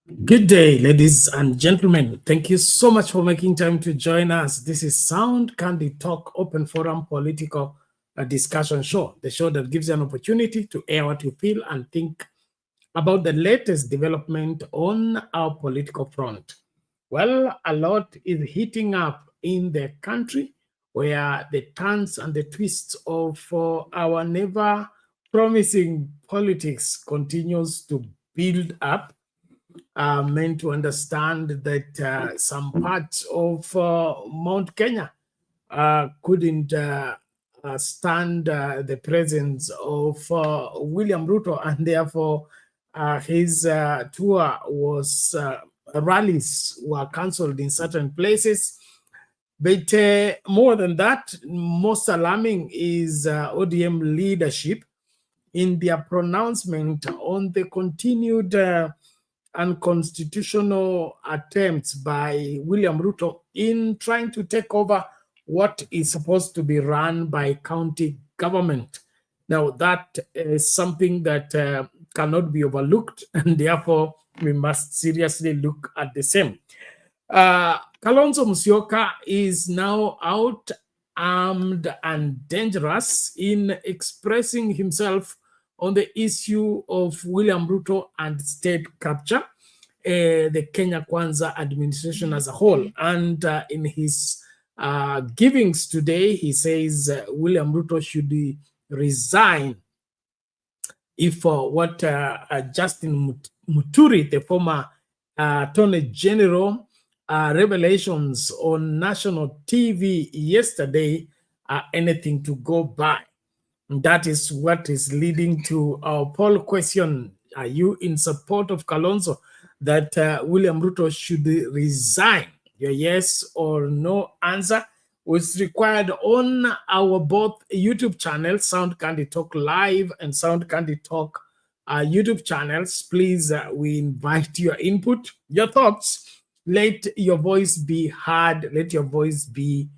Good day, ladies and gentlemen. Thank you so much for making time to join us. This is Sound Candid Talk Open Forum Political Discussion Show, the show that gives you an opportunity to air what you feel and think about the latest development on our political front. Well, a lot is heating up in the country where the turns and the twists of our never promising politics continues to build up. Meant to understand that some parts of Mount Kenya couldn't stand the presence of William Ruto, and therefore his tour was rallies were cancelled in certain places. But more than that, most alarming is ODM leadership in their pronouncement on the continued unconstitutional attempts by William Ruto in trying to take over what is supposed to be run by county government. Now, that is something that cannot be overlooked, and therefore we must seriously look at the same. Kalonzo Musyoka is now out, armed and dangerous in expressing himself on the issue of William Ruto and state capture, the Kenya Kwanza administration as a whole. And in his givings today, he says William Ruto should resign if what Justin Muturi, the former Attorney General, revelations on national TV yesterday are anything to go by. That is what is leading to our poll question. Are you in support of Kalonzo that William Ruto should resign? Your yes or no answer was required on our both YouTube channels, Sound Candid Talk Live and Sound Candid Talk YouTube channels. Please, we invite your input, your thoughts. Let your voice be heard. Let your voice be,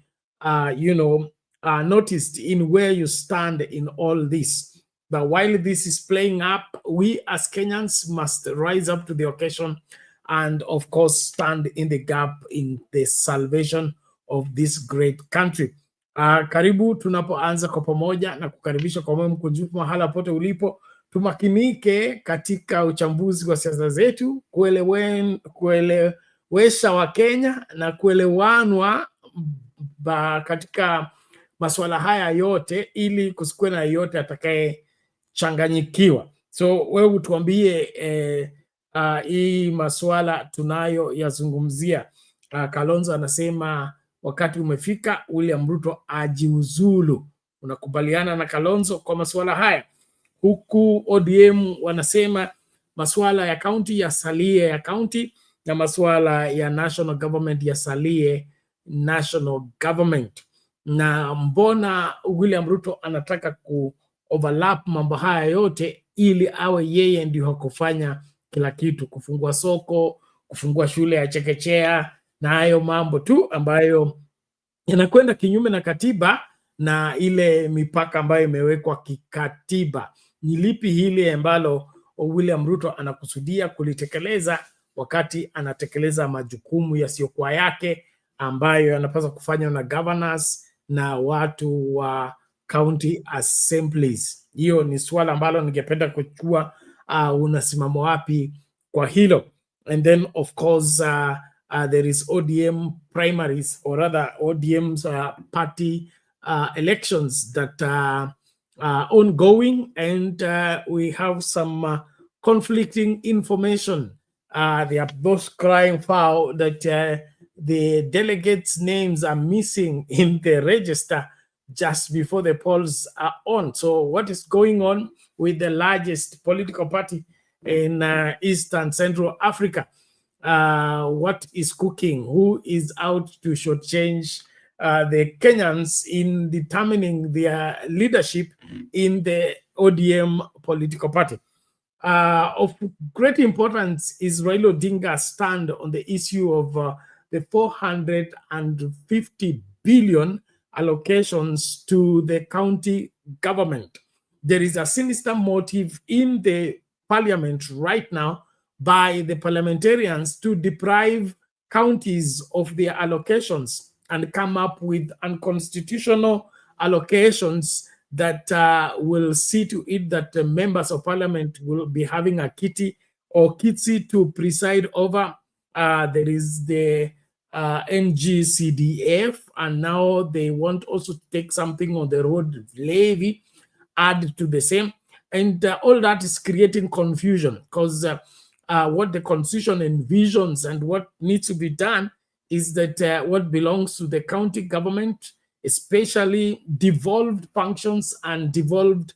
noticed in where you stand in all this. But while this is playing up, we as Kenyans must rise up to the occasion and, of course, stand in the gap in the salvation of this great country. Karibu tunapoanza kwa pamoja na kukaribisha kwa moyo mkunjufu mahala pote ulipo, tumakinike katika uchambuzi wa siasa zetu, kuelewesha wa Kenya na kuelewanwa katika masuala haya yote, ili kusikwe na yote atakaye changanyikiwa. So wewe utuambie hii masuala tunayo yazungumzia. Kalonzo anasema wakati umefika William Ruto ajiuzulu. Unakubaliana na Kalonzo kwa masuala haya? Huku ODM wanasema masuala ya county yasalie ya county na masuala ya national government yasalie national government. Na mbona William Ruto anataka overlap mambo haya yote ili awe yeye ndio hakufanya kila kitu, kufungua soko, kufungua shule ya chekechea na hayo mambo tu ambayo yanakwenda kinyume na katiba na ile mipaka ambayo imewekwa kikatiba? Ni lipi hili ambalo William Ruto anakusudia kulitekeleza wakati anatekeleza majukumu yasiyokuwa yake ambayo yanapaswa kufanywa na governors na watu wa county assemblies? Hiyo ni swala ambalo ningependa kujua unasimamo wapi kwa hilo. And then of course there is ODM primaries, or rather ODM's party elections that are ongoing, and we have some conflicting information. They are both crying foul that the delegates' names are missing in the register just before the polls are on. So what is going on with the largest political party in East and Central Africa? What is cooking? Who is out to shortchange the Kenyans in determining their leadership in the ODM political party? Of great importance is Raila Odinga's stand on the issue of the 450 billion allocations to the county government. There is a sinister motive in the parliament right now by the parliamentarians to deprive counties of their allocations and come up with unconstitutional allocations that will see to it that the members of parliament will be having a kitty or kitty to preside over. There is the NGCDF, and now they want also to take something on the road levy, add to the same. And all that is creating confusion, because what the constitution envisions and what needs to be done is that what belongs to the county government, especially devolved functions and devolved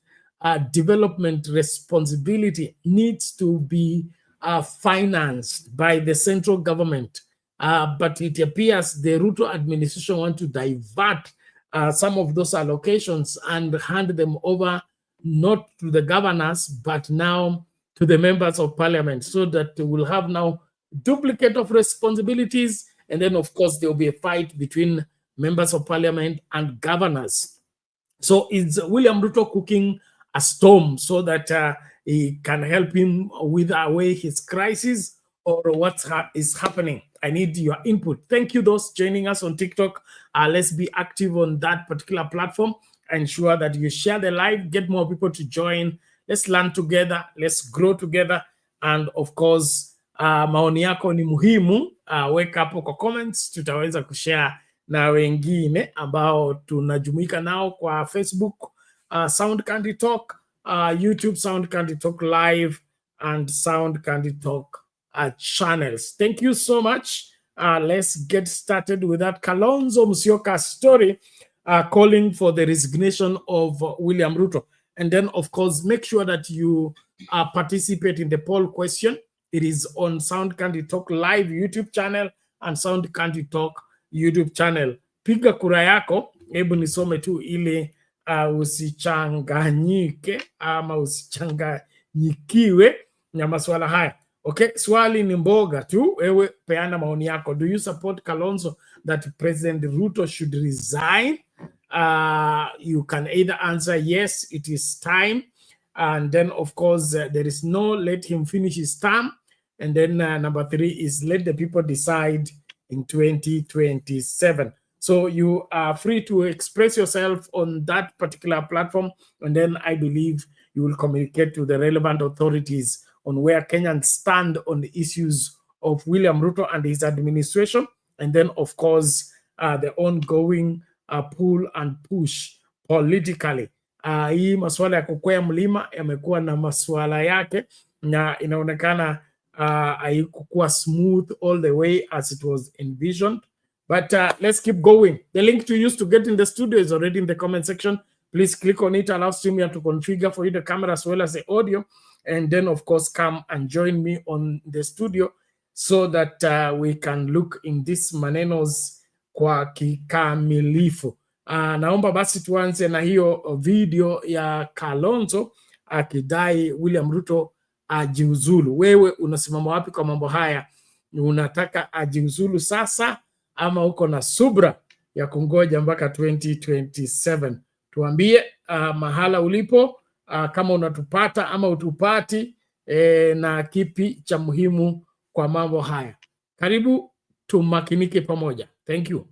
development responsibility, needs to be financed by the central government. But it appears the Ruto administration want to divert some of those allocations and hand them over not to the governors, but now to the members of parliament, so that we'll have now duplicate of responsibilities. And then, of course, there will be a fight between members of parliament and governors. So it's William Ruto cooking a storm so that he can help him wither away his crisis, or what is happening. I need your input. Thank you, those joining us on TikTok. Let's be active on that particular platform. Ensure that you share the live, get more people to join. Let's learn together, let's grow together. And of course, maoni yako ni muhimu. Weka hapo kwa comments, tutaweza kushare na wengine ambao tunajumuika nao kwa Facebook, Sound Candy Talk, YouTube Sound Candy Talk Live, and Sound Candy Talk channels. Thank you so much. Let's get started with that Kalonzo Musyoka story, calling for the resignation of William Ruto. And then, of course, make sure that you participate in the poll question. It is on Sound Candy Talk Live YouTube channel and Sound Candy Talk YouTube channel. Piga kura yako, hebu nisome tu ile usichanganyike ama usichanganyikiwe na maswala haya. Okay, swali ni mboga tu, wewe peana maoni yako. Do you support Kalonzo that President Ruto should resign? You can either answer yes, it is time, and then of course there is no, let him finish his term, and then number 3 is let the people decide in 2027. So you are free to express yourself on that particular platform, and then I believe you will communicate to the relevant authorities on where Kenyans stand on the issues of William Ruto and his administration, and then of course the ongoing pull and push politically. Hii masuala ya kukwea mlima yamekuwa na masuala yake, na inaonekana haikuwa smooth all the way as it was envisioned. But let's keep going. The link to use to get in the studio is already in the comment section. Please click on it, allow StreamYard to configure for you the camera as well as the audio. And then, of course, come and join me on the studio so that we can look in this manenos kwa kikamilifu. Naomba basi tuanze na hiyo video ya Kalonzo akidai William Ruto ajiuzulu. Wewe unasimama wapi kwa mambo haya? Unataka ajiuzulu sasa ama uko na subra ya kungoja mpaka 2027? Tuambie mahala ulipo, kama unatupata ama utupati, na kipi cha muhimu kwa mambo haya. Karibu tumakinike pamoja. Thank you.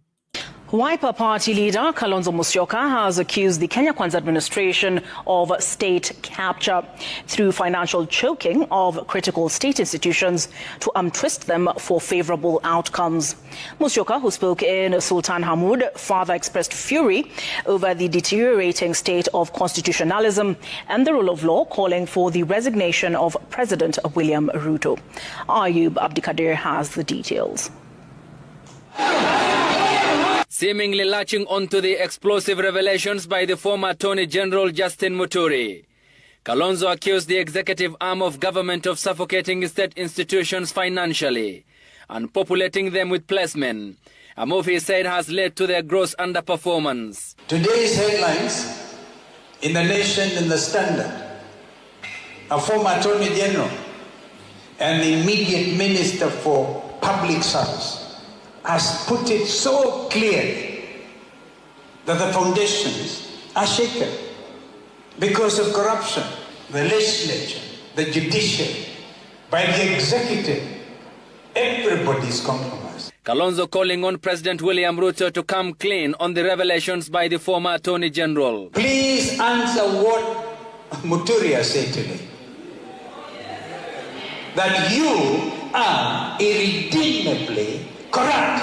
Wiper Party leader Kalonzo Musyoka has accused the Kenya Kwanza administration of state capture through financial choking of critical state institutions to untwist them for favorable outcomes. Musyoka, who spoke in Sultan Hamoud, further expressed fury over the deteriorating state of constitutionalism and the rule of law, calling for the resignation of President William Ruto. Ayub Abdikadir has the details. Seemingly latching onto the explosive revelations by the former Attorney General Justin Muturi, Kalonzo accused the executive arm of government of suffocating state institutions financially and populating them with placement, a move he said has led to their gross underperformance. Today's headlines in the Nation and the Standard, a former Attorney General and the immediate Minister for Public Service has put it so clearly that the foundations are shaken because of corruption. The legislature, the judiciary, By the executive, everybody's compromised. Kalonzo calling on President William Ruto to come clean on the revelations by the former Attorney General. Please answer what Muturi has said today. That you are irredeemably corrupt.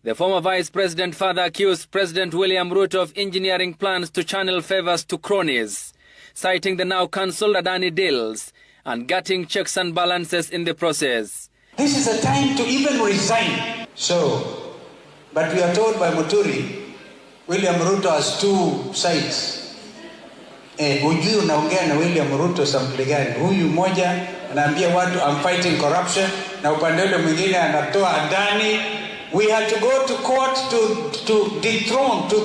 The former Vice President further accused President William Ruto of engineering plans to channel favors to cronies, citing the now cancelled Adani deals and gutting checks and balances in the process. This is a time to even resign. So, but we are told by Muturi, William Ruto has two sides. Hujui unaongea na William Ruto sampli gani? Huyu mmoja anaambia watu I'm fighting corruption, na upande ule mwingine anatoa Adani. We had to go to court to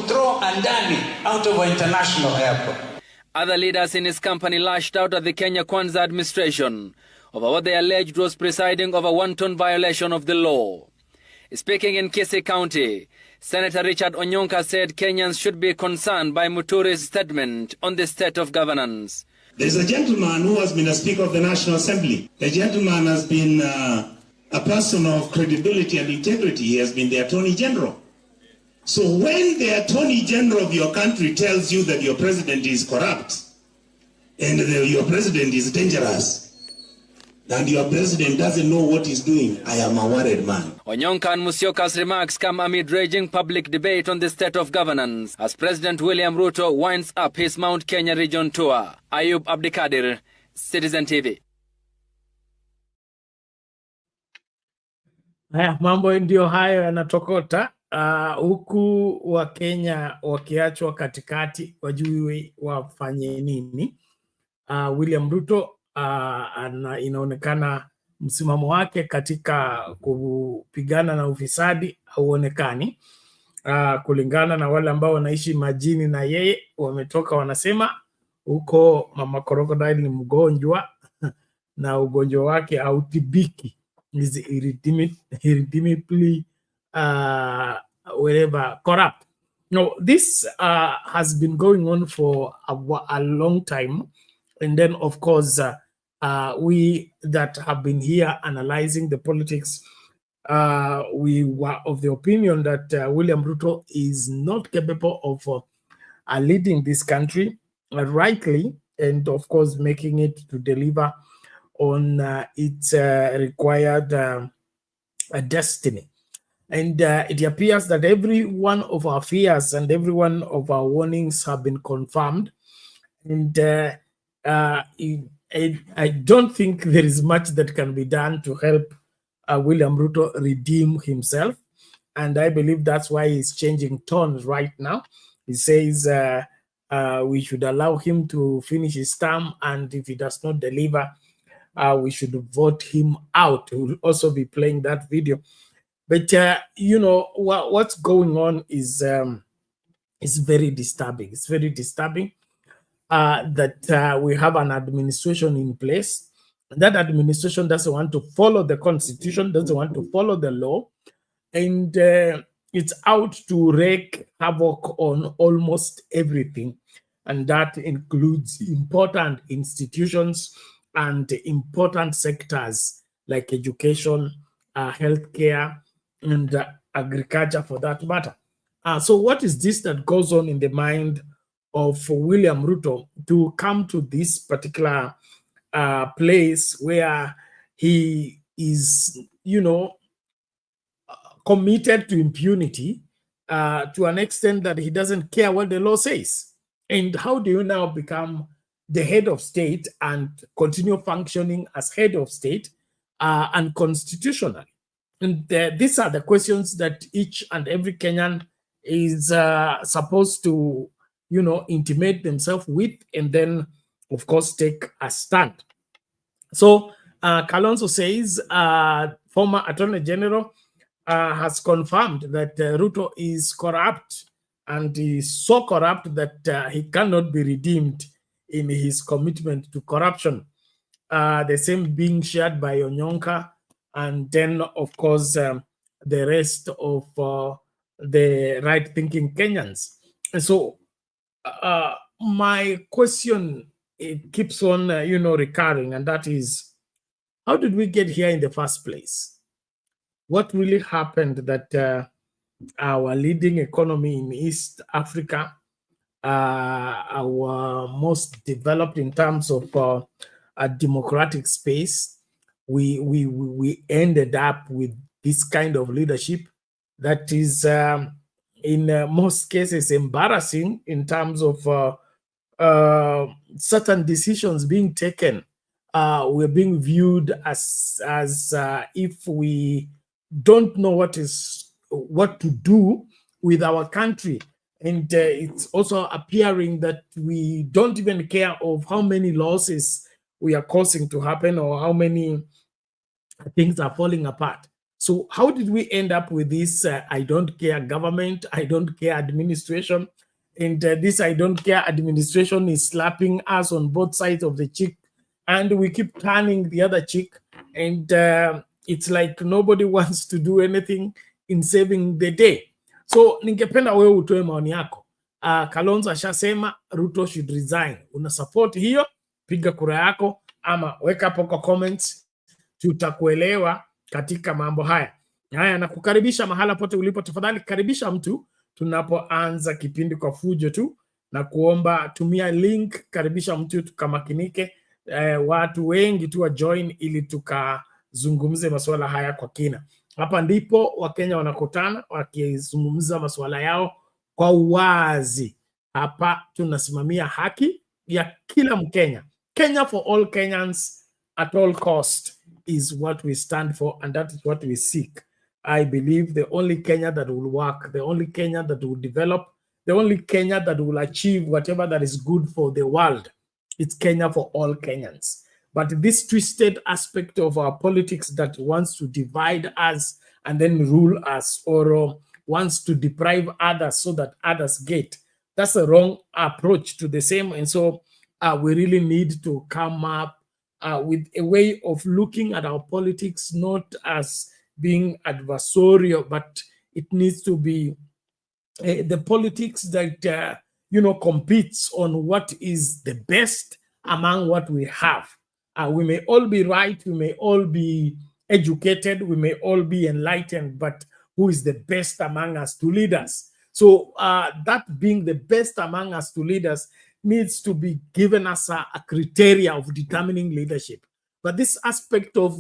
throw Adani out of our international airport. Other leaders in his company lashed out at the Kenya Kwanza administration over what they alleged was presiding over wanton violation of the law. Speaking in Kisii County, Senator Richard Onyonka said Kenyans should be concerned by Muturi's statement on the state of governance. There's a gentleman who has been a Speaker of the National Assembly. The gentleman has been a person of credibility and integrity. He has been the Attorney General. So when the Attorney General of your country tells you that your president is corrupt and your president is dangerous, and your president doesn't know what he's doing, I am a worried man. Onyonka and Musyoka's remarks come amid raging public debate on the state of governance as President William Ruto winds up his Mount Kenya region tour. Ayub Abdikadir, Citizen TV. Haya, mambo ndio hayo yanatokota, huku wa Kenya wakiachwa katikati wajui wafanye nini. William Ruto inaonekana msimamo wake katika kupigana na ufisadi hauonekani. Kulingana na wale ambao wanaishi majini na yeye, wametoka wanasema huko mama crocodile ni mgonjwa na ugonjwa wake hautibiki, is irredeemably corrupt. No, this has been going on for a long time. And then, of course, we that have been here analyzing the politics, we were of the opinion that William Ruto is not capable of leading this country rightly, and of course, making it to deliver on its required destiny. And it appears that every one of our fears and every one of our warnings have been confirmed. And I don't think there is much that can be done to help William Ruto redeem himself. And I believe that's why he's changing tones right now. He says we should allow him to finish his term, and if he does not deliver, we should vote him out. We'll also be playing that video. But, you know, what's going on is very disturbing. It's very disturbing that we have an administration in place. That administration doesn't want to follow the constitution, doesn't want to follow the law, and it's out to wreak havoc on almost everything. And that includes important institutions and important sectors like education, healthcare, and agriculture for that matter. So what is this that goes on in the mind of William Ruto to come to this particular place where he is, you know, committed to impunity to an extent that he doesn't care what the law says? And how do you now become the head of state and continue functioning as head of state unconstitutionally? And these are the questions that each and every Kenyan is supposed to, you know, intimate themselves with, and then, of course, take a stand. So Kalonzo says former Attorney General has confirmed that Ruto is corrupt, and is so corrupt that he cannot be redeemed in his commitment to corruption. The same being shared by Onyonka, and then, of course, the rest of the right-thinking Kenyans. And so my question it keeps on, recurring, and that is, how did we get here in the first place? What really happened that our leading economy in East Africa, our most developed in terms of a democratic space, we ended up with this kind of leadership that is, in most cases, embarrassing in terms of certain decisions being taken. We're being viewed as if we don't know what to do with our country. And it's also appearing that we don't even care of how many losses we are causing to happen or how many things are falling apart. So how did we end up with this I don't care government, I don't care administration? And this I don't care administration is slapping us on both sides of the cheek, and we keep turning the other cheek. And it's like nobody wants to do anything in saving the day. So ningependa wewe utoe maoni yako. Kalonzo ashasema Ruto should resign. Una support hiyo? Piga kura yako ama weka hapo kwa comments, tutakuelewa katika mambo haya. Haya, na kukaribisha mahala pote ulipo. Tafadhali karibisha mtu tunapoanza kipindi kwa fujo tu, na kuomba tumia link, karibisha mtu tukamakinike, watu wengi tu wa join ili tukazungumze masuala haya kwa kina. Hapa ndipo Wakenya wanakutana wakizungumza masuala yao kwa uwazi. Hapa tunasimamia haki ya kila Mkenya. Kenya for all Kenyans at all cost is what we stand for, and that is what we seek. I believe the only Kenya that will work, the only Kenya that will develop, the only Kenya that will achieve whatever that is good for the world, it's Kenya for all Kenyans. But this twisted aspect of our politics that wants to divide us and then rule us, or wants to deprive others so that others get, that's a wrong approach to the same. And so we really need to come up with a way of looking at our politics, not as being adversarial, but it needs to be the politics that competes on what is the best among what we have. We may all be right, we may all be educated, we may all be enlightened, but who is the best among us to lead us? So that being the best among us to lead us needs to be given us a criteria of determining leadership. But this aspect of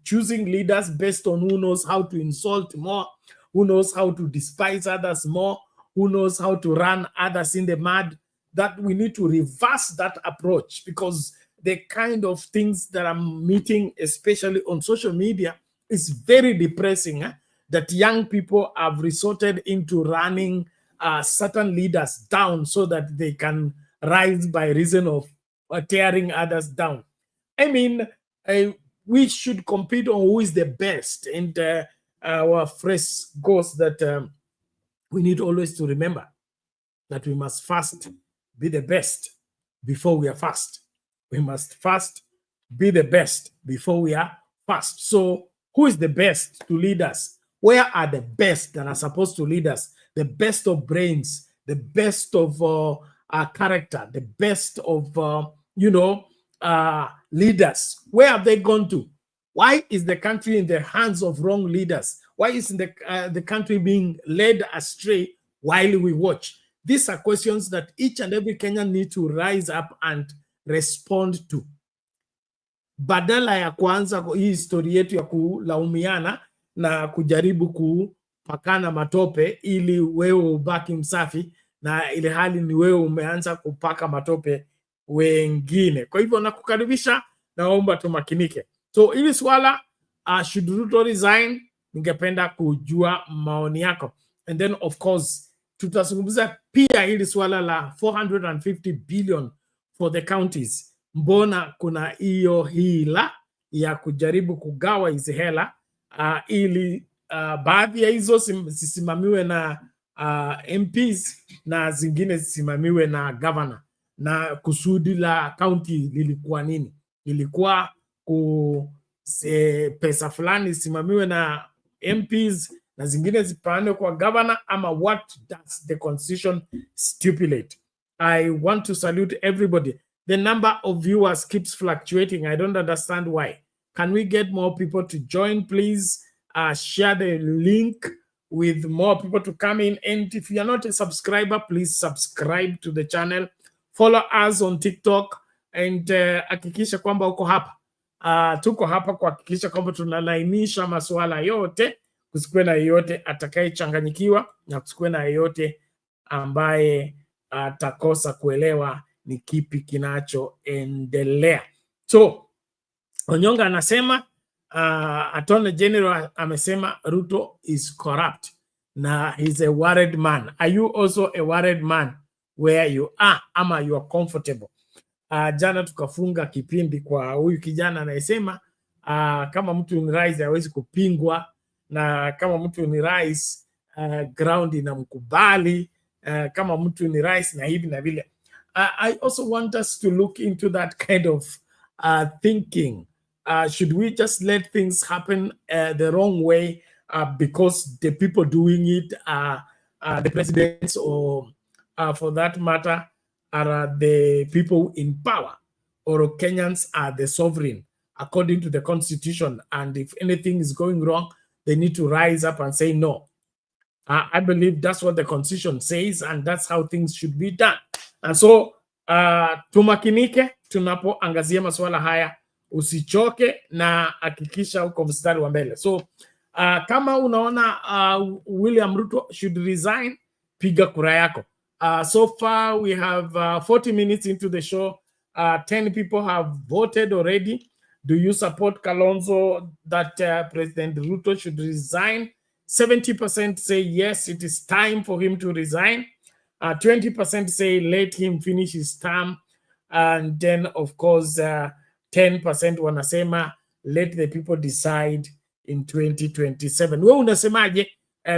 choosing leaders based on who knows how to insult more, who knows how to despise others more, who knows how to run others in the mud, that we need to reverse that approach, because the kind of things that I'm meeting, especially on social media, is very depressing. That young people have resorted into running certain leaders down so that they can rise by reason of tearing others down. I mean, we should compete on who is the best. And our phrase goes that we need always to remember that we must first be the best before we are fast. We must first be the best before we are fast. So who is the best to lead us? Where are the best that are supposed to lead us? The best of brains, the best of character, the best of, leaders. Where have they gone to? Why is the country in the hands of wrong leaders? Why is the country being led astray while we watch? These are questions that each and every Kenyan need to rise up and respond to. Badala ya kuanza hii historia yetu ya kulaumiana na kujaribu kupakana matope ili wewe ubaki msafi, na ile hali ni wewe umeanza kupaka matope wengine. Kwa hivyo nakukaribisha, naomba tumakinike. So ili swala should Ruto resign, ningependa kujua maoni yako. And then of course tutazungumza pia ili swala la 450 billion for the counties. Mbona kuna hiyo hila ya kujaribu kugawa hizi hela ili baadhi ya hizo zisimamiwe na MPs na zingine zisimamiwe na governor. Na kusudi la county lilikuwa nini? Ilikuwa pesa fulani zisimamiwe na MPs na zingine zipanwe kwa governor, ama what does the constitution stipulate? I want to salute everybody. the number of viewers keeps fluctuating. I don't understand why. Can we get more people to join, please? Share the link with more people to come in. And if you're not a subscriber, please subscribe to the channel. Follow us on TikTok and hakikisha kwamba uko hapa. Tuko hapa kuhakikisha kwamba tunalainisha masuala yote, kusikuwe na yeyote atakayechanganyikiwa na kusikuwe na yeyote ambaye atakosa kuelewa ni kipi kinachoendelea. So Onyonga anasema Attorney General amesema Ruto is corrupt na he's a worried man. Are you also a worried man where you are, ama you are comfortable? Jana tukafunga kipindi kwa huyu kijana anayesema kama mtu ni rais hawezi kupingwa, na kama mtu ni rais ground inamkubali, kama mtu ni rais na hivi na vile. I also want us to look into that kind of thinking. Should we just let things happen the wrong way because the people doing it are the presidents, or for that matter are the people in power, or Kenyans are the sovereign according to the constitution, and if anything is going wrong they need to rise up and say no? I believe that's what the constitution says, and that's how things should be done. And so tumakinike tunapoangazia masuala haya, usichoke na hakikisha uko mstari wa mbele. So kama unaona William Ruto should resign, piga kura yako. So far we have 40 minutes into the show. 10 people have voted already. Do you support Kalonzo that President Ruto should resign? 70% say yes, it is time for him to resign. 20% say let him finish his term. And then of course 10% wanasema let the people decide in 2027. Wewe unasemaje?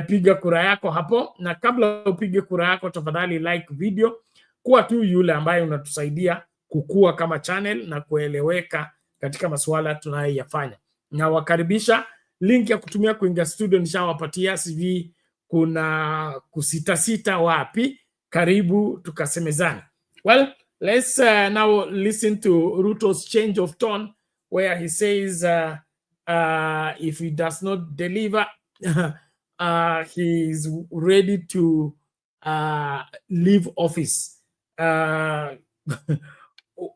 Piga kura yako hapo, na kabla upige kura yako tafadhali like video, kuwa tu yule ambaye unatusaidia kukua kama channel na kueleweka katika masuala tunayoyafanya. Na wakaribisha, link ya kutumia kuingia studio nishawapatia, CV kuna kusita wapi, karibu tukasemezana. Well, let's now listen to Ruto's change of tone where he says if he does not deliver he is ready to leave office.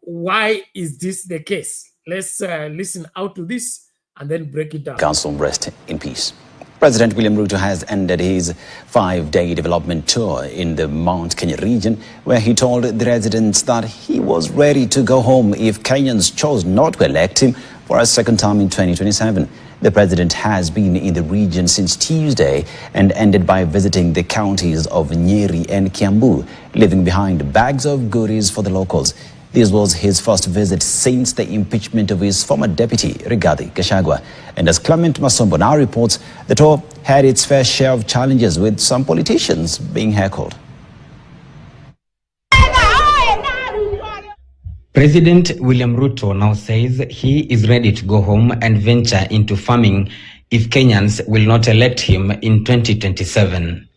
Why is this the case? Let's listen out to this and then break it down. Council rest in peace. President William Ruto has ended his 5-day development tour in the Mount Kenya region, where he told the residents that he was ready to go home if Kenyans chose not to elect him for a second term in 2027. The president has been in the region since Tuesday and ended by visiting the counties of Nyeri and Kiambu, leaving behind bags of goodies for the locals. This was his first visit since the impeachment of his former deputy, Rigathi Gachagua. And as Clement Masombo now reports, the tour had its fair share of challenges, with some politicians being heckled. President William Ruto now says he is ready to go home and venture into farming if Kenyans will not elect him in 2027.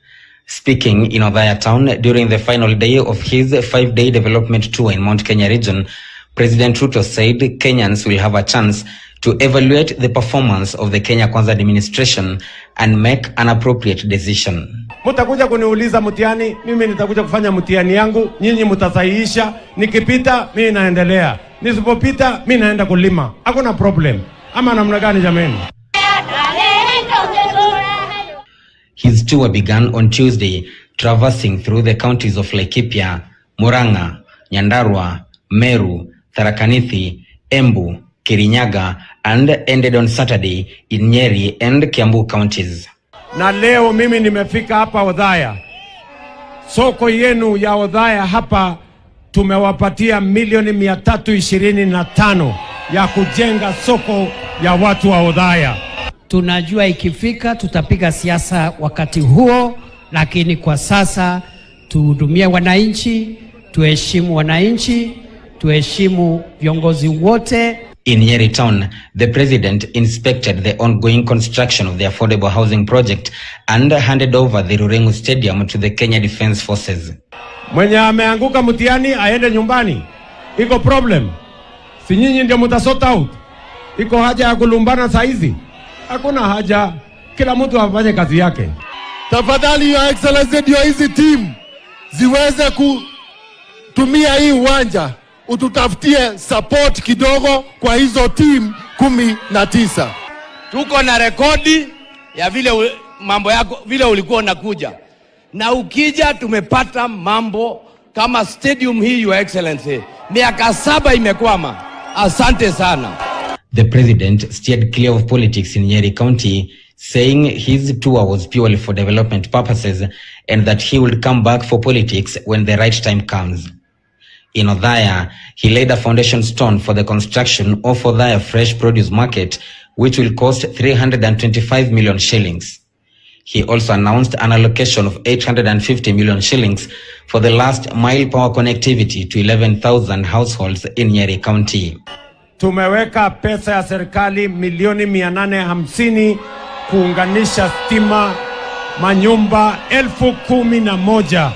Speaking in Othaya town during the final day of his 5-day development tour in Mount Kenya region, President Ruto said Kenyans will have a chance to evaluate the performance of the Kenya Kwanza administration and make an appropriate decision. Mutakuja kuniuliza mtihani, mimi nitakuja kufanya mtihani yangu, nyinyi mtasahihisha, nikipita mimi naendelea, nisipopita mimi naenda kulima. Hakuna problem. Ama namna gani jameni? His tour began on Tuesday, traversing through the counties of Laikipia, Murang'a, Nyandarua, Meru, Tharaka Nithi, Embu, Kirinyaga, and ended on Saturday in Nyeri and Kiambu counties. Na leo mimi nimefika hapa Othaya. Soko yenu ya Othaya hapa tumewapatia milioni 325 ya kujenga soko ya watu wa Othaya. Tunajua ikifika tutapiga siasa wakati huo, lakini kwa sasa tuhudumie wananchi, tuheshimu wananchi, tuheshimu viongozi wote. In Nyeri town, the president inspected the ongoing construction of the affordable housing project and handed over the Rurengu Stadium to the Kenya Defence Forces. Mwenye ameanguka mtihani aende nyumbani. Iko problem? Si nyinyi ndio mtasort out? Iko haja ya kulumbana saa hizi? Hakuna haja. Kila mtu afanye kazi yake. Tafadhali Your Excellency, ndio hizi team ziweze kutumia hii uwanja, ututafutie support kidogo kwa hizo team 19. Tuko na rekodi ya vile mambo yako vile ulikuwa unakuja. Na ukija tumepata mambo kama stadium hii, Your Excellency. Miaka 7 imekwama. Asante sana. The president steered clear of politics in Nyeri County, saying his tour was purely for development purposes and that he will come back for politics when the right time comes. In Othaya, he laid a foundation stone for the construction of Othaya Fresh Produce Market, which will cost 325 million shillings. He also announced an allocation of 850 million shillings for the last mile power connectivity to 11,000 households in Nyeri County. Tumeweka pesa ya serikali milioni 850 kuunganisha stima manyumba 11,000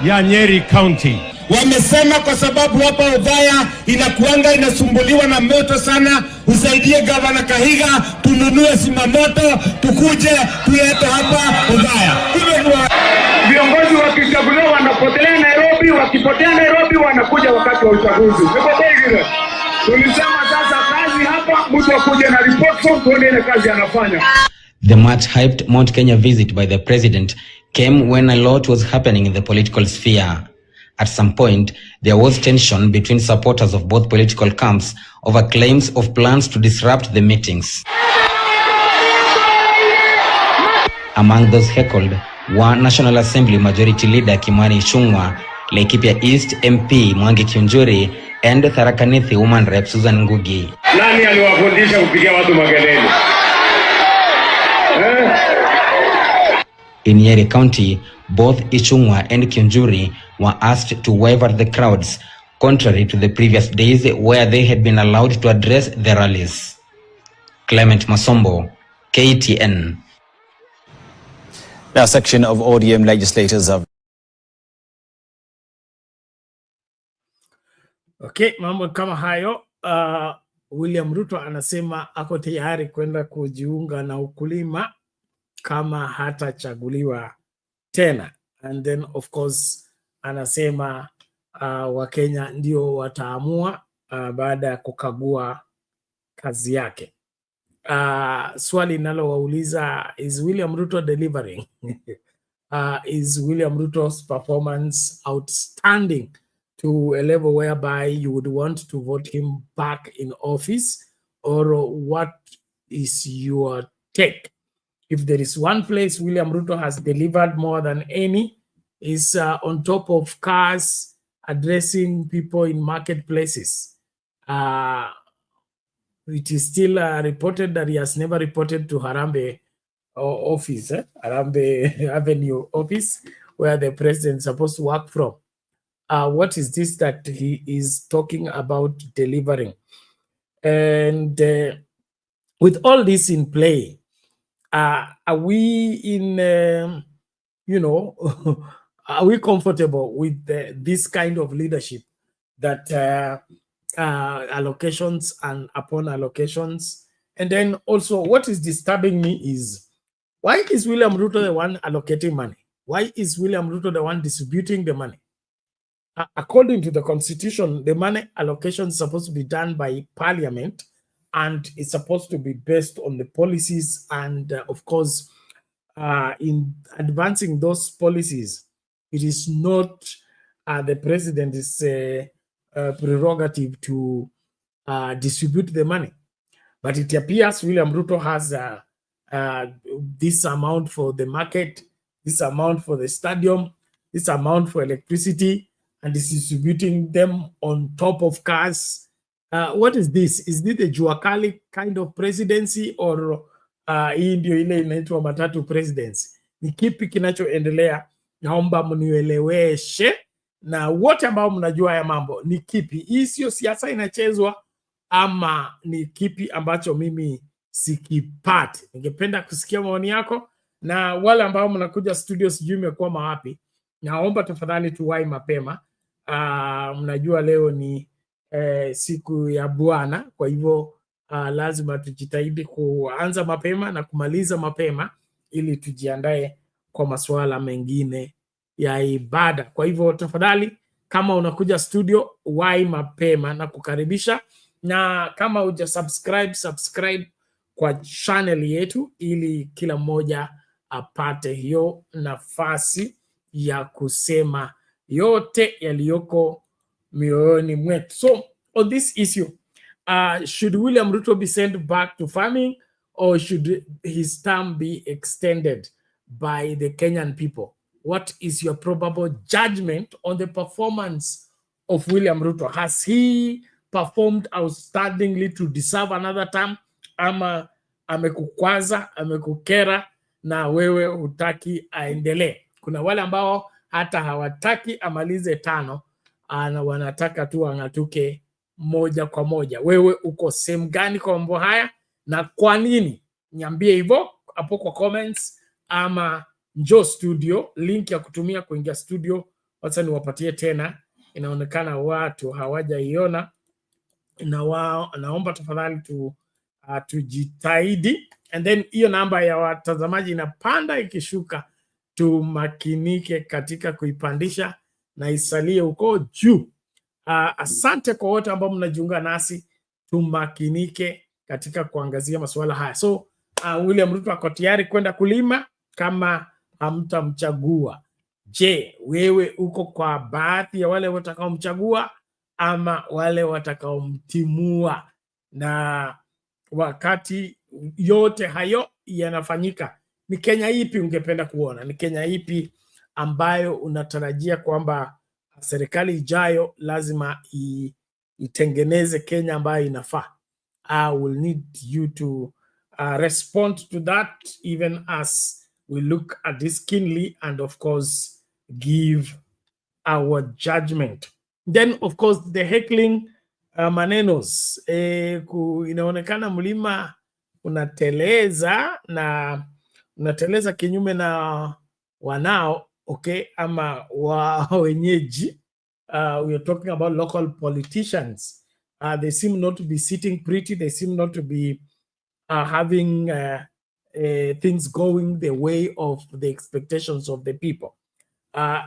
ya Nyeri County. Wamesema kwa sababu hapa Othaya inakuanga inasumbuliwa na moto sana, usaidie Gavana Kahiga tununue simamoto tukuje tulete hapa Othaya. Viongozi wakichaguliwa wanapotelea Nairobi, wakipotea Nairobi wanakuja wakati wa uchaguzi. Tulisema sasa kazi hapa mtu akuje na report form tuone ile kazi anafanya. The much hyped Mount Kenya visit by the president came when a lot was happening in the political sphere. At some point, there was tension between supporters of both political camps over claims of plans to disrupt the meetings. Among those heckled were National Assembly Majority Leader Kimani Ichung'wah, Laikipia East MP Mwangi Kiunjuri, and Tharaka Nithi Woman Rep Susan Ngugi. Nani aliwafundisha kupigia watu makelele? In Nyeri County, both Ichung'wah and Kiunjuri were asked to waver the crowds, contrary to the previous days where they had been allowed to address the rallies. Clement Masombo, KTN. Now, a section of ODM legislators have... Okay, mambo kama hayo. William Ruto anasema ako tayari kwenda kujiunga na ukulima kama hatachaguliwa tena. And then of course anasema Wakenya ndio wataamua baada ya kukagua kazi yake. Swali nalowauliza, is William Ruto delivering? Is William Ruto's performance outstanding to a level whereby you would want to vote him back in office? Or what is your take? If there is one place William Ruto has delivered more than any, is on top of cars, addressing people in marketplaces. It is still reported that he has never reported to Harambee office, Harambee Avenue office, where the president is supposed to work from. What is this that he is talking about delivering? And with all this in play, are we in, are we comfortable with this kind of leadership that allocations and upon allocations? And then also what is disturbing me is, why is William Ruto the one allocating money? Why is William Ruto the one distributing the money? According to the constitution, the money allocation is supposed to be done by parliament, and it's supposed to be based on the policies. And of course, in advancing those policies, it is not the president's prerogative to distribute the money. But it appears William Ruto has this amount for the market, this amount for the stadium, this amount for electricity, and is distributing them on top of cars. What is this? Is this a Juakali kind of presidency, or hii ndio ile inaitwa matatu presidency? Ni kipi kinachoendelea? Naomba mnieleweshe, na wote ambao mnajua ya mambo, ni kipi? Hii sio siasa inachezwa, ama ni kipi ambacho mimi sikipati? Ningependa kusikia maoni yako, na wale ambao mnakuja studio sijui imekuwa wapi, naomba tafadhali tuwai mapema. Mnajua leo ni siku ya Bwana. Kwa hivyo lazima tujitahidi kuanza mapema na kumaliza mapema ili tujiandae kwa masuala mengine ya ibada. Kwa hivyo tafadhali, kama unakuja studio, wahi mapema na kukaribisha, na kama uja subscribe kwa channel yetu ili kila mmoja apate hiyo nafasi ya kusema yote yaliyoko mioyoni mwetu. So on this issue, should William Ruto be sent back to farming, or should his term be extended by the Kenyan people? What is your probable judgment on the performance of William Ruto? Has he performed outstandingly to deserve another term, ama amekukwaza, amekukera na wewe hutaki aendelee? Kuna wale ambao hata hawataki amalize 5, wanataka tu ang'atuke moja kwa moja. Wewe uko sehemu gani kwa mambo haya na kwa nini? Niambie hivyo hapo kwa comments, ama njoo studio. Link ya kutumia kuingia studio wacha niwapatie tena, inaonekana watu hawajaiona, na naomba tafadhali tujitahidi. And then hiyo namba ya watazamaji inapanda ikishuka, tumakinike katika kuipandisha na isalie huko juu. Asante kwa wote ambao mnajiunga nasi, tumakinike katika kuangazia masuala haya. So William Ruto ako tayari kwenda kulima kama hamtamchagua. Je, wewe uko kwa baadhi ya wale watakaomchagua ama wale watakaomtimua? Na wakati yote hayo yanafanyika, ni Kenya ipi ungependa kuona? Ni Kenya ipi ambayo unatarajia kwamba serikali ijayo lazima itengeneze Kenya ambayo inafaa? I will need you to respond to that, even as we look at this keenly and of course give our judgment. Then of course the heckling manenos, inaonekana mlima unateleza na unateleza kinyume na wanao, okay, ama wenyeji. We are talking about local politicians. They seem not to be sitting pretty. They seem not to be having things going the way of the expectations of the people.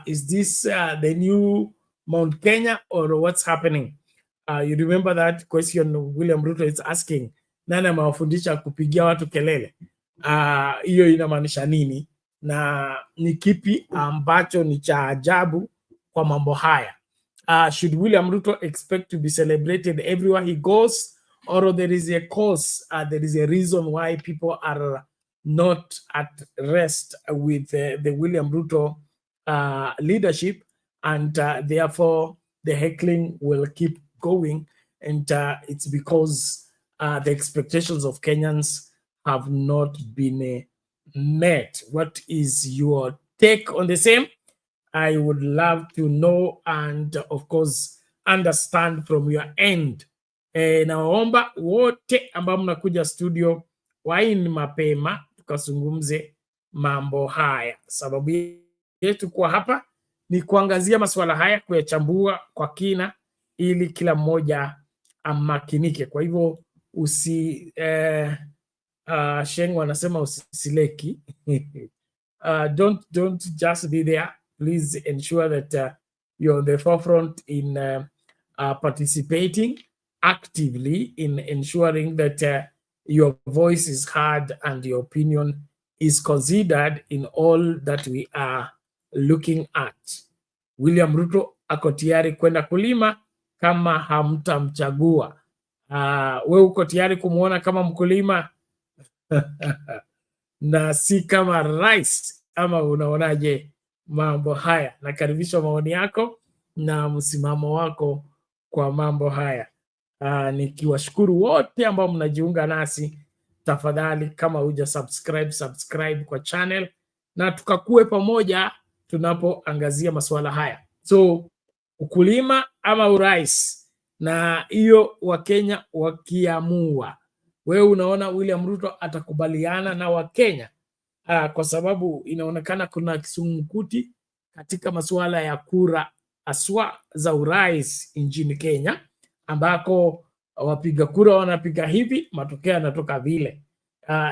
Is this the new Mount Kenya, or what's happening? You remember that question William Ruto is asking, nani amewafundisha kupigia watu kelele? Hiyo inamaanisha nini, na ni kipi ambacho ni cha ajabu kwa mambo haya? Should William Ruto expect to be celebrated everywhere he goes, or there is a cause, there is a reason why people are not at rest with the William Ruto leadership, and therefore the heckling will keep going, and it's because the expectations of Kenyans have not been met. What is your take on the same? I would love to know and of course understand from your end. Naomba wote ambao mnakuja studio waini mapema tukazungumze mambo haya. Sababu yetu kwa hapa ni kuangazia masuala haya, kuyachambua kwa kina ili kila mmoja amakinike. Kwa hivyo Sheng wanasema usisileki. Don't just be there. Please ensure that you're on the forefront in participating actively in ensuring that your voice is heard and your opinion is considered in all that we are looking at. William Ruto ako tayari kwenda kulima kama hamtamchagua. We uko tayari kumuona kama mkulima na si kama rais, ama unaonaje mambo haya? Nakaribisha maoni yako na msimamo wako kwa mambo haya. Nikiwashukuru wote ambao mnajiunga nasi, tafadhali kama huja subscribe kwa channel, na tukakue pamoja tunapoangazia masuala haya. So ukulima ama urais, na hiyo Wakenya wakiamua, wewe unaona William Ruto atakubaliana na Wakenya? Kwa sababu inaonekana kuna kisungumkuti katika masuala ya kura aswa za urais nchini Kenya, ambako wapiga kura wanapiga hivi, matokeo yanatoka vile.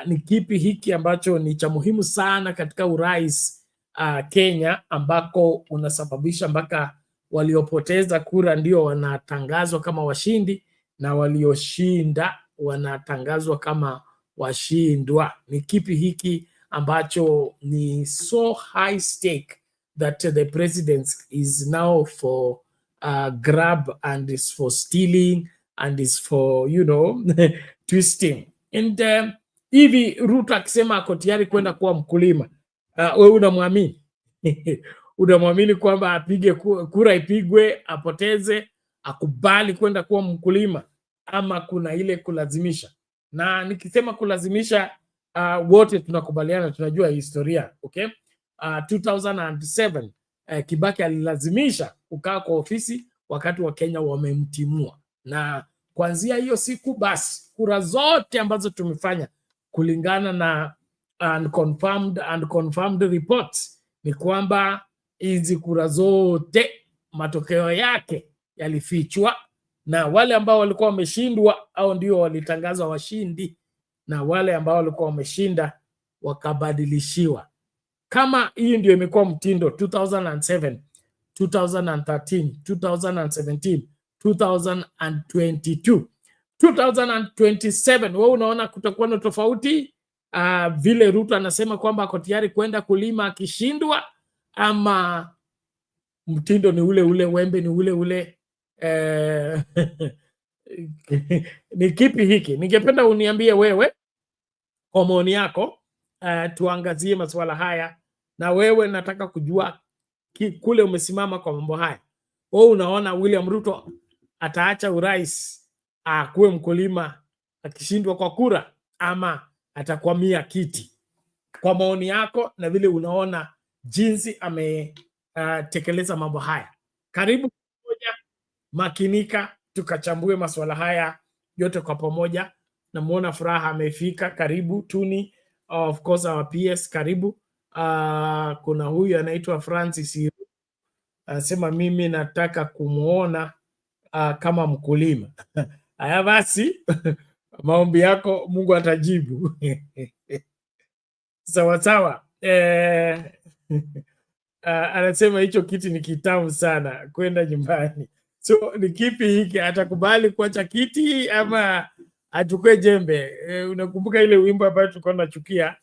Ni kipi hiki ambacho ni cha muhimu sana katika urais Kenya, ambako unasababisha mpaka waliopoteza kura ndio wanatangazwa kama washindi na walioshinda wanatangazwa kama washindwa? Ni kipi hiki ambacho ni so high stake that the president is now for grab and is for stealing and is for, you know, twisting? And hivi Ruto akisema ako tayari kwenda kuwa mkulima, wewe unamwamini? Unamwamini kwamba apige kura ipigwe, apoteze, akubali kwenda kuwa mkulima, ama kuna ile kulazimisha? Na nikisema kulazimisha, wote tunakubaliana, tunajua historia, okay? 2007 Kibaki alilazimisha kukaa kwa ofisi wakati wa Kenya wamemtimua, na kuanzia hiyo siku basi kura zote ambazo tumefanya kulingana na confirmed reports ni kwamba hizi kura zote matokeo yake yalifichwa, na wale ambao walikuwa wameshindwa au ndio walitangazwa washindi, na wale ambao walikuwa wameshinda wakabadilishiwa. Kama hii ndio imekuwa mtindo 2007, 2013, 2017, 2022, 2027, wewe unaona kutakuwa na tofauti vile Ruto anasema kwamba ako tayari kwenda kulima akishindwa, ama mtindo ni ule ule, wembe ni ule ule? Ni kipi hiki? Ningependa uniambie wewe kwa maoni yako. Tuangazie masuala haya, na wewe nataka kujua kule umesimama kwa mambo haya. Wewe unaona William Ruto ataacha urais akuwe mkulima akishindwa kwa kura, ama atakwamia kiti? Kwa maoni yako na vile unaona jinsi ametekeleza mambo haya, karibu pamoja, makinika, tukachambue masuala haya yote kwa pamoja. Namuona Furaha amefika, karibu. Tuni, of course, our PS, karibu. Kuna huyu anaitwa Francis anasema mimi nataka kumuona kama mkulima. Haya basi, maombi yako Mungu atajibu. Sawa sawa. Anasema hicho kiti ni kitamu sana kwenda nyumbani. So ni kipi hiki? Atakubali kuacha kiti ama achukue jembe? Unakumbuka ile wimbo ambayo tulikuwa tunachukia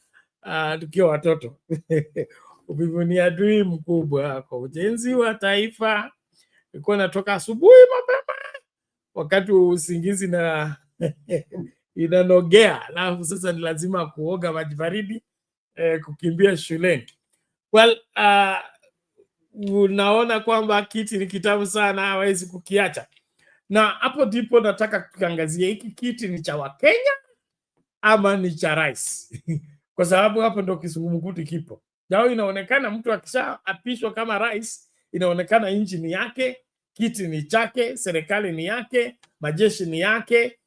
tukiwa watoto? Uvivu ni adui mkubwa kwa ujenzi wa taifa. Ilikuwa natoka asubuhi mapema wakati usingizi na inanogea, alafu sasa ni lazima kuoga maji baridi kukimbia shuleni. Well, unaona kwamba kiti ni kitabu sana, hawezi kukiacha. Na hapo ndipo nataka tukiangazia hiki kiti ni cha Wakenya ama ni cha rais? Kwa sababu hapo ndo kisungumukuti kipo. Jao inaonekana mtu akishaapishwa kama rais, inaonekana nchi ni yake, kiti ni chake, serikali ni yake, majeshi ni yake,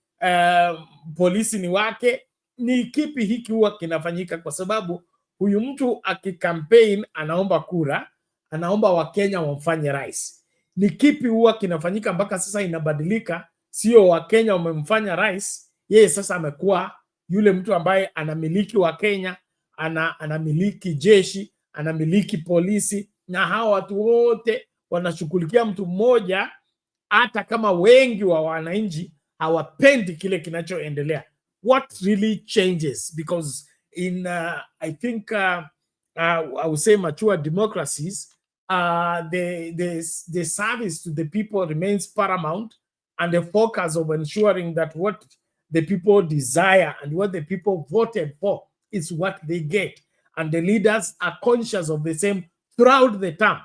polisi ni wake. Ni kipi hiki huwa kinafanyika? Kwa sababu huyu mtu akikampaign anaomba kura, anaomba Wakenya wamfanye rais. Ni kipi huwa kinafanyika mpaka sasa inabadilika? Sio Wakenya wamemfanya rais, yeye sasa amekuwa yule mtu ambaye anamiliki Wakenya, anamiliki jeshi, anamiliki polisi, na hawa watu wote wanashughulikia mtu mmoja, hata kama wengi wa wananchi hawapendi kile kinachoendelea. What really changes? Because in I think I would say mature democracies, the service to the people remains paramount, and the focus of ensuring that what the people desire and what the people voted for is what they get, and the leaders are conscious of the same throughout the term.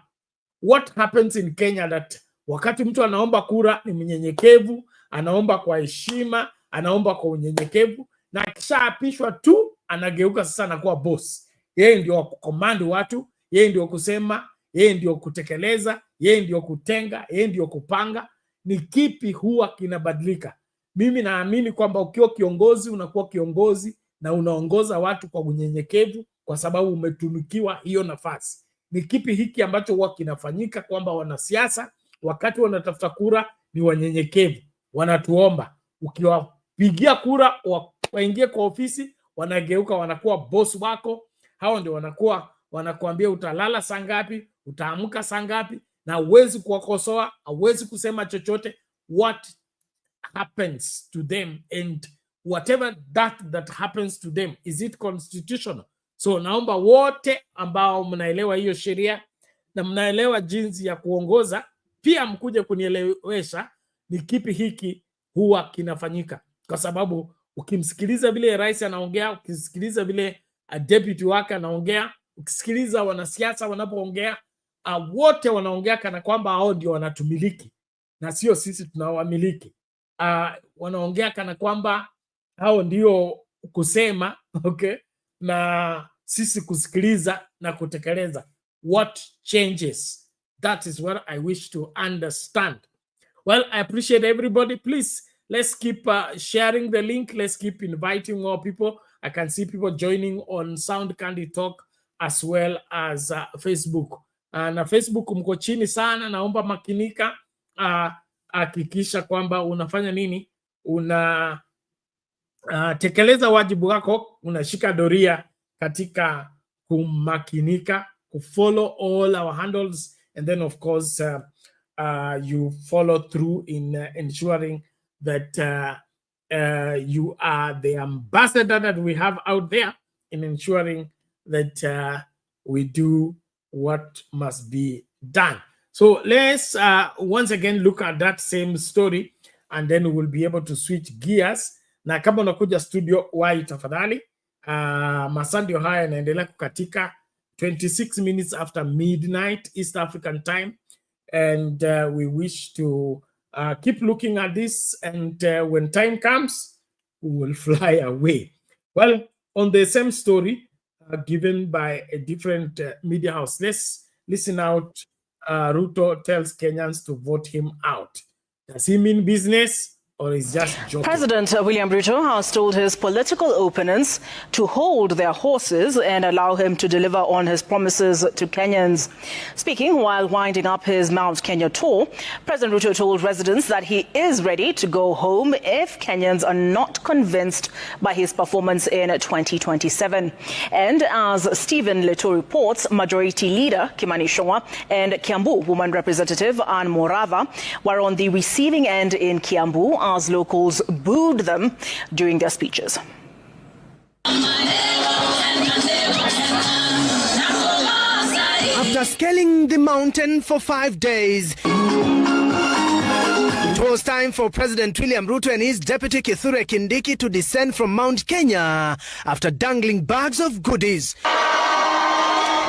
What happens in Kenya that wakati mtu anaomba kura ni mnyenyekevu, anaomba kwa heshima, anaomba kwa unyenyekevu, na akishaapishwa tu anageuka sasa anakuwa boss. Yeye ndio kukomandi watu, yeye ndio kusema, yeye ndio kutekeleza, yeye ndio kutenga, yeye ndio kupanga. Ni kipi huwa kinabadilika? Mimi naamini kwamba ukiwa kiongozi unakuwa kiongozi na unaongoza watu kwa unyenyekevu kwa sababu umetumikiwa hiyo nafasi. Ni kipi hiki ambacho huwa kinafanyika kwamba wanasiasa wakati wanatafuta kura ni wanyenyekevu, wanatuomba. Ukiwapigia kura waingie kwa ofisi, wanageuka wanakuwa boss wako. Hao ndio wanakuambia utalala saa ngapi, utaamka saa ngapi, na huwezi kuwakosoa, huwezi kusema chochote. What happens to them, and whatever that happens to them, is it constitutional? So naomba wote ambao mnaelewa hiyo sheria na mnaelewa jinsi ya kuongoza, pia mkuje kunielewesha ni kipi hiki huwa kinafanyika, kwa sababu ukimsikiliza vile rais anaongea, ukisikiliza vile deputy wake anaongea, ukisikiliza wanasiasa wanapoongea, wote wanaongea kana kwamba hao ndio wanatumiliki na sio sisi tunawamiliki. Wanaongea kana kwamba hao ndio kusema, okay, na sisi kusikiliza na kutekeleza. What changes? That is what I wish to understand. Well, I appreciate everybody. Please, let's keep sharing the link. Let's keep inviting more people. I can see people joining on Sound Candy Talk as well as Facebook. Na Facebook mko chini sana, naomba makinika. Hakikisha kwamba unafanya nini? Tekeleza wajibu wako, unashika doria katika kumakinika, kufollow all our handles, and then of course you follow through in ensuring that you are the ambassador that we have out there in ensuring that we do what must be done. So let's once again look at that same story, and then we'll be able to switch gears. Na kama unakuja studio wai tafadhali, masaa ndio haya yanaendelea kukatika 26 minutes after midnight East African time, and we wish to keep looking at this, and when time comes we will fly away. Well, on the same story given by a different media house, let's listen out. Ruto tells Kenyans to vote him out. Does he mean business, or is just joking? President William Ruto has told his political opponents to hold their horses and allow him to deliver on his promises to Kenyans. Speaking while winding up his Mount Kenya tour, President Ruto told residents that he is ready to go home if Kenyans are not convinced by his performance in 2027. And as Stephen Leto reports, Majority Leader Kimani Ichung'wah and Kiambu Woman Representative Anne Morava were on the receiving end in Kiambu as locals booed them during their speeches. After scaling the mountain for 5 days, it was time for President William Ruto and his deputy Kithure Kindiki to descend from Mount Kenya after dangling bags of goodies.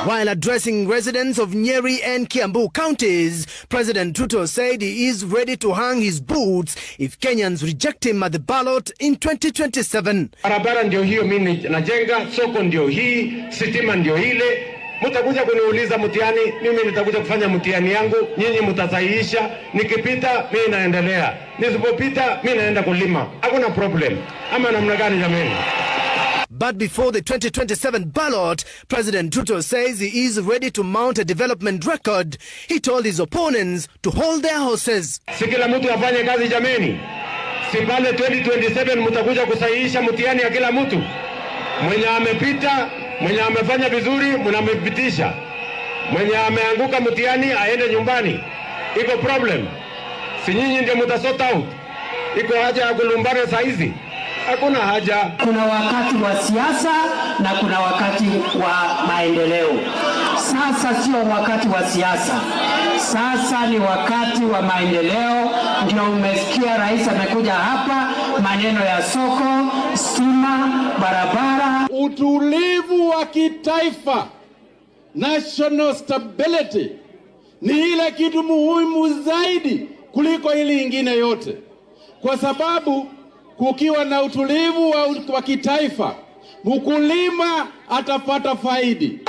While addressing residents of Nyeri and Kiambu counties, President Ruto said he is ready to hang his boots if Kenyans reject him at the ballot in 2027. Barabara ndio hiyo mimi najenga, soko ndio hii, sitima ndio ile. Mtakuja kuniuliza mtihani, mimi nitakuja kufanya mtihani yangu, nyinyi mtasahihisha. Nikipita mimi naendelea, nisipopita mimi naenda kulima. Hakuna problem. Ama namna gani jamani? But before the 2027 ballot, President Ruto says he is ready to mount a development record. He told his opponents to hold their horses. Si kila mtu afanye kazi jameni. Si pale 2027 mtakuja kusahihisha mtihani ya kila mtu. Mwenye amepita, mwenye amefanya vizuri, mnampitisha. Mwenye ameanguka mtihani aende nyumbani. Iko problem. Si nyinyi ndio mtasort out. Iko haja ya kulumbana saa hizi. Hakuna haja. Kuna wakati wa siasa na kuna wakati wa maendeleo. Sasa sio wakati wa siasa. Sasa ni wakati wa maendeleo. Ndio umesikia rais amekuja hapa, maneno ya soko, stima, barabara. Utulivu wa kitaifa, national stability, ni ile kitu muhimu zaidi kuliko ili ingine yote. Kwa sababu kukiwa na utulivu wa kitaifa, mkulima atapata faidi.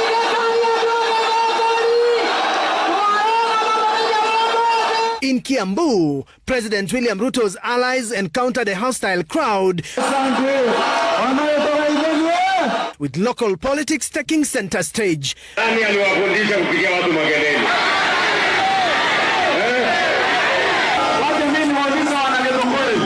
In Kiambu, President William Ruto's allies encountered a hostile crowd, with local politics taking center stage. Nani aliwafundisha kupigia watu makelele? Watu mimi wauliza wanagezongole.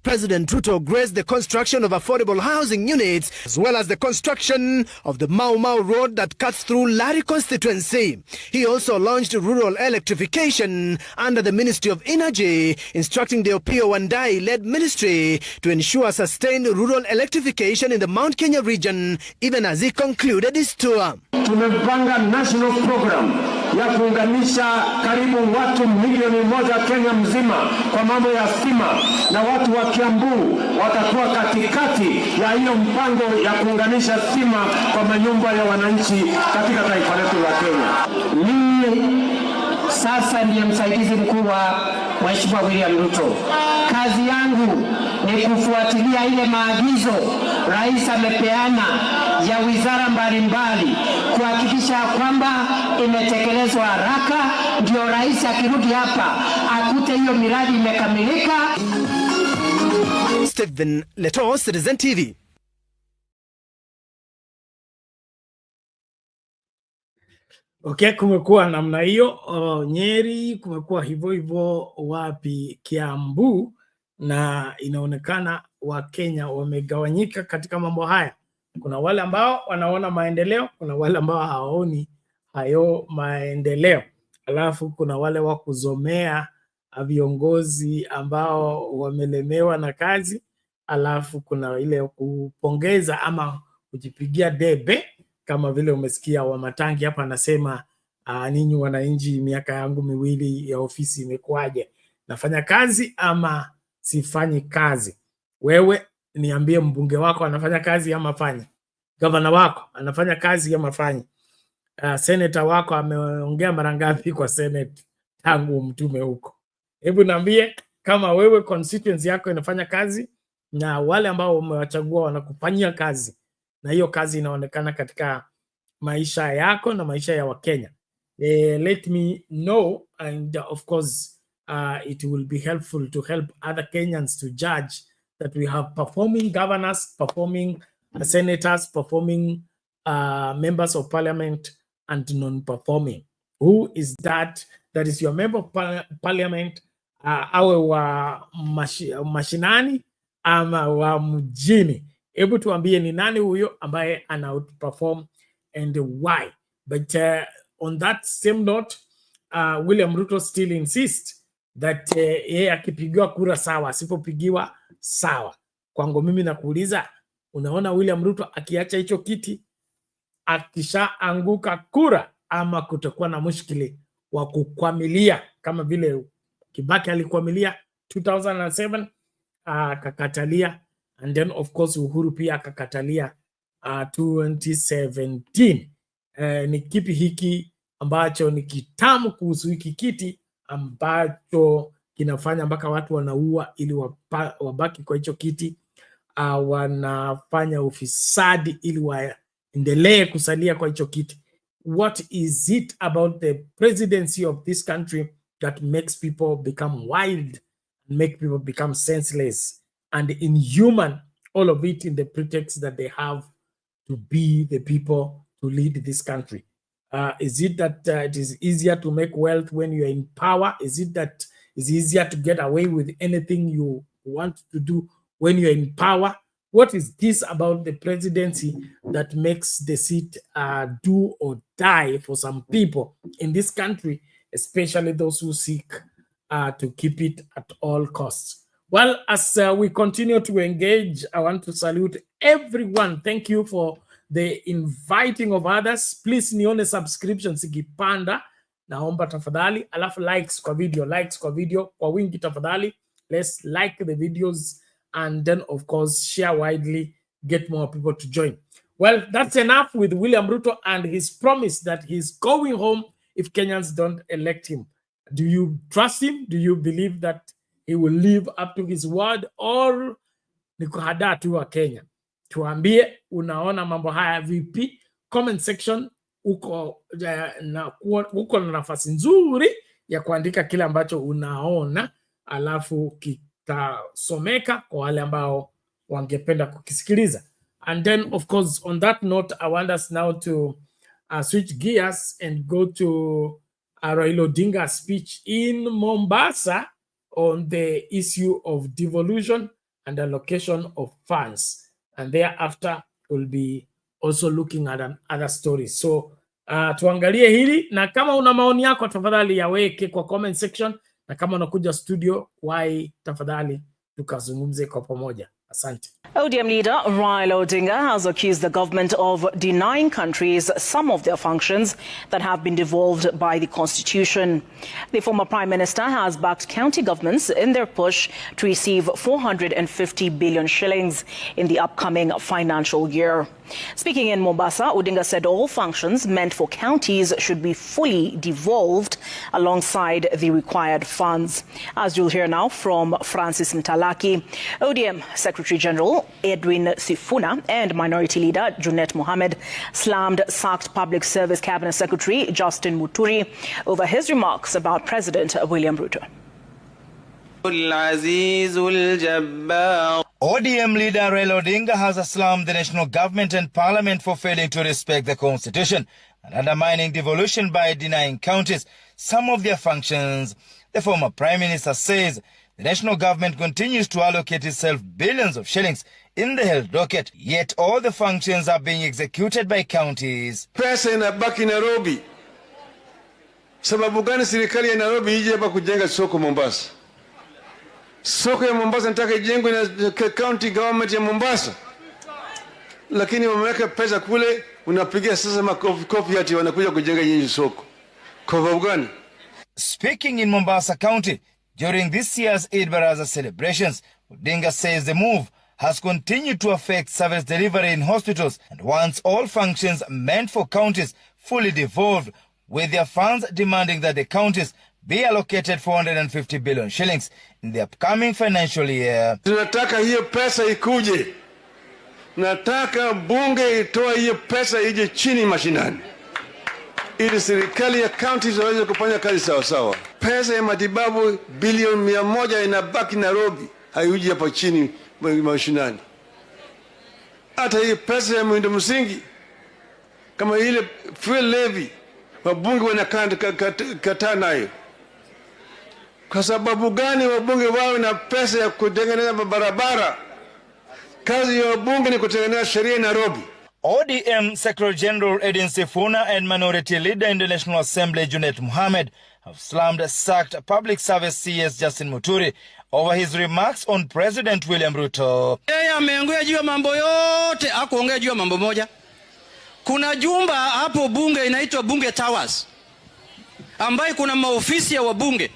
President Ruto graced the construction of affordable housing units as well as the construction of the Mau Mau Road that cuts through Lari constituency. He also launched rural electrification under the Ministry of Energy, instructing the Opiyo Wandayi-led ministry to ensure sustained rural electrification in the Mount Kenya region, even as he concluded his tour. Tumepanga national program ya kuunganisha karibu watu milioni 1 Kenya mzima kwa mambo ya stima, na watu wa Kiambu watakuwa katikati ya hiyo mpango ya kuunganisha stima kwa manyumba ya wananchi katika taifa letu la Kenya. Mimi sasa ndiye msaidizi mkuu wa Mheshimiwa William Ruto. Kazi yangu ni kufuatilia ile maagizo rais amepeana ya wizara mbalimbali, kuhakikisha kwamba imetekelezwa haraka, ndio rais akirudi hapa akute hiyo miradi imekamilika. Stephen Leto, Citizen TV. Okay, kumekuwa namna hiyo Nyeri, kumekuwa hivyo hivyo wapi Kiambu, na inaonekana Wakenya wamegawanyika katika mambo haya. Kuna wale ambao wanaona maendeleo, kuna wale ambao hawaoni hayo maendeleo. Alafu kuna wale wa kuzomea viongozi ambao wamelemewa na kazi. Alafu kuna ile kupongeza ama kujipigia debe, kama vile umesikia Wamatangi hapa anasema ninyi wananchi, miaka yangu 2 ya ofisi imekuaje? Nafanya kazi ama sifanyi kazi? Wewe niambie, mbunge wako anafanya kazi ama fanya? Gavana wako anafanya kazi ama fanya? Senator wako ameongea mara ngapi kwa Senate tangu mtume huko? Hebu niambie kama wewe constituency yako inafanya kazi na wale ambao umewachagua wanakufanyia kazi, na hiyo kazi inaonekana katika maisha yako na maisha ya Wakenya. Let me know, and of course it will be helpful to help other Kenyans to judge that we have performing governors, performing senators, performing members of parliament, and non-performing. Who is that? That is your member of parliament, awe wa mashinani ama wa mjini. Hebu tuambie ni nani huyo ambaye ana outperform and why. But on that same note, William Ruto still insists that yeye akipigiwa kura sawa, asipopigiwa sawa. Kwangu mimi nakuuliza, unaona William Ruto akiacha hicho kiti akishaanguka kura, ama kutakuwa na mushkili wa kukwamilia kama vile Kibaki alikwamilia 2007 akakatalia, and then of course Uhuru pia akakatalia 2017. Ni kipi hiki ambacho ni kitamu kuhusu hiki kiti ambacho kinafanya mpaka watu wanaua ili wabaki kwa hicho kiti? Wanafanya ufisadi ili waendelee kusalia kwa hicho kiti. What is it about the presidency of this country that makes people become wild, make people become senseless and inhuman, all of it in the pretext that they have to be the people to lead this country? Is it that it is easier to make wealth when you're in power? Is it that it's easier to get away with anything you want to do when you're in power? What is this about the presidency that makes the seat do or die for some people in this country, especially those who seek to keep it at all costs? Well, as we continue to engage, I want to salute everyone. Thank you for the inviting of others. Please nione subscriptions ikipanda, naomba tafadhali. Alafu likes kwa video kwa wingi tafadhali. Let's like the videos and then of course share widely, get more people to join. Well, that's enough with William Ruto and his promise that he's going home if Kenyans don't elect him. Do you trust him? Do you believe that he will live up to his word, or ni kuhadaa tu wa Kenya? Tuambie unaona mambo haya vipi? Comment section, uko na nafasi nzuri ya kuandika kile ambacho unaona, alafu kitasomeka kwa wale ambao wangependa kukisikiliza. And then of course on that note, I want us now to switch gears and go to Raila Odinga's speech in Mombasa on the issue of devolution and allocation of funds, and thereafter we'll be also looking at other stories. So tuangalie hili, na kama una maoni yako tafadhali yaweke kwa comment section, na kama unakuja studio tafadhali tukazungumze kwa pamoja. Asante. ODM leader Raila Odinga has accused the government of denying countries some of their functions that have been devolved by the Constitution. The former Prime Minister has backed county governments in their push to receive 450 billion shillings in the upcoming financial year. Speaking in Mombasa, Odinga said all functions meant for counties should be fully devolved alongside the required funds. As you'll hear now from Francis Mtalaki, ODM Secretary General Edwin Sifuna and Minority Leader Junet Mohamed slammed sacked Public Service Cabinet Secretary Justin Muturi over his remarks about President William Ruto. ODM leader Raila Odinga has slammed the national government and parliament for failing to respect the constitution and undermining devolution by denying counties some of their functions. The former prime minister says the national government continues to allocate itself billions of shillings in the health docket, yet all the functions are being executed by counties. Pesa inabaki Nairobi. Sababu gani serikali ya Nairobi ije hapa kujenga soko Mombasa? Soko ya Mombasa nataka ijengwe na county government ya Mombasa. Lakini wameweka pesa kule, unapigia sasa makofi ati wanakuja kujenga nyinyi soko. Kwa sababu gani? Speaking in Mombasa County during this year's Eid Baraza celebrations, Odinga says the move has continued to affect service delivery in hospitals and wants all functions meant for counties fully devolved, with their funds demanding that the counties be allocated 450 billion shillings in the upcoming financial year. Tunataka hiyo pesa ikuje. Nataka bunge itoa hiyo pesa ije chini mashinani, ili serikali ya counties waweze kufanya kazi sawa sawa. Pesa ya matibabu bilioni 100 inabaki Nairobi, haiuji hapa chini mashinani. Hata hii pesa ya miundo msingi kama ile fuel levy, wabunge wanakataa nayo. Kwa sababu gani wabunge wawe na pesa ya kutengeneza barabara? Kazi ya wabunge ni kutengeneza sheria Nairobi. ODM Secretary General Edwin Sifuna and Minority Leader in the National Assembly Junet Mohamed have slammed sacked Public Service CS Justin Muturi over his remarks on President William Ruto. Yeye ameongea juu ya mambo yote, hakuongea juu ya mambo moja. Kuna jumba hapo bunge inaitwa Bunge Towers, ambayo kuna maofisi ya wabunge.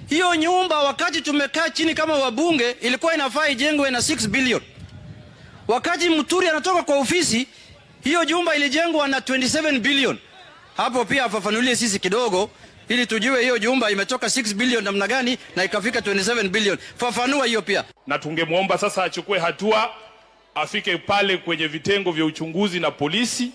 Hiyo nyumba wakati tumekaa chini kama wabunge ilikuwa inafaa ijengwe na 6 billion. Wakati Muturi anatoka kwa ofisi, hiyo jumba ilijengwa na 27 billion. Hapo pia afafanulie sisi kidogo ili tujue hiyo jumba imetoka 6 billion namna gani na ikafika 27 billion. Fafanua hiyo pia. Na tungemuomba sasa achukue hatua, afike pale kwenye vitengo vya uchunguzi na polisi,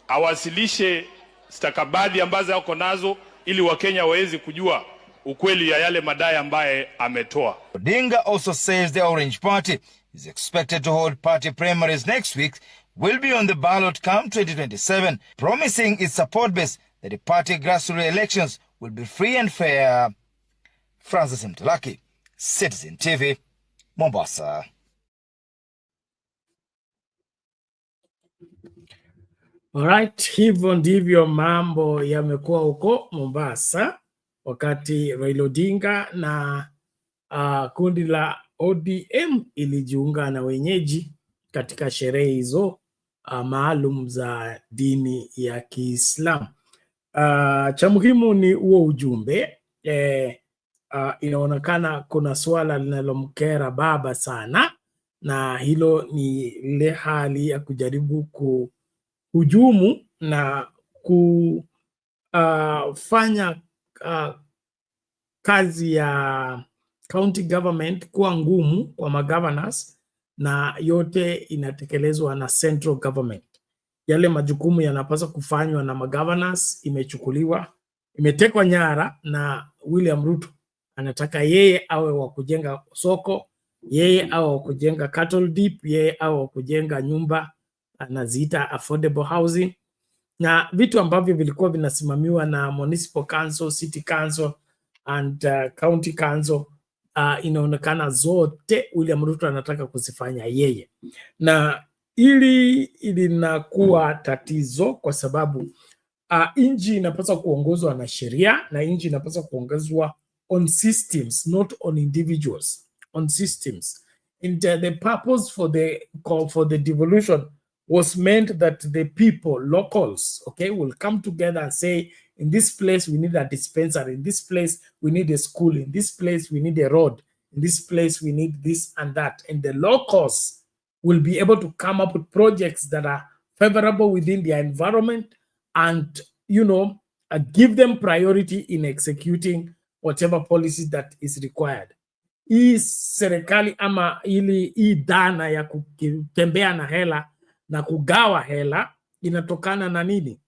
awasilishe stakabadhi ambazo yako nazo ili Wakenya waweze kujua ukweli ya yale madai ambaye ametoa. Odinga also says the Orange Party is expected to hold party primaries next week, will be on the ballot come 2027, promising its support base that the party grassroots elections will be free and fair. Francis Mtalaki, Citizen TV, Mombasa. Alright, hivyo ndivyo mambo yamekuwa huko Mombasa wakati Raila Odinga na kundi la ODM ilijiunga na wenyeji katika sherehe hizo maalum za dini ya Kiislamu. Cha muhimu ni huo ujumbe. Inaonekana kuna swala linalomkera baba sana, na hilo ni ile hali ya kujaribu kuhujumu na kufanya kazi ya county government kuwa ngumu kwa magovernors, na yote inatekelezwa na central government. Yale majukumu yanapaswa kufanywa na magovernors imetekwa nyara na William Ruto. Anataka yeye awe wa kujenga soko, yeye awe wa kujenga cattle dip, yeye awe wa kujenga nyumba anaziita affordable housing, na vitu ambavyo vilikuwa vinasimamiwa na municipal council, city council and county council inaonekana zote William Ruto anataka kuzifanya yeye, na ili linakuwa tatizo kwa sababu nchi inapaswa kuongozwa na sheria na nchi inapaswa kuongozwa on systems, not on individuals, on systems. And the purpose for the devolution was meant that the people, locals, okay, will come together and say, in this place we need a dispensary, in this place we need a school, in this place we need a road, in this place we need this and that. And the locals will be able to come up with projects that are favorable within their environment and, you know, give them priority in executing whatever policy that is required. Hii serikali ama hii dhana ya kutembea na hela na kugawa hela inatokana na nini?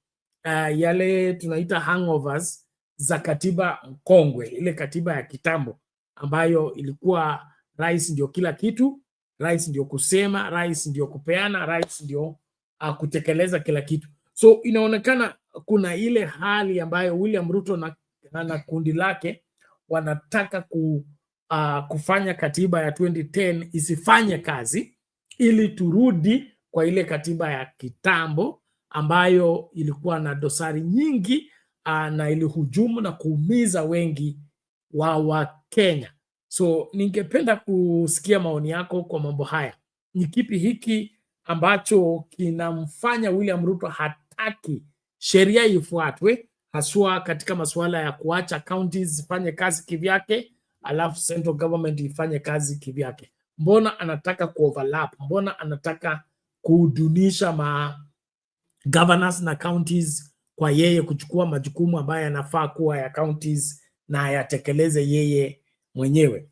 Yale tunaita hangovers za katiba mkongwe, ile katiba ya kitambo ambayo ilikuwa rais ndio kila kitu, rais ndio kusema, rais ndio kupeana, rais ndio kutekeleza kila kitu. So inaonekana kuna ile hali ambayo William Ruto na kundi lake wanataka kufanya katiba ya 2010 isifanye kazi ili turudi kwa ile katiba ya kitambo ambayo ilikuwa na dosari nyingi na ilihujumu na kuumiza wengi wa Kenya. So ningependa kusikia maoni yako kwa mambo haya. Ni kipi hiki ambacho kinamfanya William Ruto hataki sheria ifuatwe, haswa katika masuala ya kuacha counties zifanye kazi kivyake alafu central government ifanye kazi kivyake? Mbona anataka kuoverlap? Mbona anataka kudunisha governors na counties kwa yeye kuchukua majukumu ambayo yanafaa kuwa ya counties na ayatekeleze yeye mwenyewe?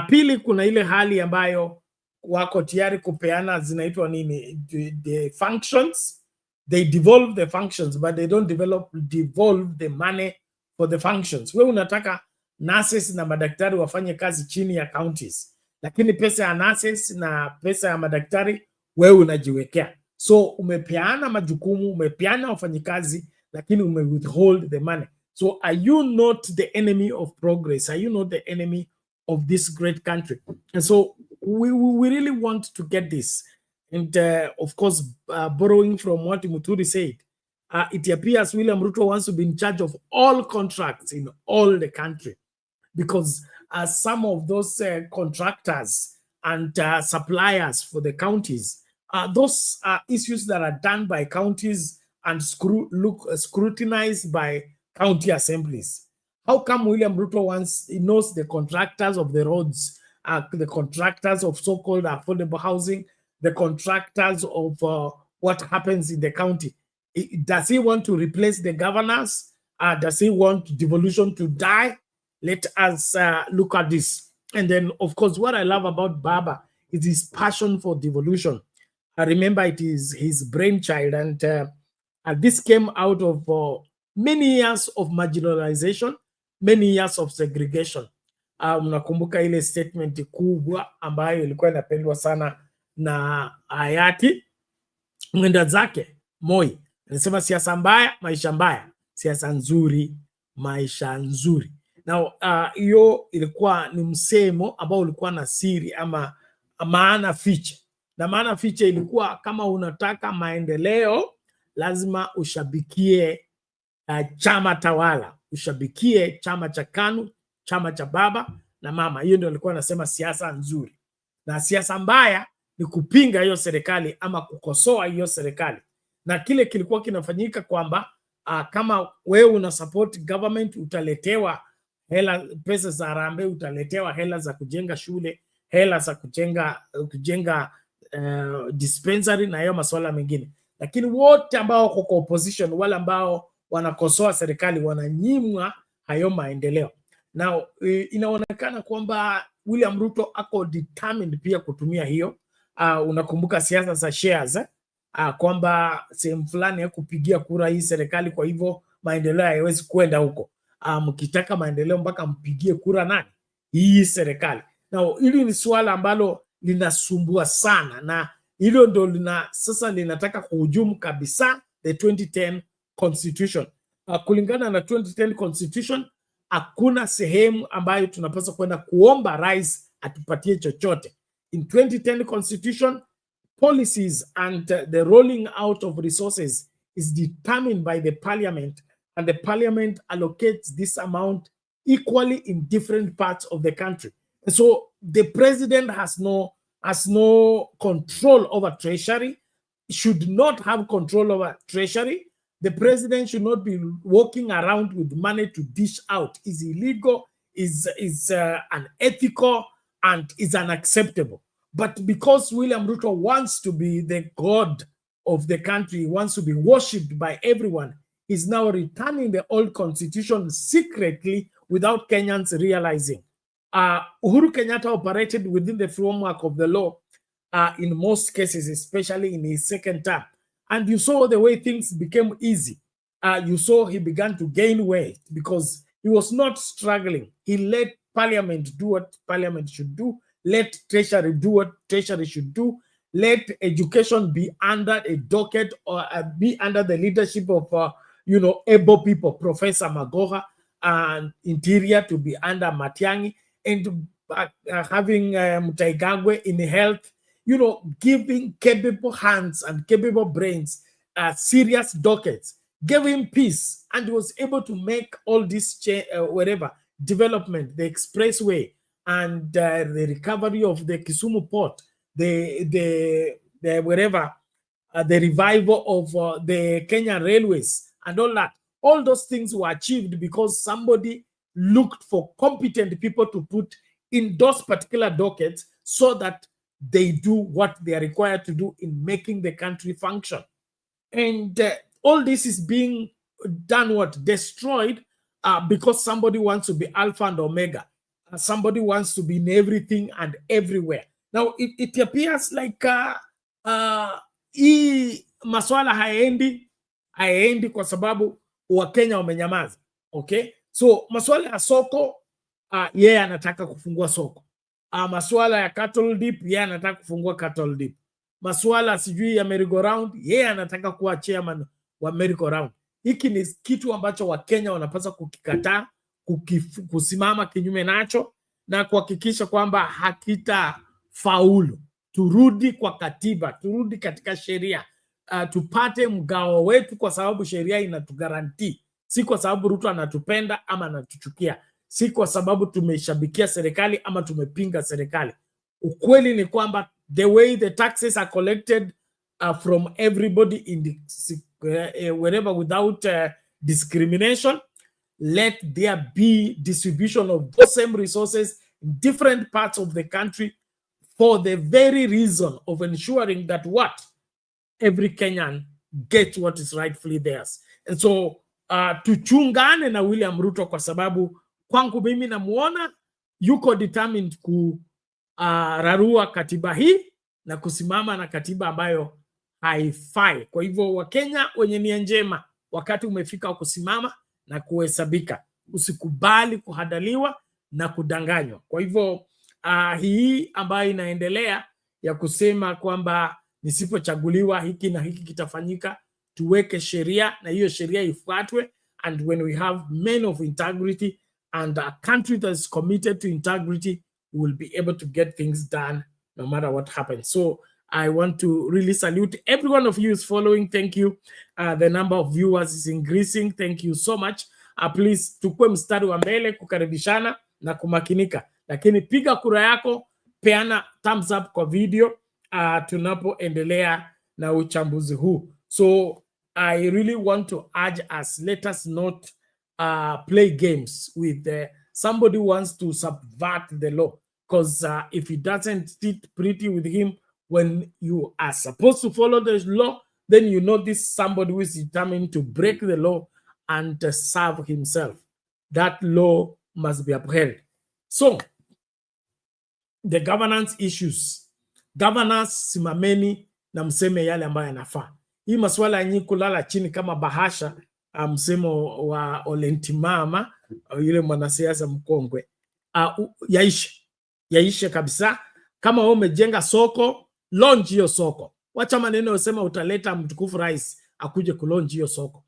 Pili, kuna ile hali ambayo wako tayari kupeana zinaitwa nini, the functions. They devolve the functions but they don't devolve the money for the functions. Wewe unataka nurses na madaktari wafanye kazi chini ya counties, lakini pesa ya nurses na pesa ya madaktari wewe unajiwekea. So umepeana majukumu, umepeana wafanyikazi, lakini withhold the money. So are you not the enemy of progress? Are you not the enemy of this great country? And so we really want to get this. And of course, borrowing from what Muturi said, it appears William Ruto wants to be in charge of all contracts in all the country, because some of those contractors and suppliers for the counties, those are issues that are done by counties and scrutinized by county assemblies. How come William Ruto he knows the contractors of the roads, the contractors of so-called affordable housing, the contractors of what happens in the county? Does he want to replace the governors? Does he want devolution to die? Let us look at this. And then, of course, what I love about Baba is his passion for devolution. I remember it is his brainchild, and this came out of many years of marginalization, many years of segregation. Mnakumbuka ile statement kubwa ambayo ilikuwa inapendwa sana na hayati mwenda zake Moi. Anasema siasa mbaya, maisha mbaya; siasa nzuri, maisha nzuri. Na hiyo ilikuwa ni msemo ambao ulikuwa na siri ama maana fiche. Na maana fiche ilikuwa kama unataka maendeleo lazima ushabikie chama tawala, ushabikie chama cha KANU, chama cha baba na mama. Hiyo ndio alikuwa anasema siasa nzuri. Na siasa mbaya ni kupinga hiyo serikali ama kukosoa hiyo serikali. Na kile kilikuwa kinafanyika kwamba kama wewe una support government utaletewa hela, pesa za harambee, utaletewa hela za kujenga shule, hela za kujenga dispensary na hayo masuala mengine. Lakini wote ambao wako kwa opposition, wale ambao wanakosoa serikali, wananyimwa hayo maendeleo. Na inaonekana kwamba William Ruto ako determined pia kutumia hiyo. Unakumbuka siasa za shares, kwamba sehemu fulani ya kupigia kura hii serikali, kwa hivyo maendeleo hayawezi kwenda huko. Mkitaka maendeleo mpaka mpigie kura nani? Hii serikali. Na hili ni swala ambalo linasumbua sana, na hilo ndo sasa linataka kuhujumu kabisa the 2010 constitution. Kulingana na 2010 constitution, hakuna sehemu ambayo tunapaswa kwenda kuomba rais atupatie chochote. In 2010 constitution, policies and the rolling out of resources is determined by the parliament, and the parliament allocates this amount equally in different parts of the country. And so the president has no control over treasury, should not have control over treasury. The president should not be walking around with money to dish out. Is illegal, is unethical, and is unacceptable. But because William Ruto wants to be the god of the country, wants to be worshipped by everyone, he's now returning the old constitution secretly without Kenyans realizing. Uhuru Kenyatta operated within the framework of the law in most cases, especially in his second term. And you saw the way things became easy. You saw he began to gain weight because he was not struggling. He let parliament do what parliament should do. Let treasury do what treasury should do. Let education be under a docket or be under the leadership of, able people, Professor Magoha, and Interior to be under Matiang'i, and having Mutaigagwe in health, giving capable hands and capable brains serious dockets, gave him peace, and he was able to make all this development, the expressway, and the recovery of the Kisumu port, the revival of the Kenyan railways, and all that. All those things were achieved because somebody looked for competent people to put in those particular dockets so that they do what they are required to do in making the country function. And all this is being done, destroyed because somebody wants to be Alpha and Omega. Somebody wants to be in everything and everywhere. Now, it appears like hii maswala haendi kwa sababu Wakenya wamenyamaza. Okay? So, maswala ya soko, yeye anataka kufungua soko. Maswala ya cattle dip, yeye anataka kufungua cattle dip. Maswala sijui ya merry-go-round, yeye anataka kuwa chairman wa merry-go-round. Hiki ni kitu ambacho Wakenya wanapaswa kukikataa, kusimama kinyume nacho na kuhakikisha kwamba hakita faulu. Turudi kwa katiba, turudi katika sheria, tupate mgao wetu kwa sababu sheria inatugaranti. Si kwa sababu Ruto anatupenda ama anatuchukia. Si kwa sababu tumeshabikia serikali ama tumepinga serikali. Ukweli ni kwamba the way the taxes are collected from everybody in the wherever without discrimination, let there be distribution of those same resources in different parts of the country for the very reason of ensuring that every Kenyan gets what is rightfully theirs. And so tuchungane na William Ruto kwa sababu kwangu mimi namuona yuko determined kurarua katiba hii na kusimama na katiba ambayo haifai. Kwa hivyo Wakenya wenye nia njema, wakati umefika wa kusimama na kuhesabika. Usikubali kuhadaliwa na kudanganywa. Kwa hivyo hii ambayo inaendelea ya kusema kwamba nisipochaguliwa hiki na hiki kitafanyika, tuweke sheria na hiyo sheria ifuatwe, and when we have men of integrity and a country that is committed to integrity, we will be able to get things done no matter what happens. So I want to really salute every one of you who is following. Thank you. The number of viewers is increasing. Thank you so much. Please tukue mstari wa mbele kukaribishana na kumakinika. Lakini piga kura yako, peana thumbs up kwa video tunapoendelea na uchambuzi huu. So I really want to urge us, let us not play games with somebody who wants to subvert the law, because if it doesn't sit pretty with him when you are supposed to follow the law, then you know this somebody who is determined to break the law and serve himself. That law must be upheld. So the governance issues, governors simameni na mseme yale ambayo yanafaa. Hii maswala yenye kulala chini kama bahasha, msemo wa Olentimama, yule mwanasiasa mkongwe, yaishe kabisa. Kama wewe umejenga soko, launch hiyo soko. Wacha maneno yosema utaleta mtukufu rais akuje kulonji hiyo soko.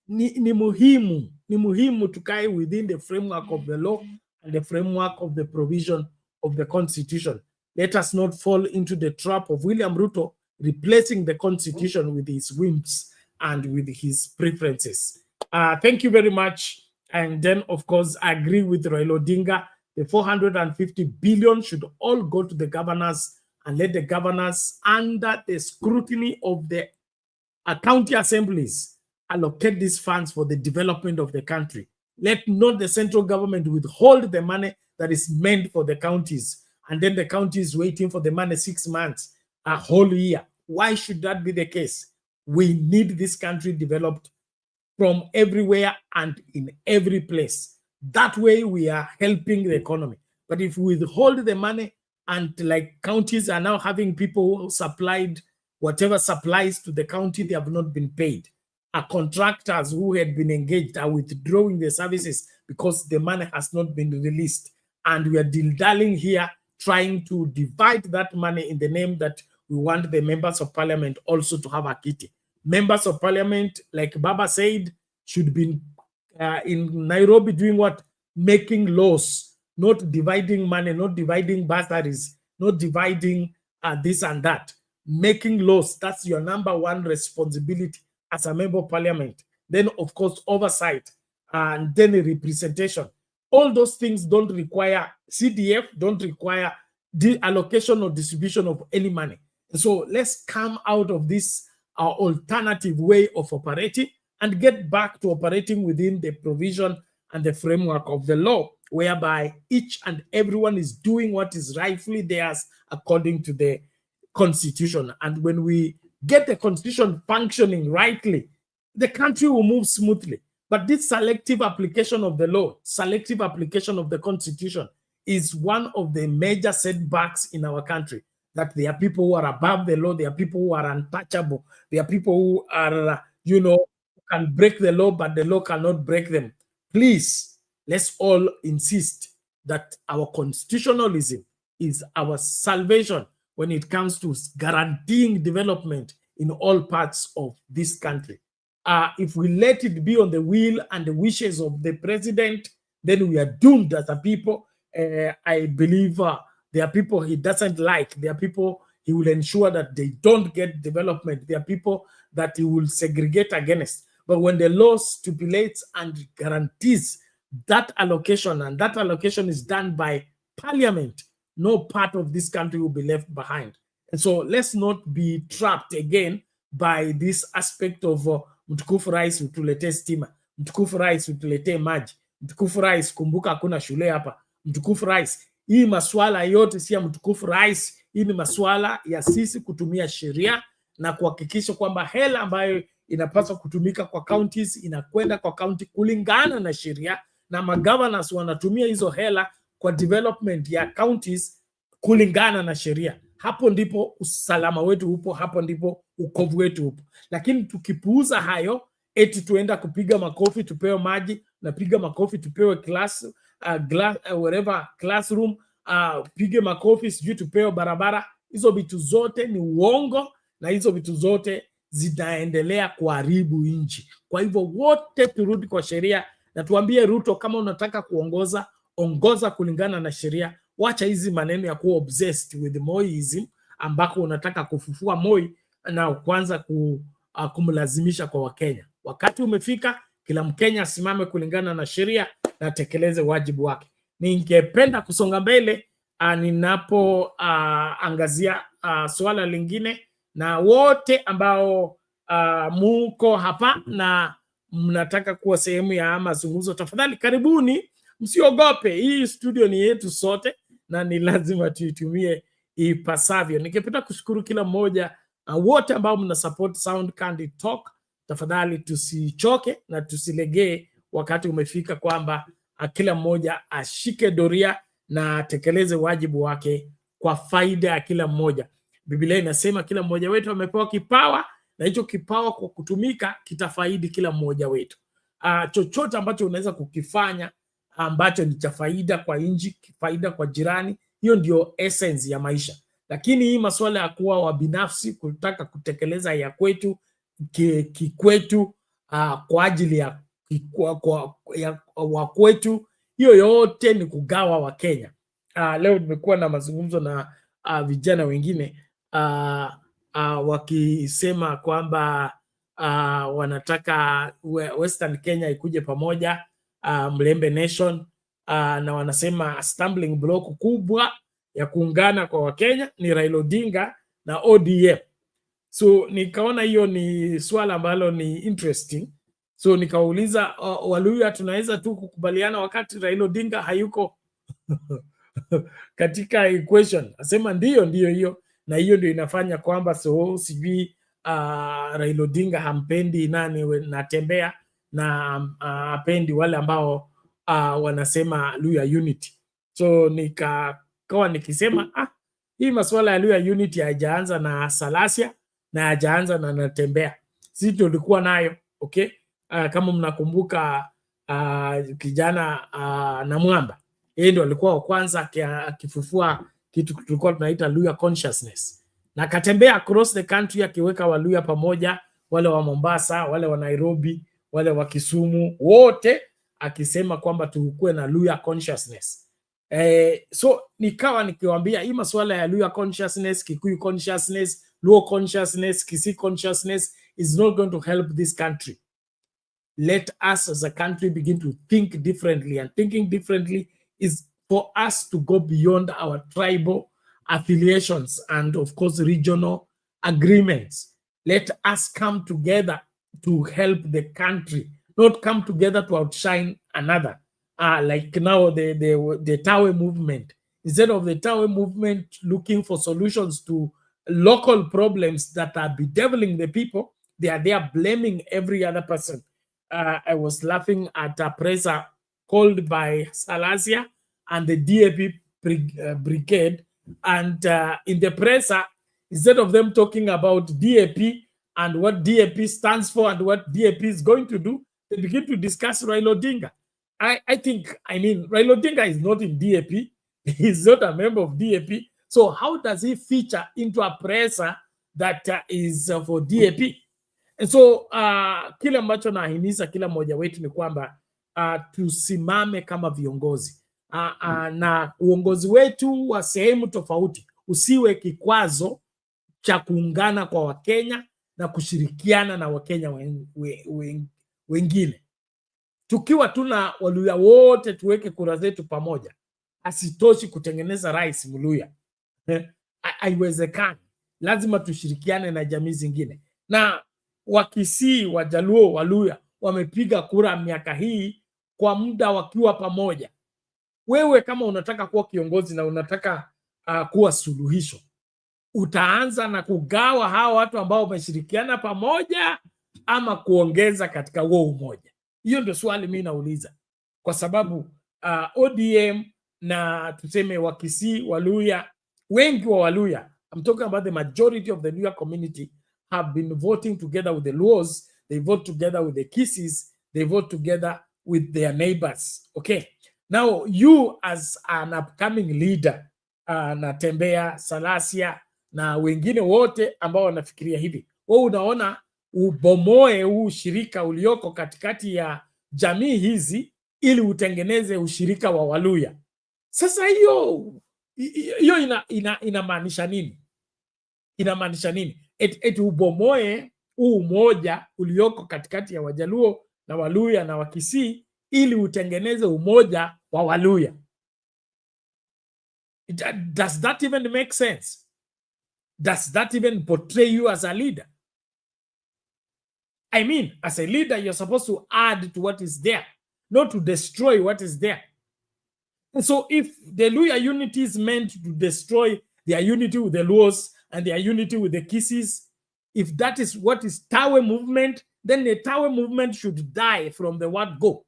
ni muhimu tukae within the framework of the law and the framework of the provision of the constitution. Let us not fall into the trap of William Ruto replacing the constitution with his whims and with his preferences. Thank you very much. And then, of course, I agree with Raila Odinga. The 450 billion should all go to the governors, and let the governors, under the scrutiny of the county assemblies, allocate these funds for the development of the country. Let not the central government withhold the money that is meant for the counties, and then the county is waiting for the money 6 months, a whole year. Why should that be the case? We need this country developed from everywhere and in every place. That way we are helping the economy. But if we withhold the money, and like counties are now having people who supplied whatever supplies to the county, they have not been paid. Contractors who had been engaged are withdrawing their services because the money has not been released. And we are dilly-dallying here, trying to divide that money in the name that we want the members of parliament also to have a kitty. Members of parliament, like Baba said, should be in Nairobi doing what? Making laws, not dividing money, not dividing bursaries, not dividing this and that. Making laws, that's your number one responsibility as a member of parliament. Then, of course, oversight, and then a representation. All those things don't require CDF, don't require the allocation or distribution of any money. So let's come out of this alternative way of operating and get back to operating within the provision and the framework of the law, whereby each and everyone is doing what is rightfully theirs according to the constitution. And when we get the constitution functioning rightly, the country will move smoothly. But this selective application of the law, selective application of the constitution, is one of the major setbacks in our country. That there are people who are above the law, there are people who are untouchable, there are people who are, can break the law, but the law cannot break them. Please, let's all insist that our constitutionalism is our salvation when it comes to guaranteeing development in all parts of this country. If we let it be on the will and the wishes of the president, then we are doomed as a people. I believe there are people he doesn't like. There are people he will ensure that they don't get development. There are people that he will segregate against. But when the law stipulates and guarantees that allocation, and that allocation is done by parliament, no part of this country will be left behind. And so let's not be trapped again by this aspect of mtukufu rais utulete stima, mtukufu rais utulete maji, mtukufu rais kumbuka hakuna shule hapa, mtukufu rais. Hii masuala yote si ya mtukufu rais, hii ni masuala ya sisi kutumia sheria na kuhakikisha kwamba hela ambayo inapaswa kutumika kwa counties inakwenda kwa county kulingana na sheria, na magovernors wanatumia hizo hela kwa development ya counties kulingana na sheria. Hapo ndipo usalama wetu upo, hapo ndipo ukovu wetu upo. Lakini tukipuuza hayo, eti tuenda kupiga makofi tupewe maji, napiga makofi tupewe class, wherever classroom, pige makofi sijui tupewe barabara, hizo vitu zote ni uongo, na hizo vitu zote zinaendelea kuharibu nchi. Kwa hivyo wote turudi kwa sheria, na tuambie Ruto, kama unataka kuongoza, ongoza kulingana na sheria. Wacha hizi maneno ya kuwa obsessed with Moiism, ambako unataka kufufua Moi na kwanza kumlazimisha kwa Wakenya. Wakati umefika, kila Mkenya asimame kulingana na sheria na tekeleze wajibu wake. Ningependa kusonga mbele ninapoangazia swala lingine, na wote ambao muko hapa na mnataka kuwa sehemu ya mazungumzo, tafadhali karibuni, msiogope. Hii studio ni yetu sote na ni lazima tuitumie ipasavyo. Ningependa kushukuru kila mmoja, wote ambao mna support Sound Candy Talk. Tafadhali tusichoke na tusilegee. Wakati umefika kwamba kila mmoja ashike doria na tekeleze wajibu wake kwa faida ya kila mmoja. Biblia inasema kila mmoja wetu amepewa kipawa, na hicho kipawa kwa kutumika kitafaidi kila mmoja wetu. Chochote ambacho unaweza kukifanya ambacho ni cha faida kwa nchi, faida kwa jirani, hiyo ndio essence ya maisha. Lakini hii masuala ya kuwa wabinafsi, kutaka kutekeleza ya kwetu kikwetu, kwa ajili ya wakwetu. Hiyo yote ni kugawa wa Kenya. Leo nimekuwa na mazungumzo na vijana wengine wakisema kwamba wanataka Western Kenya ikuje pamoja, Mlembe Nation, na wanasema stumbling block kubwa ya kuungana kwa Wakenya ni Raila Odinga na ODM. So nikaona hiyo ni swala ambalo ni interesting. So nikauliza Waluya, tunaweza tu kukubaliana wakati Raila Odinga hayuko katika equation? Asema ndio hiyo, na hiyo ndio inafanya kwamba sijui Raila Odinga hampendi nani natembea na apendi wale ambao wanasema Luya Unity. So nikawa nikisema hii masuala ya Luya Unity hajaanza na Salasia na hajaanza na natembea, sisi tulikuwa nayo, okay. Kama mnakumbuka kijana Namwamba, yeye ndio alikuwa wa kwanza akifufua kitu tulikuwa tunaita Luya consciousness, na akatembea across the country akiweka Waluya pamoja, wale wa Mombasa, wale wa Nairobi, wale wa Kisumu, wote akisema kwamba tukue na Luya consciousness. So nikawa nikiwaambia hii masuala ya Luya consciousness, Kikuyu consciousness, Luo consciousness, Kisii consciousness is not going to help this country. Let us as a country begin to think differently, and thinking differently is for us to go beyond our tribal affiliations and of course regional agreements. Let us come together to help the country, not come together to outshine another. Like now the Tawe movement. Instead of the Tawe movement looking for solutions to local problems that are bedeviling the people, they are there blaming every other person. I was laughing at a presser called by Salasia and the DAP brigade, and in the presser, instead of them talking about DAP and what DAP stands for and what DAP is going to do, they begin to discuss Raila Odinga. I mean, Raila Odinga is not in DAP. He's not a member of DAP. So how does he feature into a presser that is for DAP? And so kile ambacho nahimiza kila mmoja wetu ni kwamba tusimame kama viongozi, na uongozi wetu wa sehemu tofauti usiwe kikwazo cha kuungana kwa Wakenya na kushirikiana na Wakenya wengine. Tukiwa tuna Waluya wote tuweke kura zetu pamoja, asitoshi kutengeneza rais Mluya. Haiwezekani. Lazima tushirikiane na jamii zingine. Na Wakisii, Wajaluo, Waluya wamepiga kura miaka hii kwa muda wakiwa pamoja. Wewe kama unataka kuwa kiongozi na unataka kuwa suluhisho, utaanza na kugawa hawa watu ambao wameshirikiana pamoja ama kuongeza katika huo umoja? Hiyo ndio swali mimi nauliza, kwa sababu ODM na tuseme Wakisii, Waluya, wengi wa Waluya, I'm talking about the majority of the Luya community, have been voting together with the Luos. They vote together with the Kisis. They vote together with their neighbors. Okay. Now you as an upcoming leader, Natembea, Salasia na wengine wote ambao wanafikiria hivi, wewe unaona ubomoe huu ushirika ulioko katikati ya jamii hizi ili utengeneze ushirika wa Waluya. Sasa hiyo inamaanisha nini? Inamaanisha nini? Eti ubomoe huu umoja ulioko katikati ya Wajaluo na Waluya na Wakisii ili utengeneze umoja wa Waluya. Does that even make sense? Does that even portray you as a leader? I mean, as a leader, you're supposed to add to what is there, not to destroy what is there. And so if the Luya unity is meant to destroy their unity with the Luos and their unity with the Kisis, if that is what is Tawe movement, then the Tawe movement should die from the word go.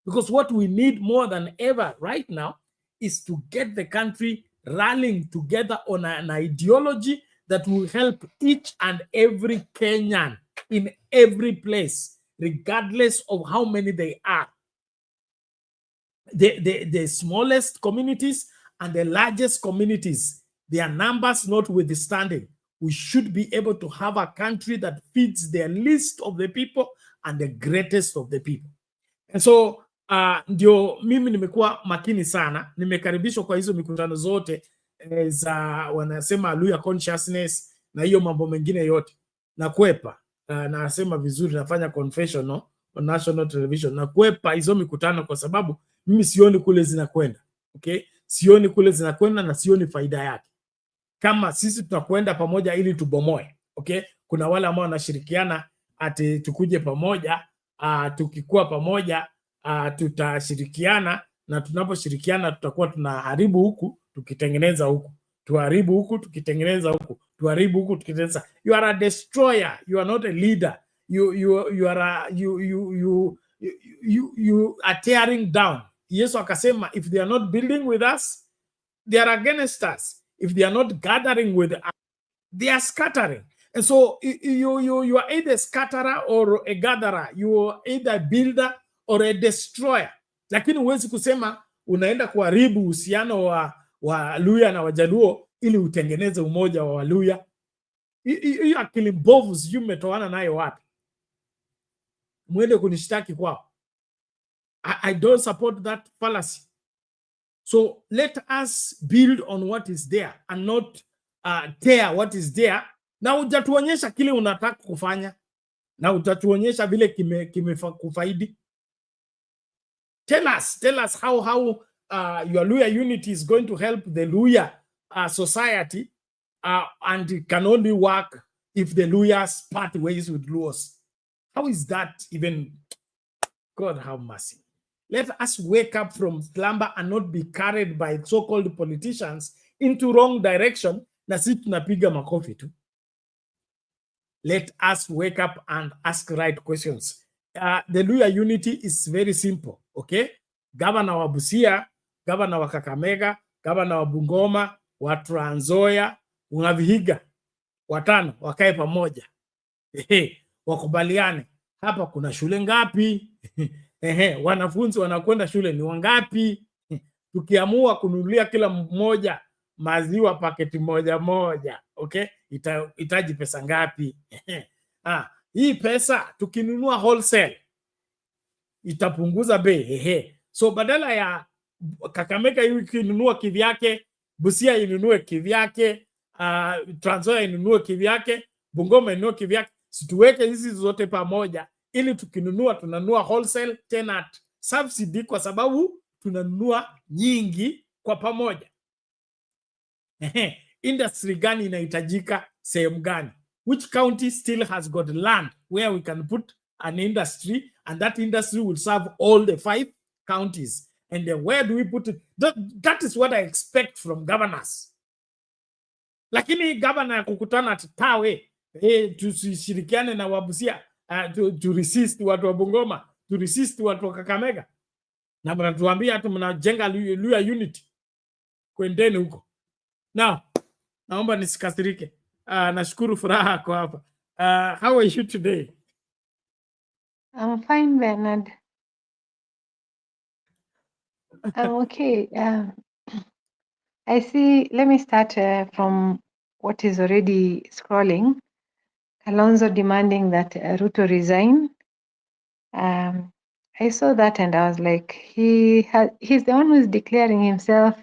Because what we need more than ever right now is to get the country rallying together on an ideology that will help each and every Kenyan in every place, regardless of how many they are. The smallest communities and the largest communities, their numbers notwithstanding, we should be able to have a country that feeds the least of the people and the greatest of the people. And so ndio mimi nimekuwa makini sana, nimekaribishwa kwa hizo mikutano zote za wanasema Luya consciousness na hiyo mambo mengine yote na kwepa nasema vizuri, nafanya confessional on national television na kwepa hizo mikutano kwa sababu mimi sioni kule zinakwenda. Okay, sioni kule zinakwenda na sioni faida yake. Kama sisi tutakwenda pamoja ili tubomoe, okay, kuna wale ambao wanashirikiana ati tukuje pamoja, tukikuwa pamoja tutashirikiana, na tunaposhirikiana tutakuwa tunaharibu huku tukitengeneza huku, tuharibu huku tukitengeneza huku, tuharibu huku tukitengeneza. You are a destroyer, you are not a leader. You are tearing down. Yesu akasema if they are not building with us, they are against us. If they are not gathering with us, they are scattering. And so you are either a scatterer or a gatherer. You are either a builder or a destroyer. Lakini huwezi kusema unaenda kuharibu uhusiano wa Luya na Wajaluo ili utengeneze umoja wa Waluya. Hiyo akili mbovu sijui mmetoana nayo wapi. Mwende kunishtaki kwao. I don't support that fallacy. So let us build on what is there and not tear what is there. Na utatuonyesha kile unataka kufanya, na utatuonyesha vile kimekufaidi. Tell us how your Luya unity is going to help the Luya society, and it can only work if the Luyas part ways with Luos. How is that even? God have mercy. Let us wake up from slumber and not be carried by so-called politicians into wrong direction. Na sisi tunapiga makofi tu. Let us wake up and ask right questions. The Luya unity is very simple, okay? Gavana wa Busia, gavana wa Kakamega, gavana wa Bungoma, wa Trans Nzoia, wa Vihiga, watano wakae pamoja. Wakubaliane. Hapa kuna shule ngapi? Wanafunzi wanakwenda shule ni wangapi? Tukiamua kununulia kila mmoja maziwa paketi moja, okay? Itaji pesa ngapi? Hii pesa tukinunua wholesale itapunguza bei. So badala ya Kakamega inunua kivyake, Busia inunue kivyake, Trans Nzoia inunue kivyake, Bungoma inunue kivyake, situweke hizi zote pamoja ili tukinunua tunanunua wholesale tena at subsidy kwa sababu tunanunua nyingi kwa pamoja. Industry gani inahitajika sehemu gani? Which county still has got land where we can put an industry, and that industry will serve all the 5 counties? And then where do we put it? That is what I expect from governors. Lakini governor kukutana tawe, tusishirikiane na Wabusia, to resist watu wa Bungoma, to resist watu wa Kakamega, na mnatuambia hata mnajenga Luya unity. Kwendeni huko. Now, naomba nisikasirike. Nashukuru Furaha kwa hapa. How are you today? I'm fine, Bernard. I'm okay. I see, let me start from what is already scrolling. Kalonzo demanding that Ruto resign. I saw that and I was like, he's the one who's declaring himself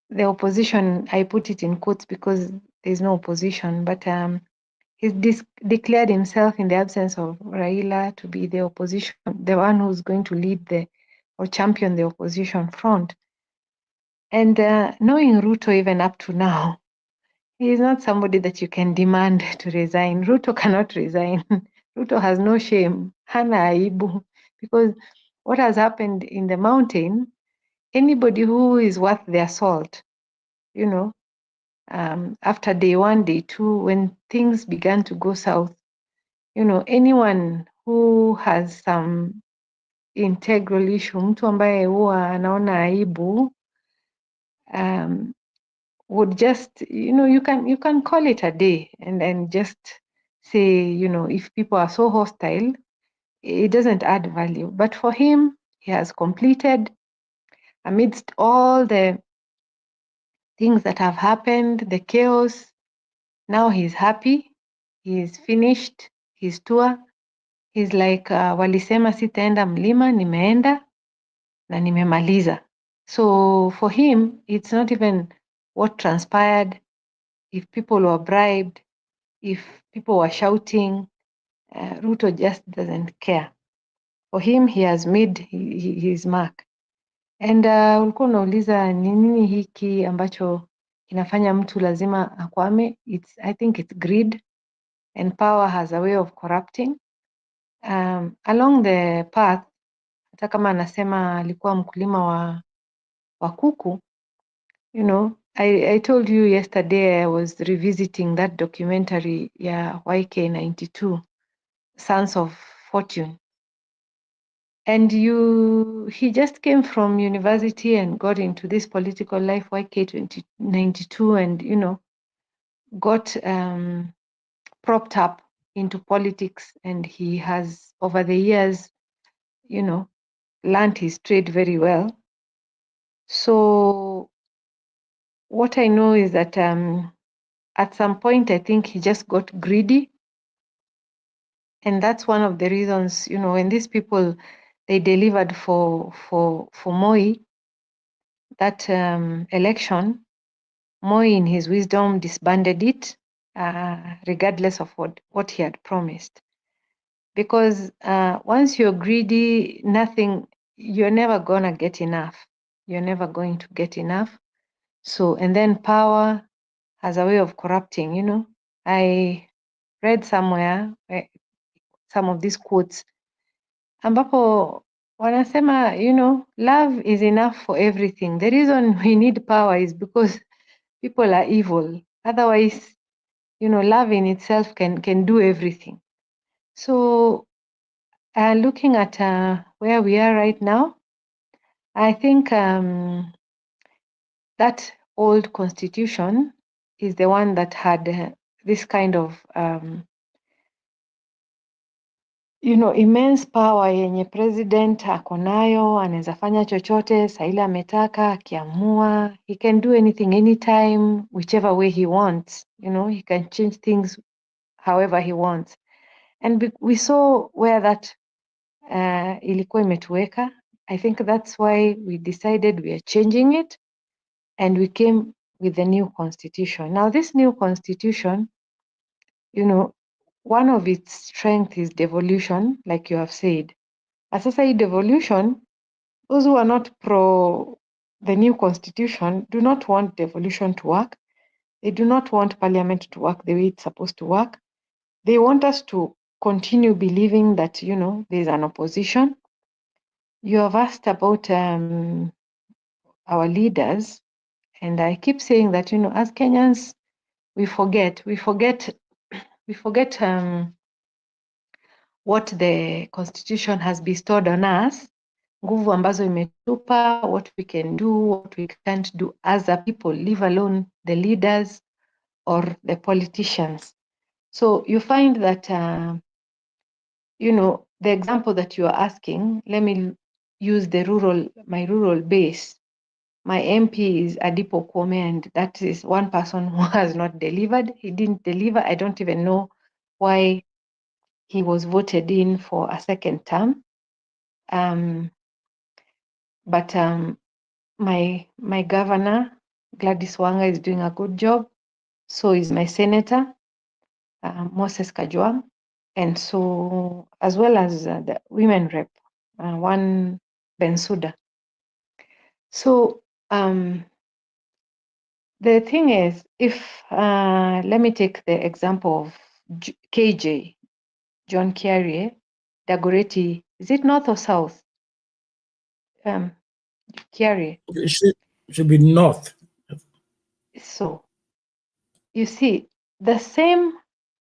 the opposition. I put it in quotes because there's no opposition, but he's declared himself in the absence of Raila to be the opposition, the one who's going to lead or champion the opposition front. And knowing Ruto even up to now, he is not somebody that you can demand to resign. Ruto cannot resign. Ruto has no shame, hana aibu, because what has happened in the mountain, anybody who is worth their salt, after day 1, day 2, when things began to go south, anyone who has some integral issue, mtu ambaye huwa anaona aibu, would just, you can call it a day and just say, if people are so hostile, it doesn't add value. But for him, he has completed amidst all the things that have happened, the chaos. Now he's happy. He's finished his tour. He's like walisema sitaenda mlima, nimeenda na nimemaliza. So for him, it's not even what transpired, if people were bribed, if people were shouting. Ruto just doesn't care. For him, he has made his mark. And ulikuwa unauliza ni nini hiki ambacho kinafanya mtu lazima akwame. I think it's greed, and power has a way of corrupting. Along the path, hata kama anasema alikuwa mkulima wa kuku, you know, I told you yesterday I was revisiting that documentary ya YK92, Sons of Fortune. And he just came from university and got into this political life, YK92, and, you know, got propped up into politics. And he has, over the years, you know, learned his trade very well. So what I know is that at some point, I think he just got greedy. And that's one of the reasons, you know, when these people, they delivered for Moi, that election, Moi in his wisdom disbanded it, regardless of what he had promised. Because once you're greedy, you're never gonna get enough. You're never going to get enough. So, and then power has a way of corrupting, you know. I read somewhere some of these quotes ambapo wanasema, you know, love is enough for everything. The reason we need power is because people are evil. Otherwise, you know, love in itself can do everything. So looking at where we are right now, I think that old constitution is the one that had this kind of you know, immense power yenye president ako nayo, anaweza fanya chochote saa ile ametaka, akiamua. He can do anything anytime, whichever way he wants. You know, he can change things however he wants. And we saw where that ilikuwa imetuweka. I think that's why we decided we are changing it, and we came with the new constitution. Now this new constitution, you know, one of its strength is devolution, like you have said. Sasa hii devolution, those who are not pro the new constitution do not want devolution to work. They do not want parliament to work the way it's supposed to work. They want us to continue believing that, you know, there's an opposition. You have asked about our leaders, and I keep saying that, you know, as Kenyans, we forget what the constitution has bestowed on us, nguvu ambazo imetupa, what we can do, what we can't do as a people, leave alone the leaders or the politicians. So you find that, you know, the example that you are asking, let me use my rural base. My MP is Adipo Kwame, and that is one person who has not delivered. He didn't deliver. I don't even know why he was voted in for a second term. But my governor, Gladys Wanga, is doing a good job. So is my senator, Moses Kajwang, and so as well as the women rep, one Bensuda. So the thing is, if let me take the example of KJ, John Kiarie, Dagoretti, is it north or south? Kiarie. Should be north. So, you see, the same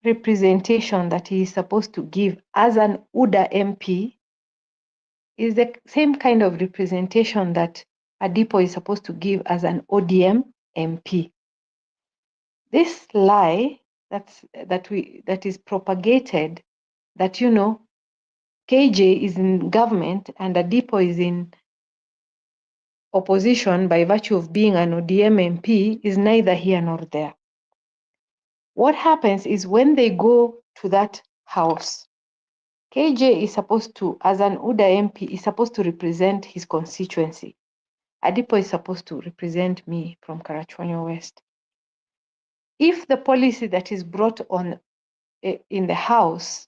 representation that he is supposed to give as an UDA MP is the same kind of representation that Adipo is supposed to give as an ODM MP. This lie that is propagated, that, you know, KJ is in government and Adipo is in opposition by virtue of being an ODM MP, is neither here nor there. What happens is when they go to that house, KJ is supposed to, as an UDA MP, is supposed to represent his constituency. Adipo is supposed to represent me from Karachuonyo West. If the policy that is brought on in the House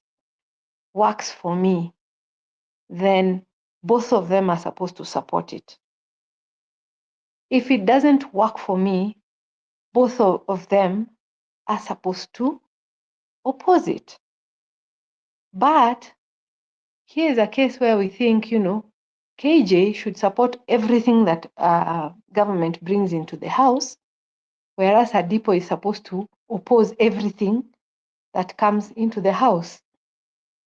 works for me, then both of them are supposed to support it. If it doesn't work for me, both of them are supposed to oppose it. But here's a case where we think, KJ should support everything that government brings into the House, whereas Adipo is supposed to oppose everything that comes into the House.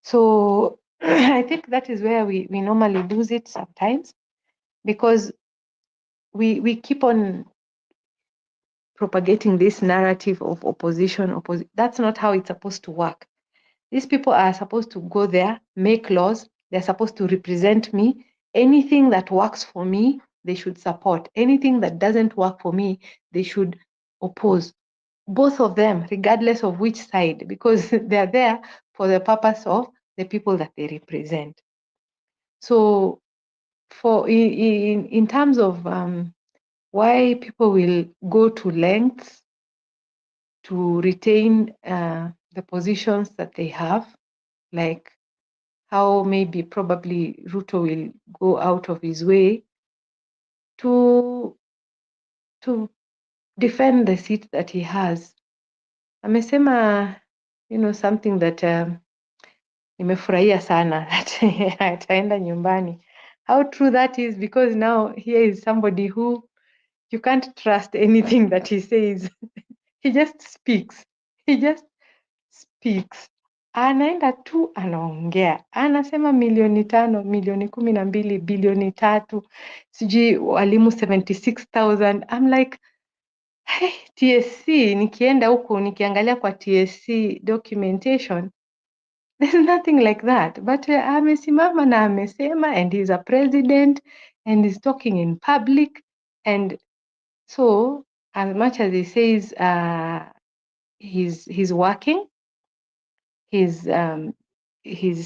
So I think that is where we normally lose it sometimes, because we keep on propagating this narrative of opposition. That's not how it's supposed to work. These people are supposed to go there, make laws. They're supposed to represent me. Anything that works for me, they should support. Anything that doesn't work for me, they should oppose. Both of them, regardless of which side, because they're there for the purpose of the people that they represent. So for in terms of why people will go to lengths to retain the positions that they have, like how maybe probably Ruto will go out of his way to defend the seat that he has. Amesema, something that nimefurahia sana, that ataenda nyumbani. How true that is, because now here is somebody who you can't trust anything that he says. He just speaks. He just speaks. Anaenda tu anaongea, anasema 5 milioni 12 bilioni 3, sijui walimu 76,000. I'm like, hey, TSC, nikienda huko nikiangalia kwa TSC documentation, there's nothing like that. But amesimama na amesema, and he's a president and he's talking in public, and so as much as he says he's working, he's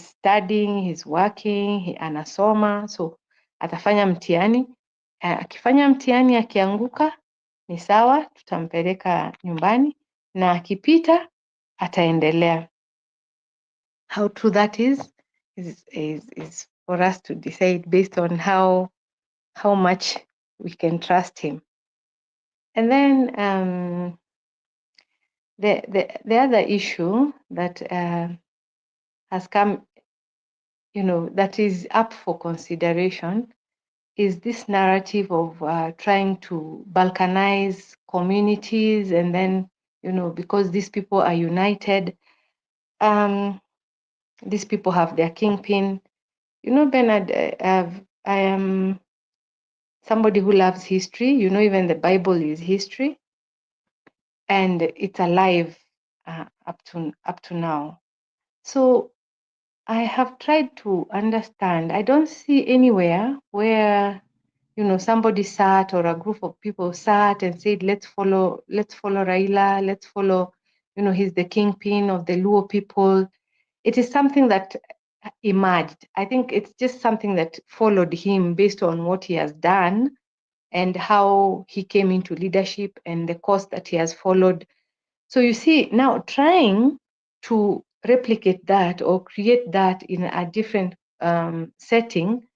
studying, he's working, anasoma, so atafanya mtihani. Akifanya mtihani akianguka ni sawa, tutampeleka nyumbani, na akipita ataendelea. How true that is for us to decide based on how much we can trust him. And then the other issue that has come, that is up for consideration is this narrative of trying to balkanize communities, and then, because these people are united, these people have their kingpin. Bernard, I am somebody who loves history. Even the Bible is history, and it's alive up to now. So I have tried to understand. I don't see anywhere where somebody sat, or a group of people sat and said, let's follow Raila, let's follow, he's the kingpin of the Luo people. It is something that emerged. I think it's just something that followed him based on what he has done and how he came into leadership and the course that he has followed. So you see, now trying to replicate that or create that in a different setting,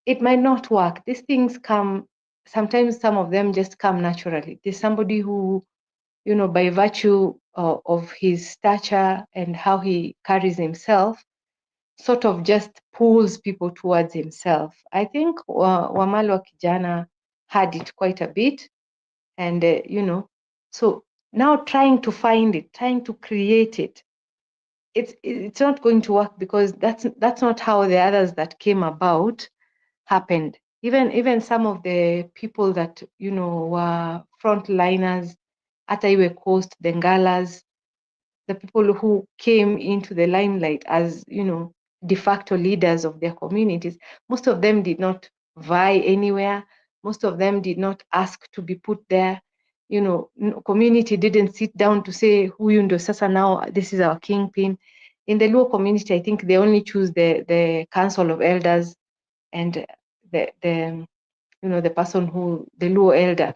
it might not work. These things come, sometimes some of them just come naturally. There's somebody who, by virtue of his stature and how he carries himself, sort of just pulls people towards himself. I think Wamalwa Kijana had it quite a bit, and so now trying to find it, trying to create it, it's not going to work, because that's not how the others that came about happened. Even some of the people that were frontliners, hata iwe Coast, the Ngalas, the people who came into the limelight as de facto leaders of their communities, most of them did not vie anywhere. Most of them did not ask to be put there. Community didn't sit down to say, huyu ndo sasa now, this is our kingpin. in the Luo community, I think they only choose the council of elders and the person who, the Luo elder.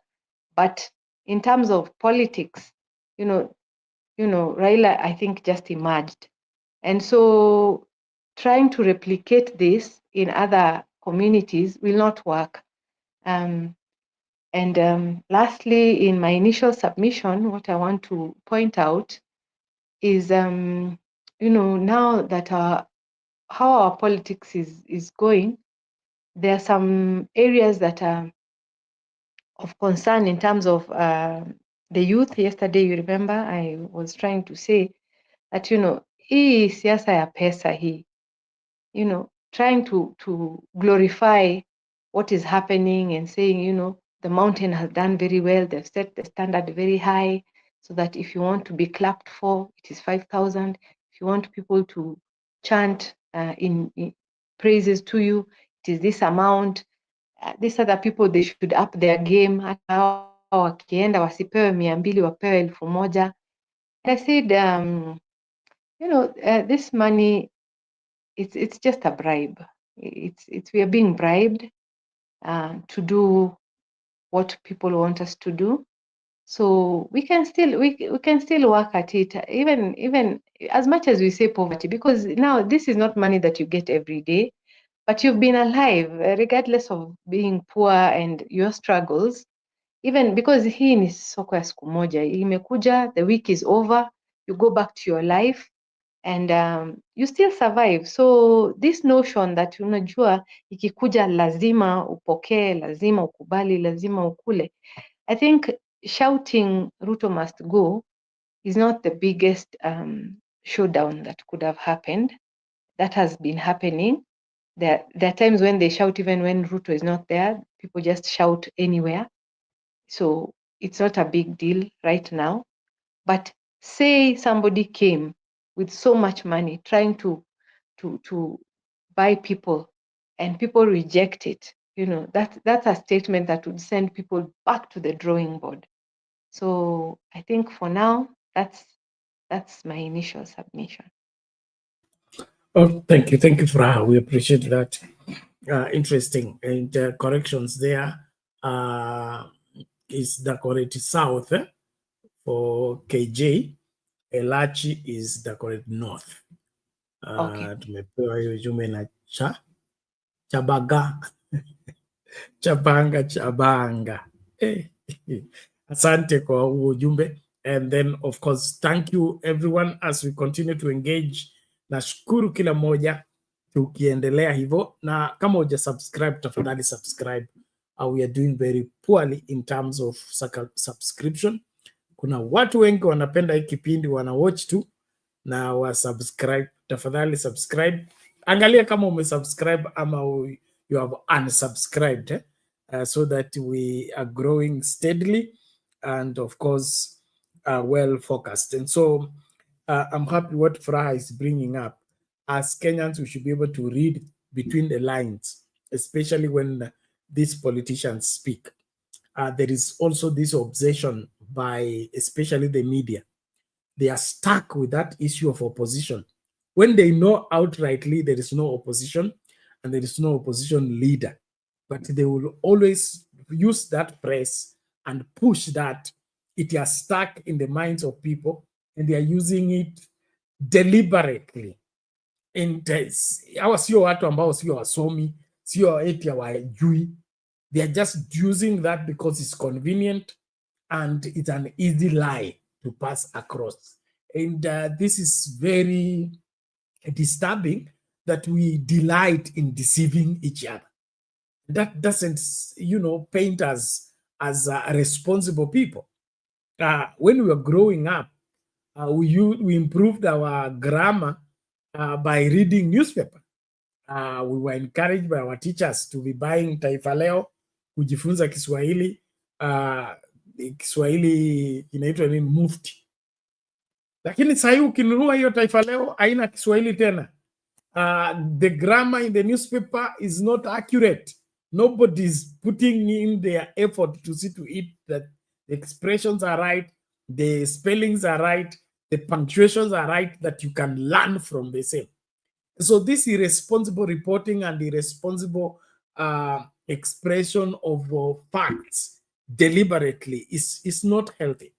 But in terms of politics, Raila, I think, just emerged. And so trying to replicate this in other communities will not work. Lastly, in my initial submission, what I want to point out is, now that how our politics is going, there are some areas that are of concern in terms of the youth. Yesterday, you remember, I was trying to say that, hii siasa ya pesa hii, trying to glorify what is happening and saying, the mountain has done very well, they've set the standard very high, so that if you want to be clapped for, it is 5,000. If you want people to chant in praises to you, it is this amount. These other people, they should up their game. Hata wakienda wasipewe 200, wapewe 1,000. I said, this money, it's just a bribe. We are being bribed to do what people want us to do. So we can still work at it, even as much as we say poverty, because now this is not money that you get every day, but you've been alive regardless of being poor and your struggles. Even because hii ni soko ya siku moja, imekuja, the week is over, you go back to your life and you still survive. So this notion that unajua ikikuja lazima upokee, lazima ukubali, lazima ukule, I think shouting Ruto must go is not the biggest showdown that could have happened. That has been happening. There are times when they shout even when Ruto is not there. People just shout anywhere. So it's not a big deal right now. But say somebody came with so much money trying to buy people and people reject it, that's a statement that would send people back to the drawing board. So I think for now, that's my initial submission. Oh, thank you, Furaha. We appreciate that. Interesting and corrections there. Is Dagoretti South for KJ. Elachi is Dagoretti North. Okay. Tumepewa hiyo ujumbe na Chabaga Chabanga. Asante kwa huo ujumbe. And then of course, thank you everyone as we continue to engage. Nashukuru kila moja tukiendelea hivyo, na kama uja subscribe tafadhali subscribe. We are doing very poorly in terms of subscription. Kuna watu wengi wanapenda hii kipindi, wana watch tu na wa subscribe. Tafadhali subscribe. Angalia kama umesubscribe ama you have unsubscribed, so that we are growing steadily and of course well focused. And so I'm happy what Furaha is bringing up. As Kenyans, we should be able to read between the lines, especially when these politicians speak. There is also this obsession by especially the media. They are stuck with that issue of opposition when they know outrightly there is no opposition and there is no opposition leader, but they will always use that press and push that. It is stuck in the minds of people and they are using it deliberately. Hawa sio watu ambao sio wasomi, sio eti hawajui. They are just using that because it's convenient and it's an easy lie to pass across. And this is very disturbing that we delight in deceiving each other. That doesn't, paint us as responsible people. When we were growing up, we improved our grammar by reading newspaper. We were encouraged by our teachers to be buying Taifa Leo, kujifunza Kiswahili. Kiswahili inaitwa nini? Mufti. Lakini sasa hivi ukinunua hiyo Taifa Leo haina Kiswahili tena. The grammar in the newspaper is not accurate. Nobody's putting in their effort to see to it that the expressions are right, the spellings are right, the punctuations are right, that you can learn from the same. So this irresponsible reporting and irresponsible expression of facts deliberately is not healthy.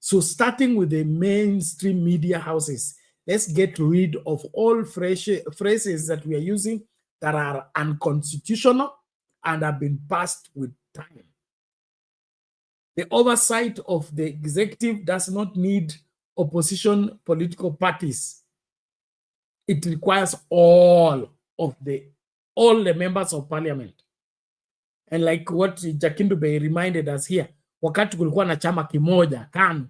So starting with the mainstream media houses, let's get rid of all phrases that we are using that are unconstitutional and have been passed with time. The oversight of the executive does not need opposition political parties. It requires all the members of parliament. And like what Jakindube reminded us here, wakati kulikuwa na chama kimoja KANU,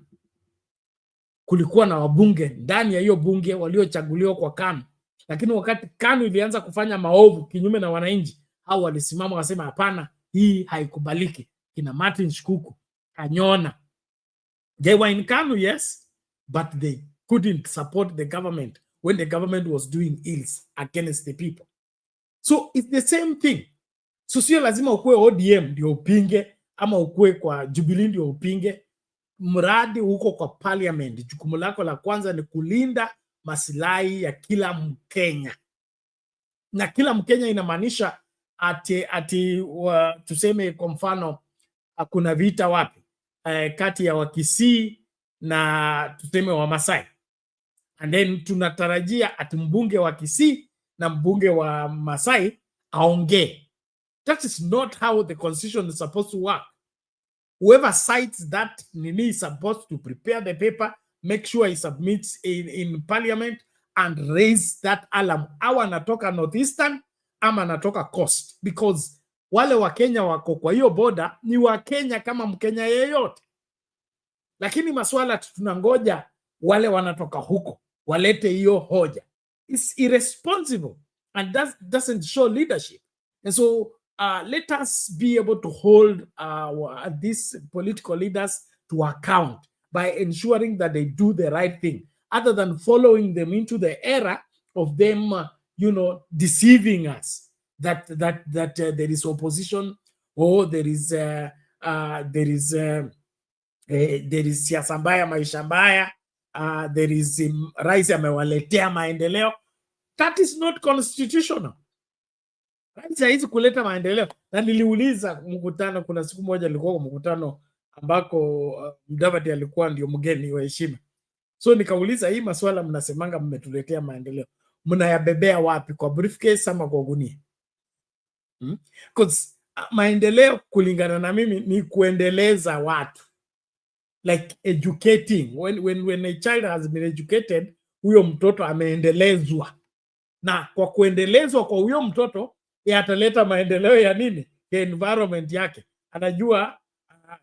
kulikuwa na wabunge ndani ya hiyo bunge waliochaguliwa kwa KANU, lakini wakati KANU ilianza kufanya maovu kinyume na wananchi, hao walisimama wasema hapana, hii haikubaliki. Kina Martin Shikuku, Kanyona, they were in KANU, yes, but they couldn't support the government when the government was doing ills against the people. So it's the same thing. So sio lazima ukue ODM ndio upinge ama ukue kwa Jubilee ndio upinge. Mradi huko kwa parliament, jukumu lako la kwanza ni kulinda maslahi ya kila Mkenya. Na kila Mkenya inamaanisha tuseme kwa mfano kuna vita wapi kati ya Wakisii na tuseme wa Masai. And then tunatarajia ati mbunge wa Kisii na mbunge wa Masai aongee. That is not how the constitution is supposed to work. Whoever cites that nini is supposed to prepare the paper, make sure he submits in parliament and raise that alarm. Awa anatoka Northeastern ama anatoka Coast, because wale wa Kenya wako kwa hiyo border ni wa Kenya kama Mkenya yeyote. Lakini maswala tunangoja wale wanatoka huko walete hiyo hoja. It's irresponsible and that doesn't show leadership. And so let us be able to hold these political leaders to account by ensuring that they do the right thing, other than following them into the era of them, deceiving us that there is opposition or there is siasa mbaya, maisha mbaya, there is rais amewaletea maendeleo. That is not constitutional. Rais haizi kuleta maendeleo. Na niliuliza mkutano, kuna siku moja nilikuwa kwa mkutano ambako Mudavadi alikuwa ndio mgeni wa heshima. So nikauliza, hii maswala mnasemanga mmetuletea maendeleo, mnayabebea wapi? Kwa briefcase ama kwa gunia? Because maendeleo kulingana na mimi ni kuendeleza watu, like educating. When a child has been educated, huyo mtoto ameendelezwa, na kwa kuendelezwa kwa huyo mtoto ataleta maendeleo ya nini? Ya environment yake. Anajua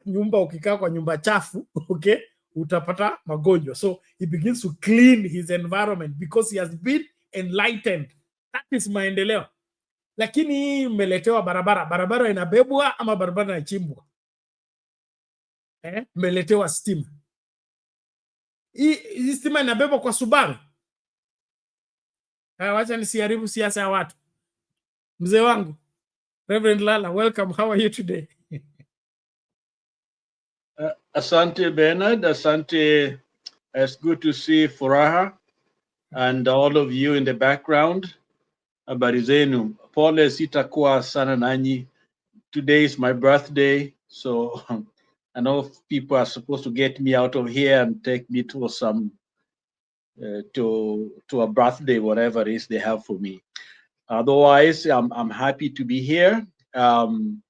nyumba, ukikaa kwa nyumba chafu, okay, utapata magonjwa. So he begins to clean his environment because he has been enlightened. That is maendeleo. Lakini mmeletewa barabara inabebwa ama barabara inachimbwa? Mmeletewa stima. Hii stima inabebwa kwa Subaru. Wacha nisiharibu siasa ya watu. Mzee wangu, Reverend Lala, welcome. How are you today? Asante Bernard, asante. It's good to see Furaha and all of you in the background. Habari zenu. Pole sitakuwa sana nanyi. Today is my birthday, so I know people are supposed to get me out of here and take me to some to a birthday, whatever it is they have for me. Otherwise, I'm happy to be here. I'm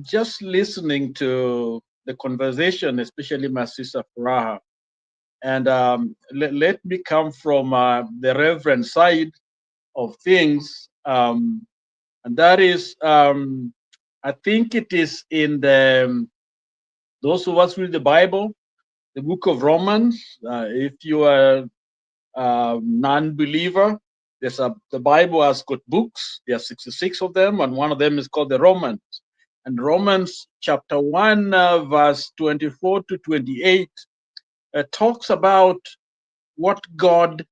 just listening to the conversation, especially my sister Furaha, and let me come from the reverend side of things, and that is, I think it is in those of us read the Bible, the book of Romans. If you are a non-believer, the Bible has got books. There are 66 of them, and one of them is called the Romans. And Romans chapter 1, verse 24 to 28, talks about what God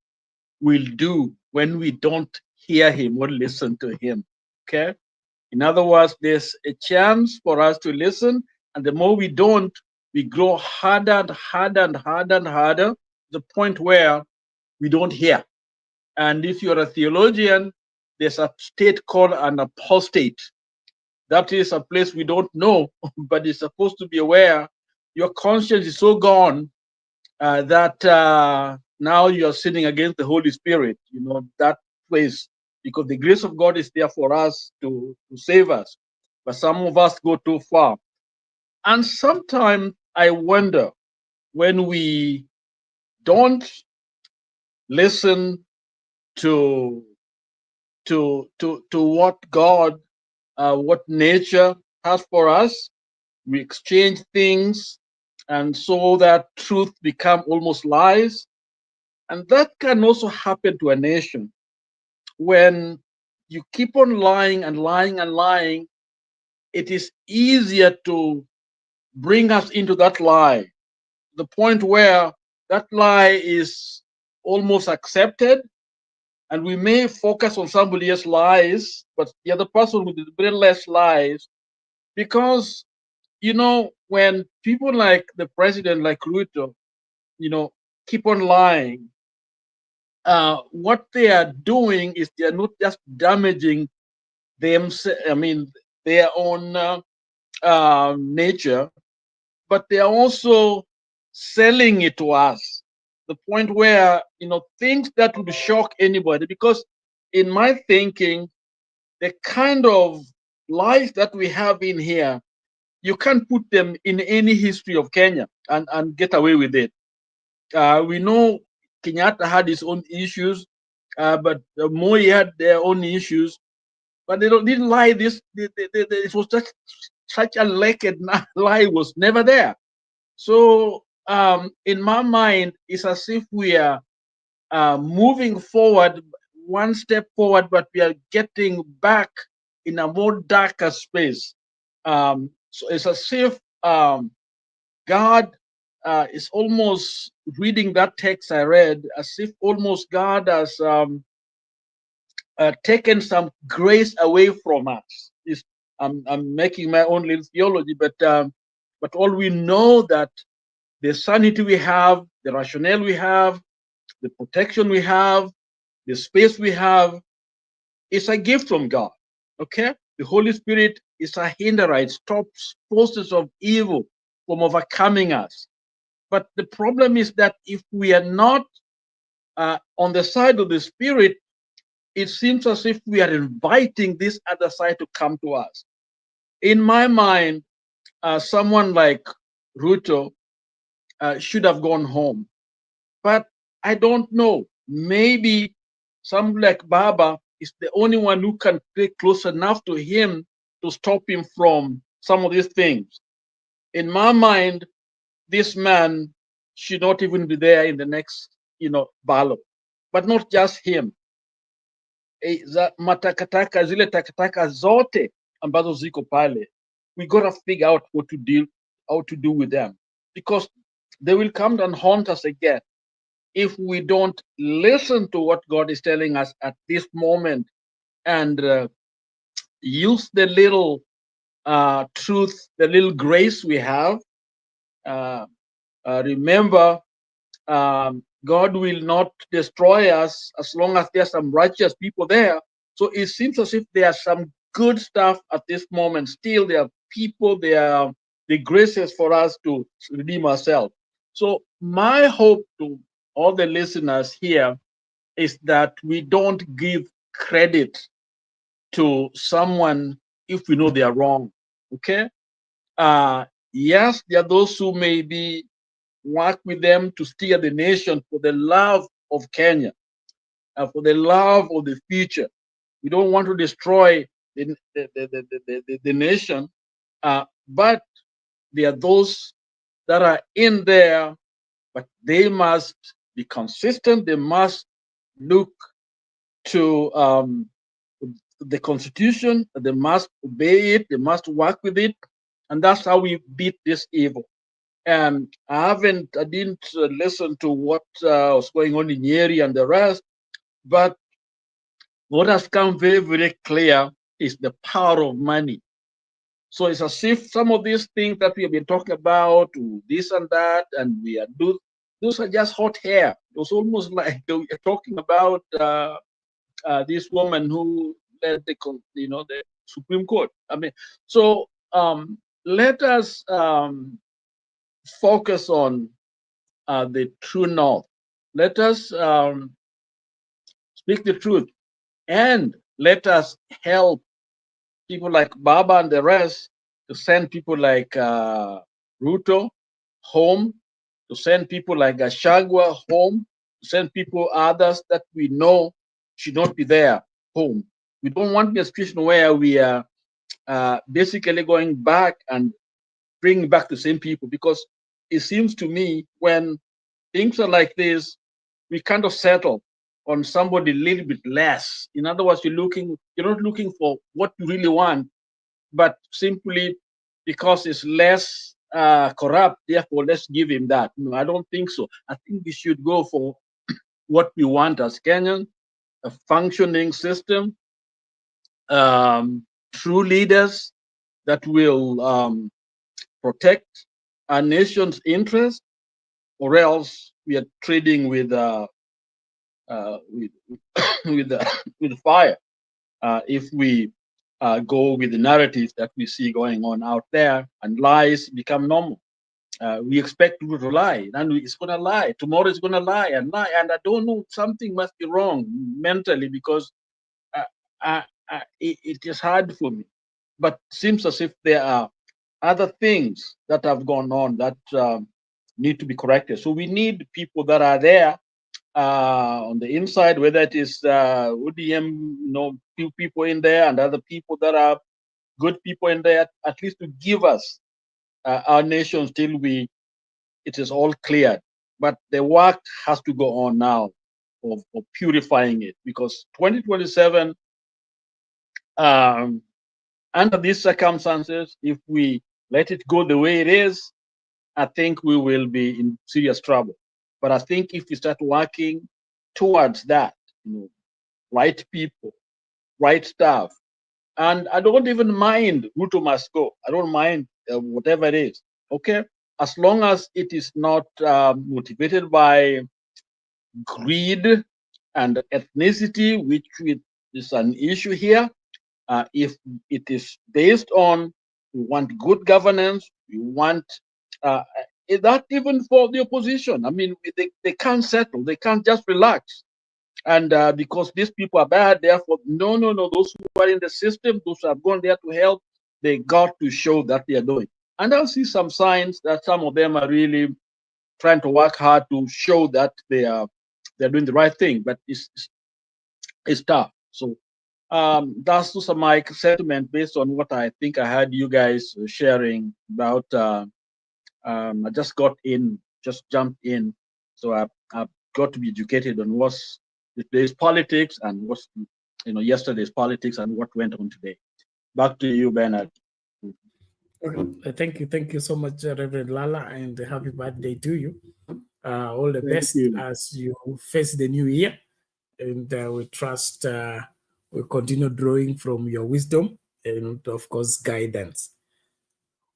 will do when we don't hear him or listen to him. Okay? In other words, there's a chance for us to listen, and the more we don't, we grow harder and harder and harder and harder, to the point where we don't hear. And if you're a theologian, there's a state called an apostate. That is a place we don't know, but it's supposed to be aware. Your conscience is so gone that now you're sinning against the Holy Spirit. You know, that place, because the grace of God is there for us to save us. But some of us go too far. And sometimes I wonder, when we don't listen to what God, what nature has for us, we exchange things, and so that truth become almost lies. And that can also happen to a nation. When you keep on lying and lying and lying, it is easier to bring us into that lie, the point where that lie is almost accepted, and we may focus on somebody else's lies, but the other person with very less lies. Because, you know, when people like the president, like Ruto, you know, keep on lying, what they are doing is they are not just damaging themselves, I mean, their own nature, but they are also selling it to us. The point where, you know, things that would shock anybody, because in my thinking, the kind of lies that we have in here, you can't put them in any history of Kenya and get away with it. We know Kenyatta had his own issues, but Moi had their own issues, but they didn't lie. It was just such a naked lie was never there. So in my mind, it's as if we are moving forward, one step forward, but we are getting back in a more darker space. So it's as if God is almost reading that text I read, as if almost God has taken some grace away from us. I'm making my own little theology, but all we know that the sanity we have, the rationale we have, the protection we have, the space we have, is a gift from God. Okay? The Holy Spirit is a hinderer. It stops forces of evil from overcoming us. But the problem is that if we are not on the side of the Spirit, it seems as if we are inviting this other side to come to us. In my mind, someone like Ruto should have gone home. But I don't know. Maybe someone like Baba is the only one who can get close enough to him to stop him from some of these things. In my mind, this man should not even be there in the next, ballot. But not just him. Matakataka, zile takataka zote ambazo ziko pale, we gotta figure out how to do with them, because they will come and haunt us again if we don't listen to what God is telling us at this moment and use the little truth, the little grace we have. Remember, God will not destroy us as long as there are some righteous people there. So it seems as if there are some good stuff at this moment. Still, there are people, there are the graces for us to redeem ourselves. So my hope to all the listeners here is that we don't give credit to someone if we know they are wrong. Okay? Yes, there are those who maybe work with them to steer the nation for the love of Kenya, for the love of the future. We don't want to destroy the nation, but there are those that are in there, but they must be consistent. They must look to the Constitution. They must obey it. They must work with it, and that's how we beat this evil. And I didn't listen to what was going on in Nyeri and the rest, but what has come very, very clear is the power of money. So it's as if some of these things that we have been talking about, this and that, and we are those are just hot air. It was almost like we are talking about this woman who led the Supreme Court. I mean, so let us focus on the true north. Let us speak the truth, and let us help people like Baba and the rest to send people like Ruto home, to send people like Gachagua home, to send people others that we know should not be there home. We don't want a situation where we are basically going back and bringing back the same people, because it seems to me when things are like this, we kind of settle on somebody a little bit less. In other words, you're not looking for what you really want, but simply because it's less corrupt, therefore let's give him that. No, I don't think so. I think we should go for what we want as Kenyans, a functioning system, true leaders that will protect our nation's interest, or else we are trading with fire if we go with the narratives that we see going on out there, and lies become normal. We expect people to lie, and it's going to lie. Tomorrow it's going to lie and lie. And I don't know, something must be wrong mentally, because it is hard for me. But seems as if there are other things that have gone on that need to be corrected. So we need people that are there on the inside, whether it is ODM, few people in there, and other people that are good people in there, at least to give us our nation till it is all cleared. But the work has to go on now of purifying it, because 2027, under these circumstances, if we let it go the way it is, I think we will be in serious trouble. But I think if we start working towards that, right people, right stuff, and I don't even mind Ruto must go. I don't mind whatever it is. Okay, as long as it is not motivated by greed and ethnicity, which is an issue here. If it is based on we want good governance, we want that even for the opposition. I mean, they can't settle, they can't just relax. And because these people are bad, therefore, no, those who are in the system, those who have gone there to help, they got to show that they are doing. And I'll see some signs that some of them are really trying to work hard to show that they're doing the right thing, but it's tough. So that's just my sentiment based on what I think I heard you guys sharing about. I just jumped in, so I've got to be educated on what's today's politics and what's yesterday's politics and what went on today. Back to you, Bernard. Okay. Thank you so much, Reverend Lala, and happy birthday to you. All the best as you face the new year, and we trust we'll continue drawing from your wisdom and, of course, guidance.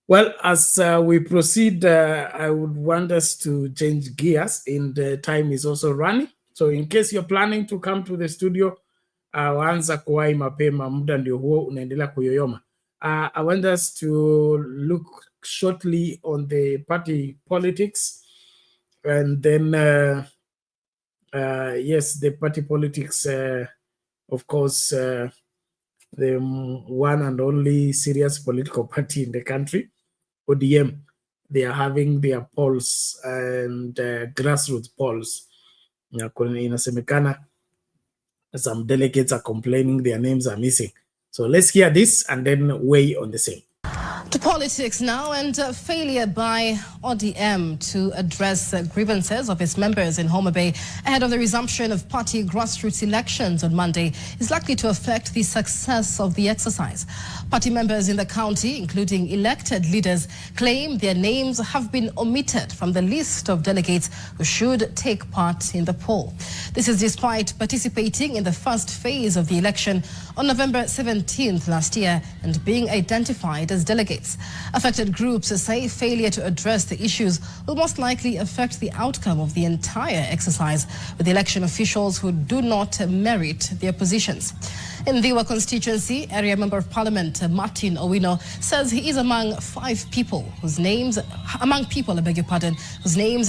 Well, as we proceed, I would want us to change gears, and the time is also running. So in case you're planning to come to the studio, waanza kuwahi mapema, muda ndio huo unaendelea kuyoyoma. I want us to look shortly on the party politics, and then yes, the party politics, of course, the one and only serious political party in the country, ODM. They are having their polls and grassroots polls. Inasemekana some delegates are complaining their names are missing. So let's hear this and then weigh on the same. To politics now, and failure by ODM to address grievances of its members in Homa Bay ahead of the resumption of party grassroots elections on Monday is likely to affect the success of the exercise. Party members in the county, including elected leaders, claim their names have been omitted from the list of delegates who should take part in the poll. This is despite participating in the first phase of the election on November 17th last year and being identified as delegates. Affected groups say failure to address the issues will most likely affect the outcome of the entire exercise, with election officials who do not merit their positions. In Dhiwa constituency, Area Member of Parliament Martin Owino says he is among people, whose names are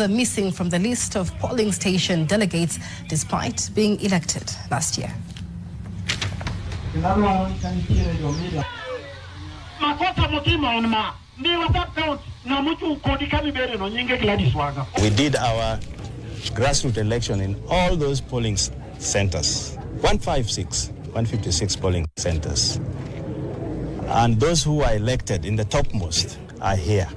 missing from the list of polling station delegates despite being elected last year. We did our grassroots election in all those polling centers, 156 polling centers. And those who are elected in the topmost are here.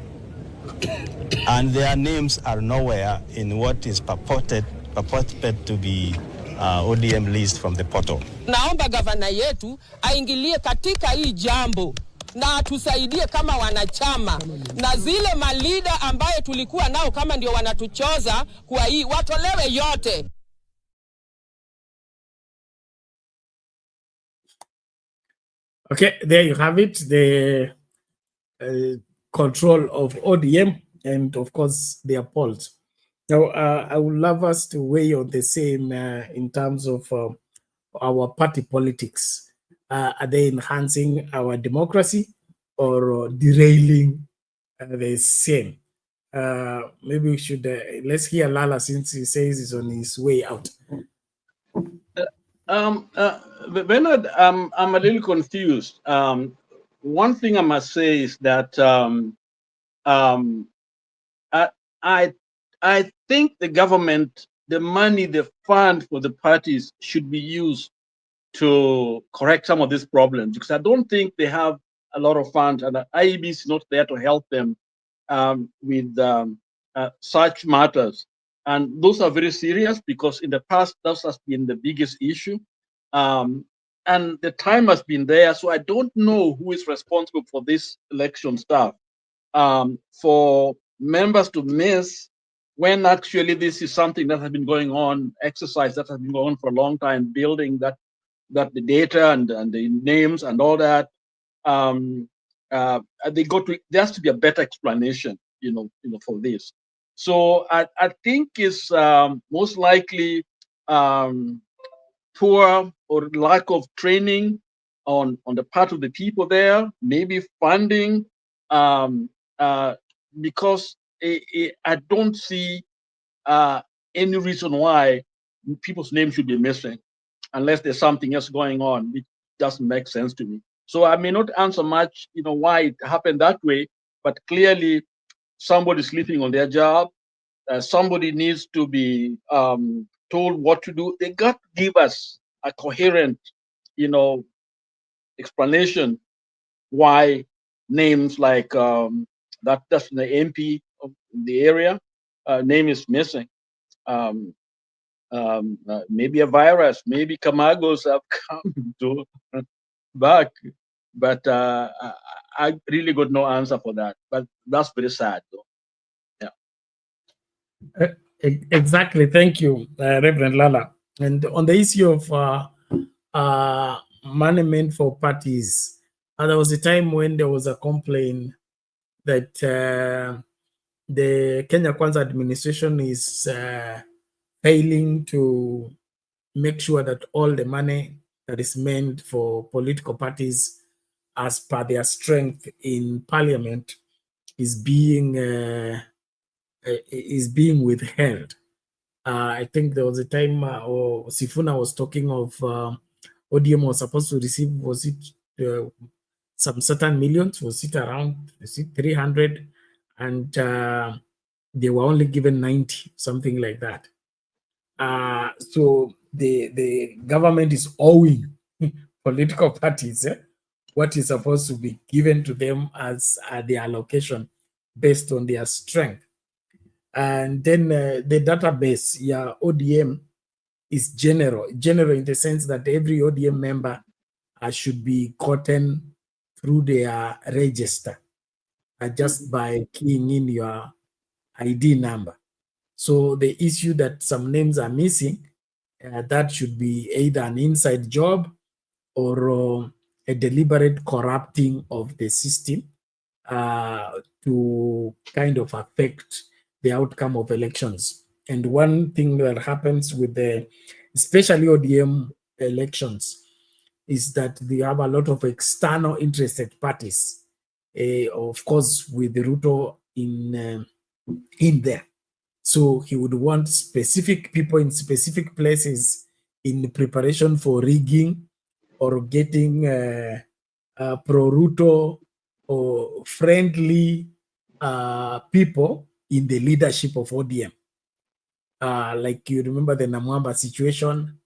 And their names are nowhere in what is purported to be ODM list from the portal. Naomba gavana yetu aingilie katika hii jambo na tusaidie kama wanachama na zile malida ambaye tulikuwa nao kama ndio wanatuchoza kwa hii watolewe yote. Okay, there you have it, the control of ODM and of course their polls. Now, I would love us to weigh on the same in terms of our party politics. Are they enhancing our democracy or derailing the same? Maybe we should, let's hear Lala since he says he's on his way out. Bernard, I'm a little confused. One thing I must say is that I think the government, the money, the fund for the parties should be used to correct some of these problems, because I don't think they have a lot of funds, and the IEB is not there to help them with such matters. And those are very serious, because in the past, that has been the biggest issue. And the time has been there, so I don't know who is responsible for this election stuff. For members to miss when actually this is something that has been going on, exercise that has been going on for a long time, building that the data and the names and all that. There has to be a better explanation, for this. So I think it's most likely poor or lack of training on the part of the people there, maybe funding, because I don't see any reason why people's names should be missing unless there's something else going on, which doesn't make sense to me. So I may not answer much, why it happened that way, but clearly somebody sleeping on their job. Somebody needs to be told what to do. They got to give us a coherent, explanation why names like that's the MP of the area name is missing. Maybe a virus, maybe Camagos have come back, but I really got no answer for that. But that's very sad, though. Yeah. Exactly. Thank you, Reverend Lala. And on the issue of money meant for parties, there was a time when there was a complaint that the Kenya Kwanza administration is failing to make sure that all the money that is meant for political parties as per their strength in parliament is being withheld. I think there was a time or Sifuna was talking of ODM was supposed to receive, was it some certain millions, was it around 300, and they were only given 90, something like that. So the government is owing political parties what is supposed to be given to them as the allocation based on their strength. And then the database, ODM, is general in the sense that every ODM member should be gotten through their register just by keying in your ID number. So the issue that some names are missing, that should be either an inside job or a deliberate corrupting of the system to kind of affect the outcome of elections. And one thing that happens with especially ODM elections, is that they have a lot of external interested parties, of course, with Ruto in there. So he would want specific people in specific places in preparation for rigging or getting pro-Ruto or friendly people in the leadership of ODM. Like you remember the Namwamba situation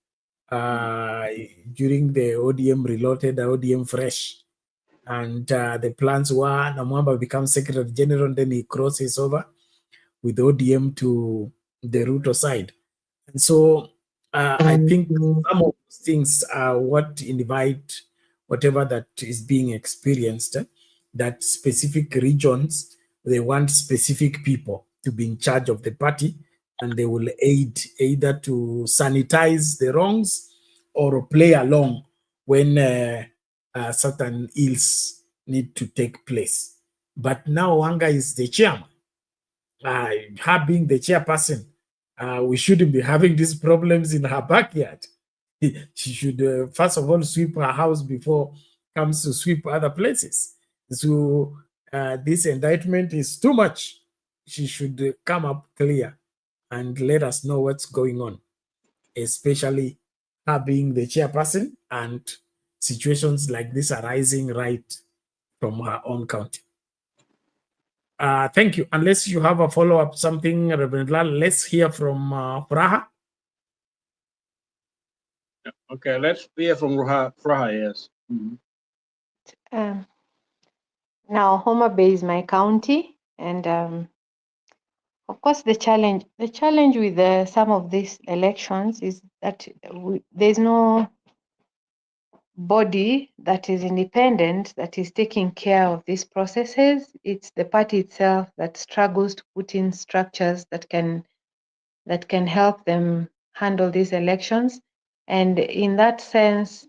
during the ODM Reloaded, ODM Fresh. And the plans were Namwamba becomes Secretary General, then he crosses over with ODM to the Ruto side. And so I think some of those things are what invite whatever that is being experienced, that specific regions, they want specific people to be in charge of the party, and they will aid either to sanitize the wrongs or play along when certain ills need to take place. But now Wanga is the chairman. Her being the chairperson, we shouldn't be having these problems in her backyard. She should first of all sweep her house before comes to sweep other places. So this indictment is too much. She should come up clear and let us know what's going on, especially her being the chairperson and situations like this arising right from her own county. Thank you. Unless you have a follow-up something, Reverend Lal, let's hear from Praha. Okay, let's hear from Praha, yes. Mm-hmm. Now, Homa Bay is my county, and of course, the challenge with some of these elections is that there's no body that is independent that is taking care of these processes. It's the party itself that struggles to put in structures that can help them handle these elections. And in that sense,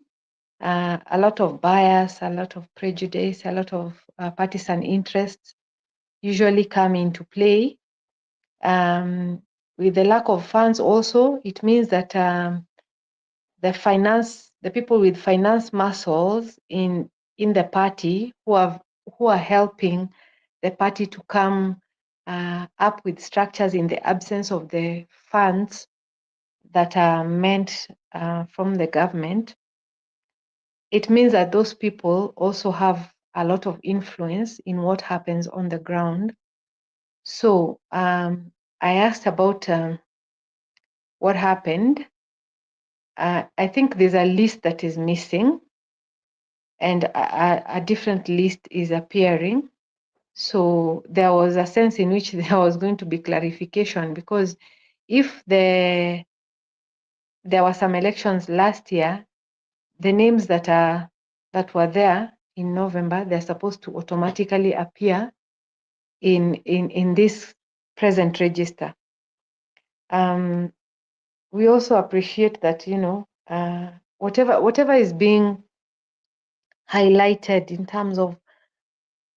a lot of bias, a lot of prejudice, a lot of partisan interests usually come into play. With the lack of funds also, it means that the people with finance muscles in the party who are helping the party to come up with structures in the absence of the funds that are meant from the government. It means that those people also have a lot of influence in what happens on the ground. So I asked about what happened. I think there's a list that is missing, and a different list is appearing. So there was a sense in which there was going to be clarification, because if there were some elections last year, the names that were there in November, they're supposed to automatically appear in this present register. We also appreciate that, whatever is being highlighted in terms of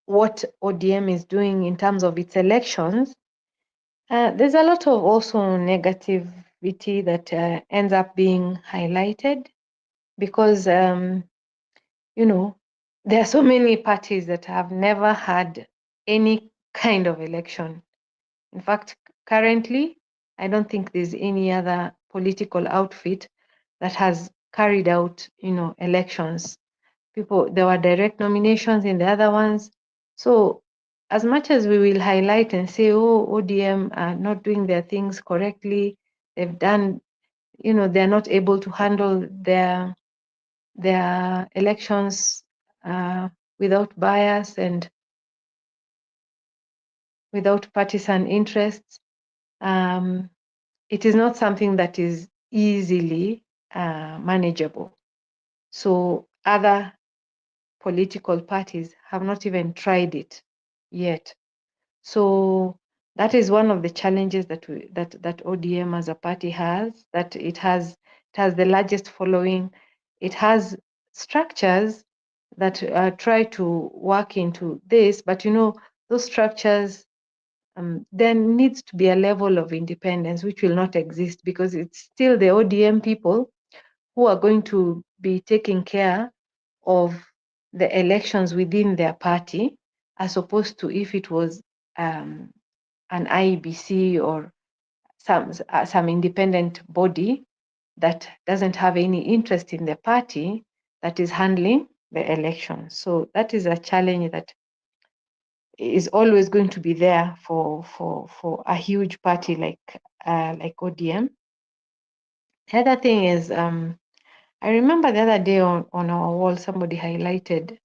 what ODM is doing in terms of its elections, there's a lot of also negativity that ends up being highlighted, because there are so many parties that have never had any kind of election. In fact, currently, I don't think there's any other political outfit that has carried out, elections. There were direct nominations in the other ones. So as much as we will highlight and say, oh, ODM are not doing their things correctly, they've done, they're not able to handle their elections without bias and without partisan interests. It is not something that is easily manageable. So other political parties have not even tried it yet. So that is one of the challenges that ODM as a party has, that it has the largest following. It has structures that try to work into this, but those structures, there needs to be a level of independence which will not exist, because it's still the ODM people who are going to be taking care of the elections within their party, as opposed to if it was an IEBC or some independent body that doesn't have any interest in the party that is handling the election. So that is a challenge that is always going to be there for a huge party like ODM. The other thing is, I remember the other day on our wall, somebody highlighted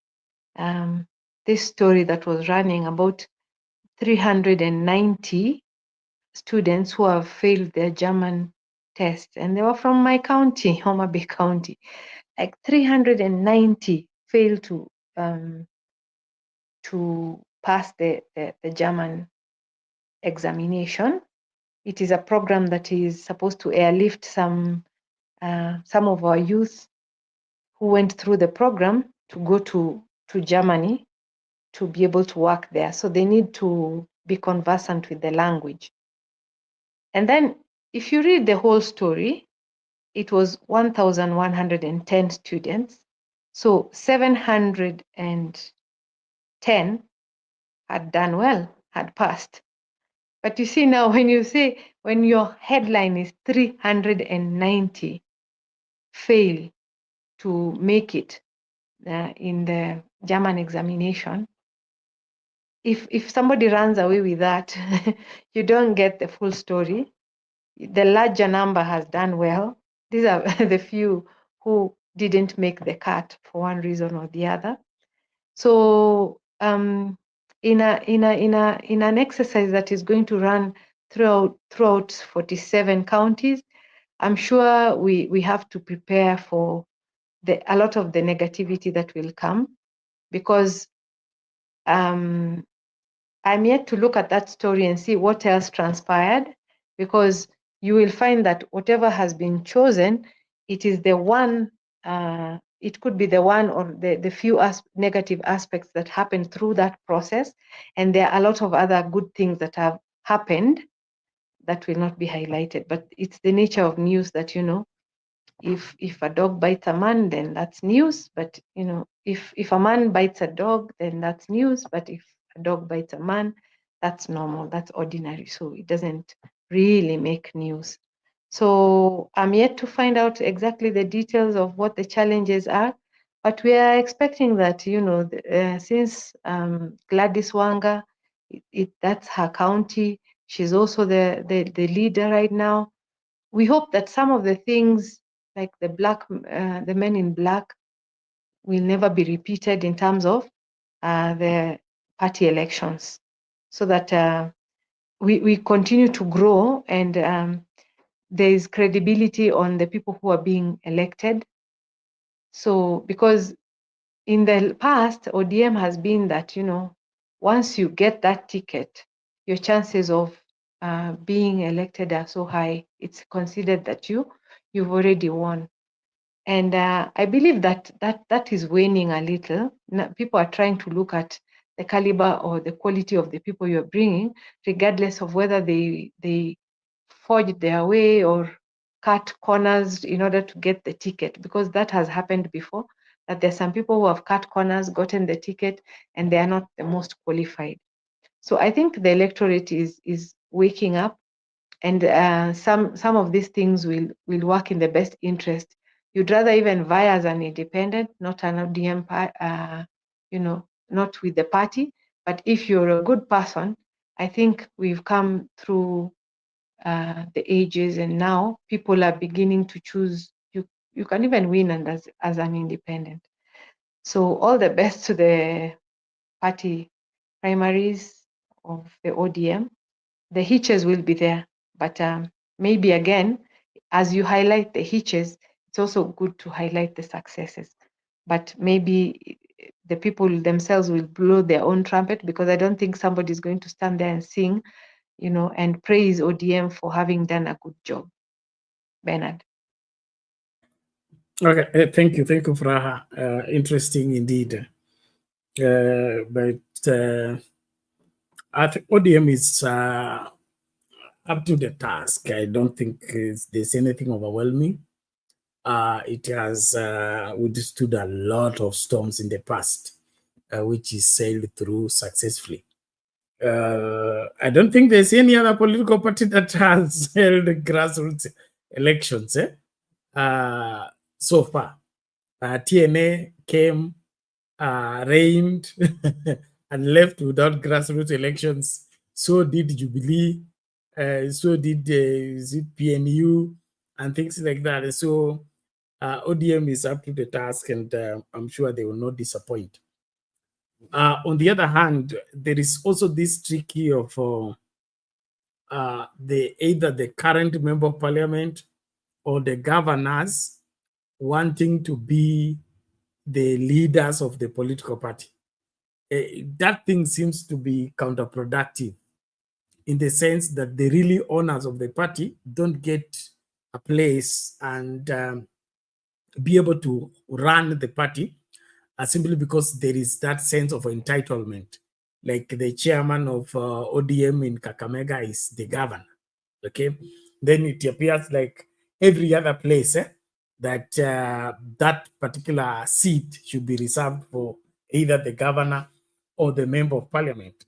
this story that was running about 390 students who have failed their German test, and they were from my county, Homa Bay County. Like 390 failed to pass the German examination. It is a program that is supposed to airlift some of our youth who went through the program to go to Germany to be able to work there. So they need to be conversant with the language. And then if you read the whole story, it was 1,110 students. So 710 had done well, had passed. But you see now, when your headline is 390 fail to make it in the German examination, if somebody runs away with that, you don't get the full story. The larger number has done well. These are the few who didn't make the cut for one reason or the other. So in an exercise that is going to run throughout 47 counties, I'm sure we have to prepare for a lot of the negativity that will come, because I'm yet to look at that story and see what else transpired, because you will find that whatever has been chosen, it is the one, it could be the one or the few negative aspects that happened through that process. And there are a lot of other good things that have happened that will not be highlighted. But it's the nature of news that, if a dog bites a man, then that's news. But, if a man bites a dog, then that's news. But if a dog bites a man, that's normal, that's ordinary. So it doesn't really make news. So I'm yet to find out exactly the details of what the challenges are, but we are expecting that, since Gladys Wanga, that's her county, she's also the leader right now. We hope that some of the things like the men in black will never be repeated in terms of the party elections, so that we continue to grow and there is credibility on the people who are being elected. So, because in the past, ODM has been that, once you get that ticket, your chances of being elected are so high, it's considered that you've already won. And I believe that is waning a little. Now, people are trying to look at the caliber or the quality of the people you're bringing, regardless of whether they forged their way or cut corners in order to get the ticket, because that has happened before, that there's some people who have cut corners, gotten the ticket, and they are not the most qualified. So I think the electorate is waking up, and some of these things will work in the best interest. You'd rather even vie as an independent, not an ODM, not with the party. But if you're a good person, I think we've come through the ages, and now people are beginning to choose. You can even win and as an independent. So all the best to the party primaries of the ODM. The hitches will be there, but maybe again, as you highlight the hitches, it's also good to highlight the successes. But maybe the people themselves will blow their own trumpet, because I don't think somebody's going to stand there and sing, and praise ODM for having done a good job. Bernard. Okay, thank you, Fraha. Interesting indeed. But I think ODM is up to the task. I don't think there's anything overwhelming. It has withstood a lot of storms in the past, which is sailed through successfully. I don't think there's any other political party that has held grassroots elections so far. TNA came, reigned, and left without grassroots elections. So did Jubilee, so did PNU, and things like that. So ODM is up to the task, and I'm sure they will not disappoint. On the other hand, there is also this tricky of either the current member of parliament or the governors wanting to be the leaders of the political party. That thing seems to be counterproductive, in the sense that the really owners of the party don't get a place and be able to run the party simply because there is that sense of entitlement. Like the chairman of ODM in Kakamega is the governor. Okay, then it appears like every other place that that particular seat should be reserved for either the governor or the member of parliament.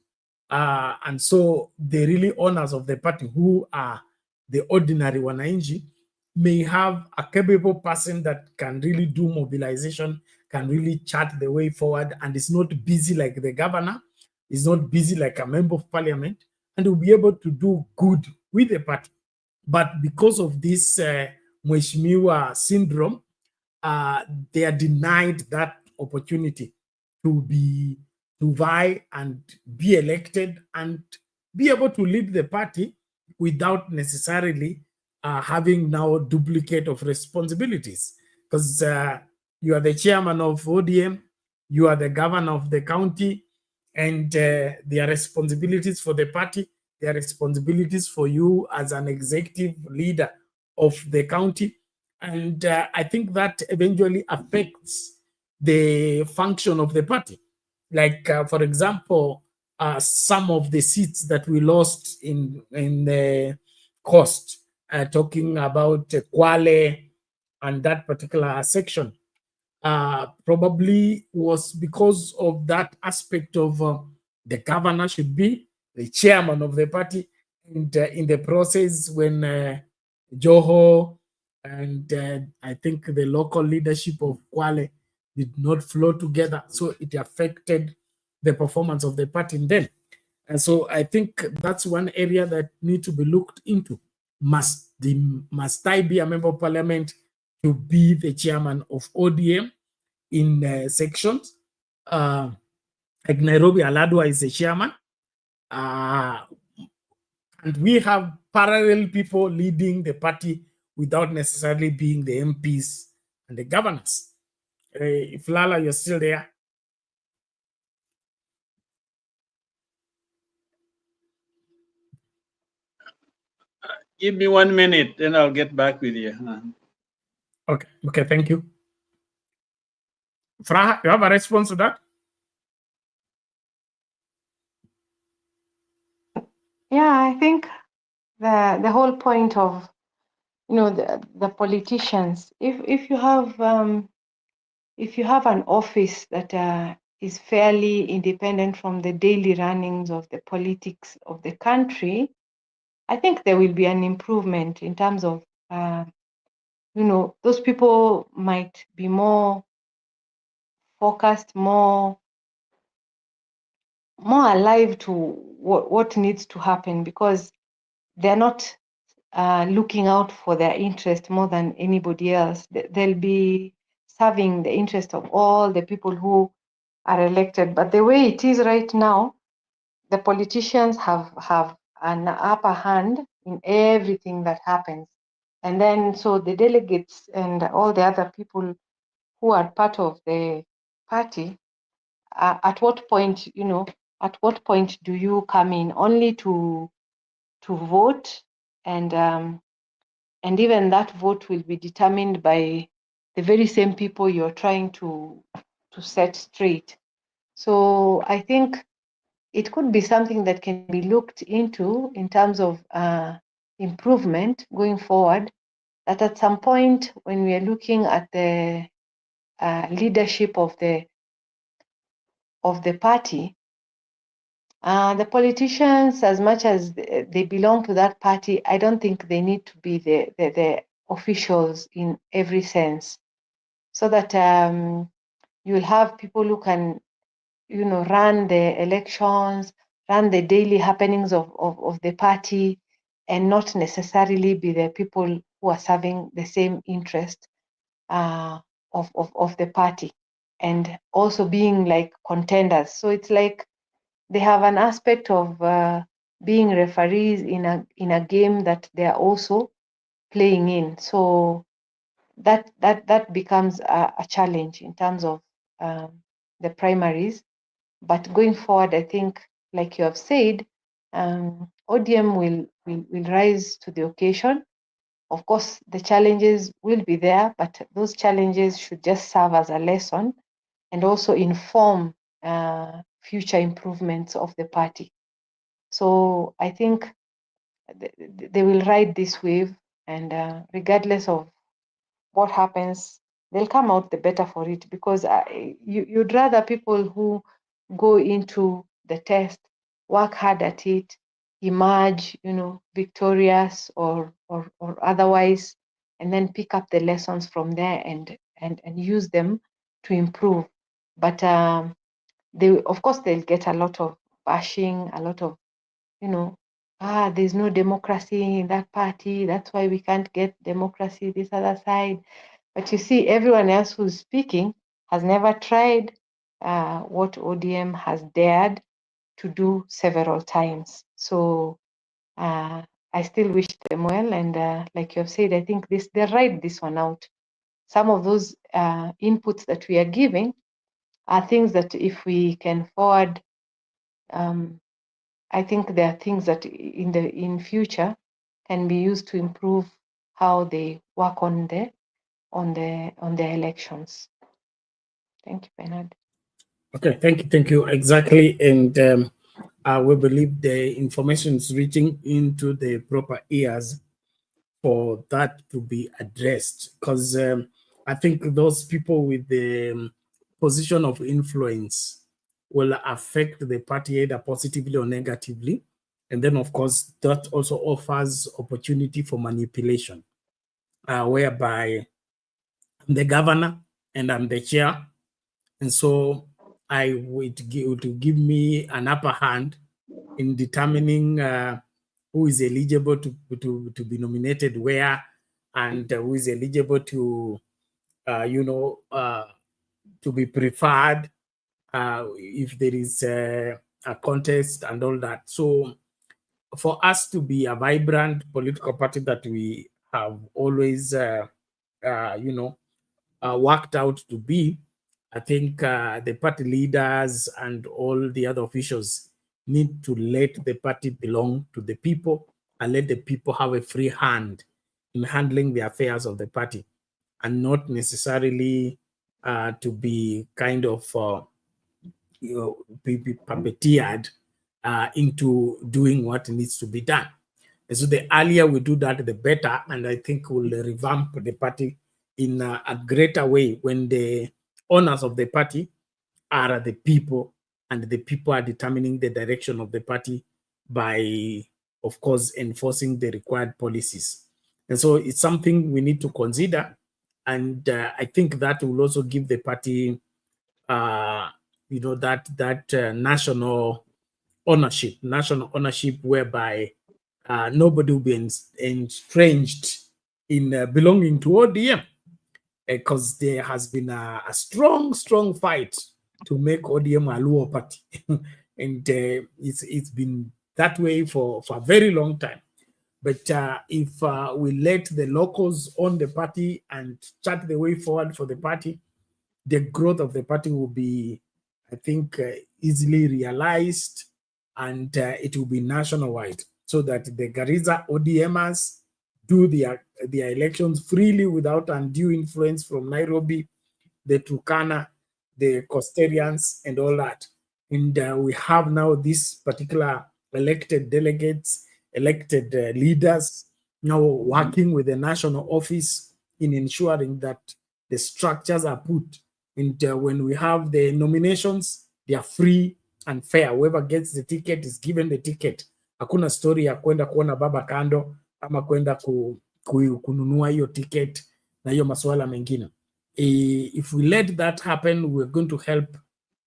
And so the really owners of the party, who are the ordinary wananchi, may have a capable person that can really do mobilization, can really chart the way forward, and is not busy like the governor, is not busy like a member of parliament, and will be able to do good with the party. But because of this Mheshimiwa syndrome, they are denied that opportunity to vie and be elected and be able to lead the party without necessarily having now a duplicate of responsibilities. Because you are the chairman of ODM, you are the governor of the county, and there are responsibilities for the party, there are responsibilities for you as an executive leader of the county. And I think that eventually affects the function of the party. Like, for example, some of the seats that we lost in the coast, talking about Kwale and that particular section, probably was because of that aspect of the governor should be the chairman of the party. And in the process, when Joho and I think the local leadership of Kwale did not flow together, so it affected the performance of the party then. And so I think that's one area that needs to be looked into. Must I be a member of parliament to be the chairman of ODM in sections? Like Nairobi, Aladwa is the chairman. And we have parallel people leading the party without necessarily being the MPs and the governors. If Lala, you're still there. Give me 1 minute, then I'll get back with you. Okay, thank you. Fraha, you have a response to that? Yeah, I think the whole point of the politicians, if you have an office that is fairly independent from the daily runnings of the politics of the country, I think there will be an improvement in terms of those people might be more focused, more alive to what needs to happen, because they're not looking out for their interest more than anybody else. There'll be serving the interest of all the people who are elected. But the way it is right now, the politicians have an upper hand in everything that happens. And then so the delegates and all the other people who are part of the party, at what point, at what point do you come in only to vote, and even that vote will be determined by the very same people you're trying to set straight. So I think it could be something that can be looked into in terms of improvement going forward, that at some point when we are looking at the leadership of the party, the politicians, as much as they belong to that party, I don't think they need to be the officials in every sense, so that you'll have people who can, run the elections, run the daily happenings of the party, and not necessarily be the people who are serving the same interest of the party, and also being like contenders. So it's like they have an aspect of being referees in a game that they are also playing in. So that becomes a challenge in terms of the primaries. But going forward, I think, like you have said, ODM will rise to the occasion. Of course, the challenges will be there, but those challenges should just serve as a lesson and also inform future improvements of the party. So I think they will ride this wave, and regardless of what happens, they'll come out the better for it, because you'd rather people who go into the test, work hard at it, emerge, victorious or otherwise, and then pick up the lessons from there and use them to improve. But of course they'll get a lot of bashing, a lot of, there's no democracy in that party, that's why we can't get democracy this other side. But you see, everyone else who's speaking has never tried what ODM has dared to do several times. So I still wish them well, and like you have said, I think they ride this one out. Some of those inputs that we are giving are things that if we can forward, I think there are things that in future can be used to improve how they work on the elections. Thank you, Bernard. Okay, thank you. Exactly, and we believe the information is reaching into the proper ears for that to be addressed, because I think those people with the position of influence will affect the party either positively or negatively. And then, of course, that also offers opportunity for manipulation, whereby I'm the governor and I'm the chair. And so I would give me an upper hand in determining who is eligible to be nominated where, and who is eligible to, to be preferred if there is a contest and all that. So for us to be a vibrant political party that we have always, worked out to be, I think the party leaders and all the other officials need to let the party belong to the people and let the people have a free hand in handling the affairs of the party, and not necessarily to be kind of be puppeteered into doing what needs to be done. And so the earlier we do that, the better, and I think we'll revamp the party in a greater way when the owners of the party are the people, and the people are determining the direction of the party by, of course, enforcing the required policies. And so it's something we need to consider, and I think that will also give the party, that national ownership, whereby nobody will be estranged in belonging to ODM. because there has been a strong fight to make ODM a Luo party. And it's been that way for a very long time. But if we let the locals own the party and chart the way forward for the party, the growth of the party will be, I think, easily realized, and it will be nationwide, so that the Garissa ODMers do their elections freely without undue influence from Nairobi, the Turkana, the Costarians, and all that. And we have now this particular elected delegates, elected leaders now working with the national office in ensuring that the structures are put. And when we have the nominations, they are free and fair. Whoever gets the ticket is given the ticket. Hakuna story ya kwenda kuona baba kando ama kwenda kununua hiyo ticket na hiyo masuala mengine. If we let that happen, we're going to help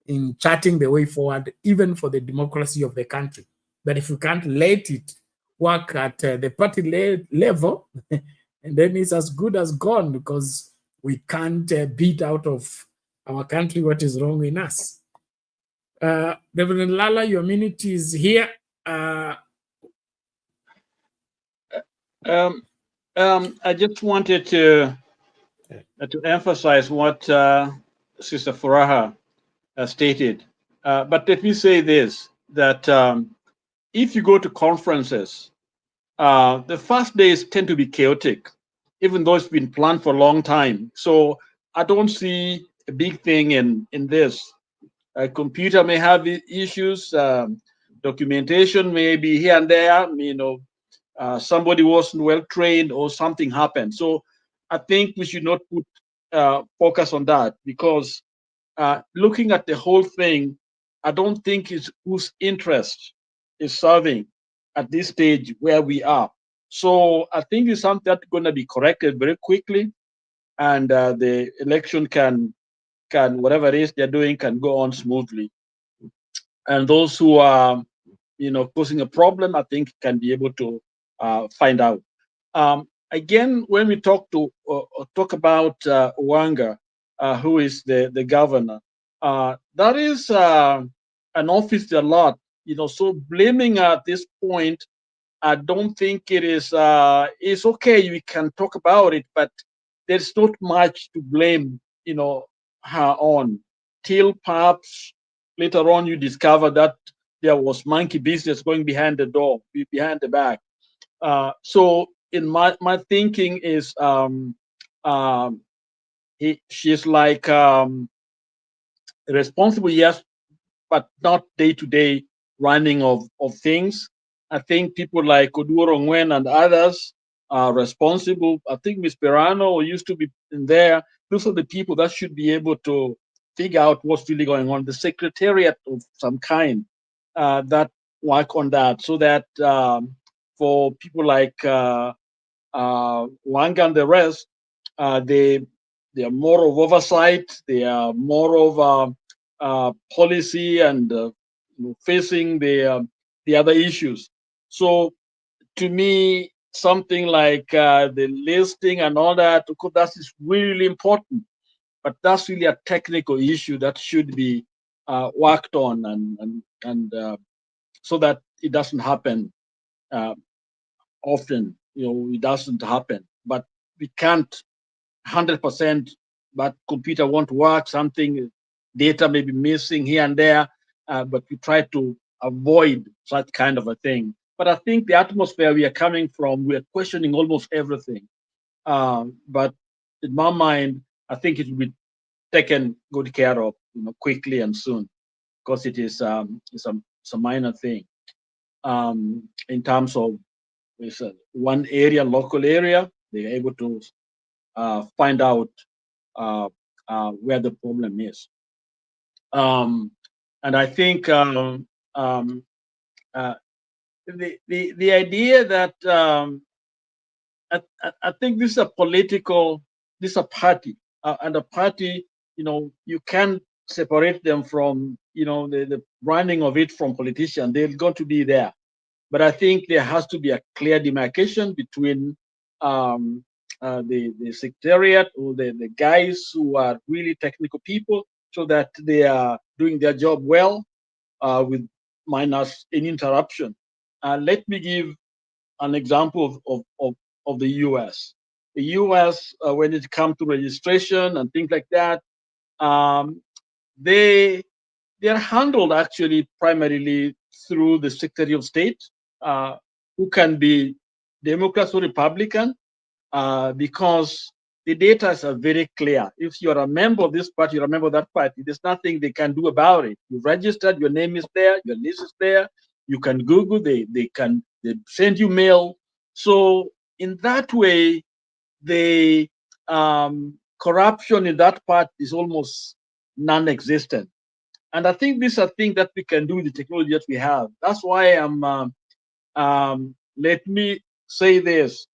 in charting the way forward, even for the democracy of the country. But if we can't let it work at the party level, and then it's as good as gone, because we can't beat out of our country what is wrong in us. Reverend Lala, your minute is here. I just wanted to emphasize what Sister Furaha stated. But let me say this, that if you go to conferences, the first days tend to be chaotic, even though it's been planned for a long time. So I don't see a big thing in this. A computer may have issues, documentation may be here and there, somebody wasn't well trained or something happened. So I think we should not put focus on that, because looking at the whole thing, I don't think it's whose interest is serving at this stage where we are. So I think it's something that's going to be corrected very quickly, and the election can whatever it is they're doing can go on smoothly. And those who are causing a problem, I think can be able to find out. Again, when we talk about Wanga, who is the governor, that is an office a lot, so blaming at this point, I don't think it is. It's okay, we can talk about it, but there's not much to blame, her on, till perhaps later on you discover that there was monkey business going behind the door, behind the back. So in my thinking is, she's like responsible, yes, but not day-to-day running of things. I think people like Oduro Ngwen and others are responsible. I think Ms. Pirano used to be in there. Those are the people that should be able to figure out what's really going on. The secretariat of some kind that work on that, so that for people like Wanga and the rest, they are more of oversight. They are more of policy and facing the other issues. So to me, something like the listing and all that, of course, that is really important. But that's really a technical issue that should be worked on, and so that it doesn't happen often. It doesn't happen. But we can't 100%. But computer won't work. Something data may be missing here and there. But we try to avoid such kind of a thing. But I think the atmosphere we are coming from, we are questioning almost everything. But in my mind, I think it will be taken good care of, quickly and soon, because it is it's a minor thing. In terms of it's one area, local area, they are able to find out where the problem is. And I think the idea that I think this is a political, this is a party, and a party, you can't separate them from, the running of it from politicians. They're going to be there. But I think there has to be a clear demarcation between the secretariat or the guys who are really technical people, so that they are doing their job well with minus any interruption. Let me give an example of the U.S. The U.S., when it comes to registration and things like that, they are handled actually primarily through the Secretary of State, who can be Democrat or Republican, because the data are very clear. If you are a member of this party, you're a member of that party, there's nothing they can do about it. You registered, your name is there, your list is there. You can Google, they send you mail. So in that way, the corruption in that part is almost non-existent. And I think these are things that we can do with the technology that we have. That's why let me say this.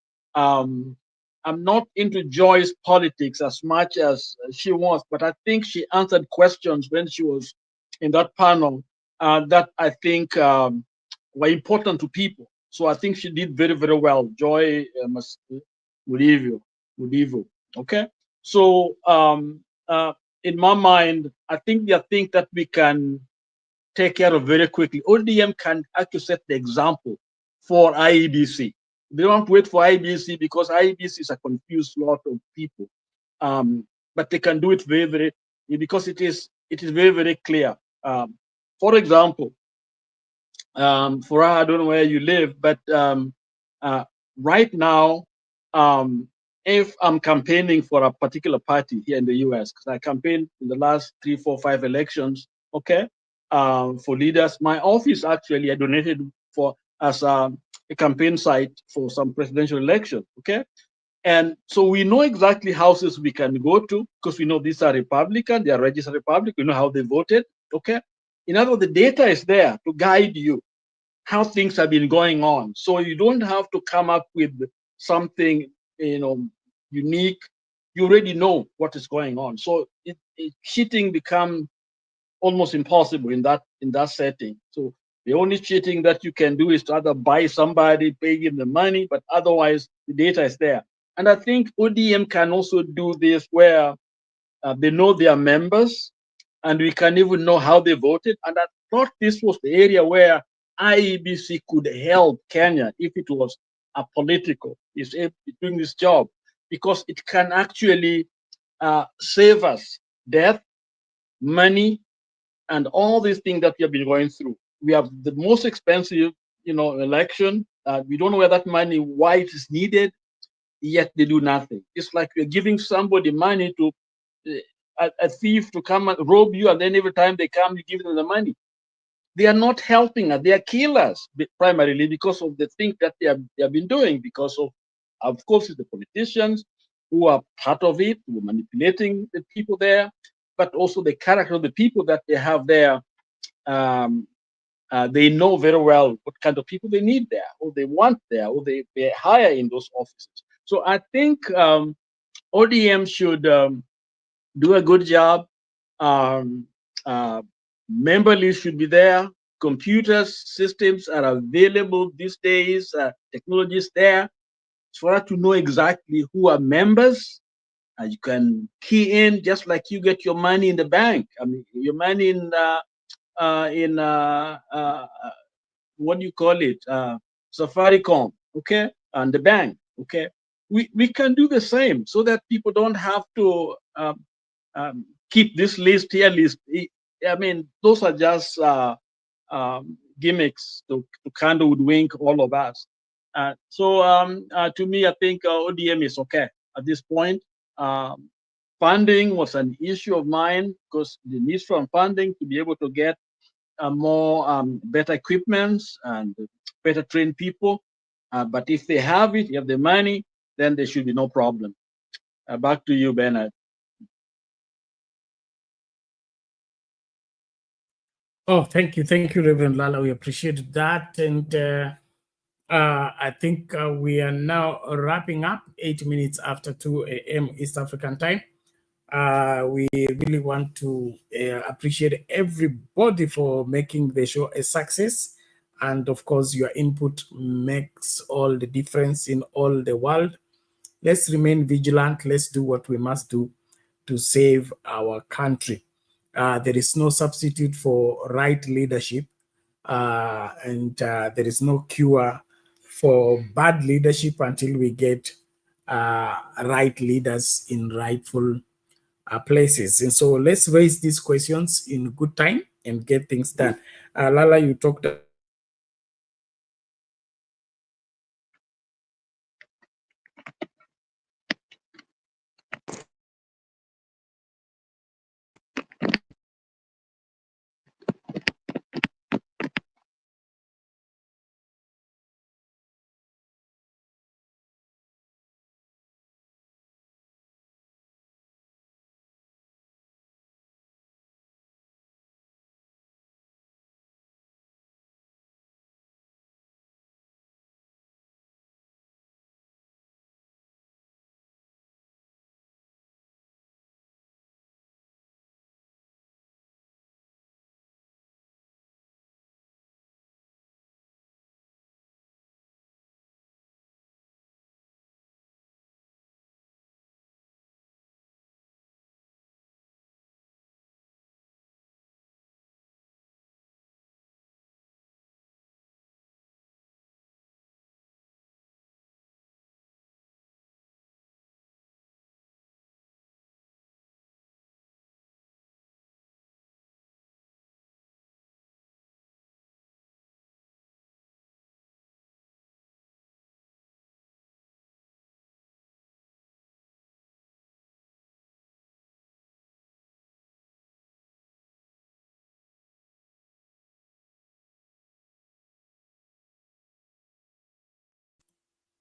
I'm not into Joy's politics as much as she was, but I think she answered questions when she was in that panel that I think were important to people. So I think she did very, very well. Joy Mudivu. Okay. So in my mind, I think there are things that we can take care of very quickly. ODM can actually set the example for IEBC. They don't wait for IEBC because IEBC is a confused lot of people. But they can do it very, very, because it is very, very clear. For example, for I don't know where you live, but right now, if I'm campaigning for a particular party here in the US, because I campaigned in the last 3, 4, 5 elections, okay, for leaders, my office actually I donated for as a campaign site for some presidential election, okay? And so we know exactly houses we can go to because we know these are Republican, they are registered Republican, we know how they voted, okay? In other words, the data is there to guide you how things have been going on. So you don't have to come up with something, unique. You already know what is going on. So cheating becomes almost impossible in that setting. So the only cheating that you can do is to either buy somebody, pay them the money, but otherwise the data is there. And I think ODM can also do this where they know their members and we can even know how they voted. And I thought this was the area where IEBC could help Kenya if it was a political, is doing this job, because it can actually save us death, money, and all these things that we have been going through. We have the most expensive, election. We don't know where that money, why it is needed, yet they do nothing. It's like you're giving somebody money to a thief to come and rob you, and then every time they come, you give them the money. They are not helping us. They are killers, primarily because of the things that they have been doing, because of course, it's the politicians who are part of it, who are manipulating the people there, but also the character of the people that they have there. They know very well what kind of people they need there, or they want there, or they hire in those offices. So I think ODM should do a good job. Member list should be there. Computers, systems are available these days. Technology is there. For us to know exactly who are members, you can key in just like you get your money in the bank. I mean, your money in what do you call it? Safaricom, okay, and the bank, okay. We can do the same so that people don't have to keep this list here. I mean, those are just gimmicks to kind of woodwink all of us. So to me, I think ODM is okay at this point. Funding was an issue of mine because the need for funding to be able to get more better equipment and better trained people. But if they have it, you have the money, then there should be no problem. Back to you, Bernard. Oh, thank you, Reverend Lala. We appreciate that, and I think we are now wrapping up. 8 minutes after 2 a.m. East African time. We really want to appreciate everybody for making the show a success, and of course, your input makes all the difference in all the world. let's remain vigilant. Let's do what we must do to save our country. There is no substitute for right leadership, and there is no cure for bad leadership until we get right leaders in rightful places. And so let's raise these questions in good time and get things done. Lala, you talked.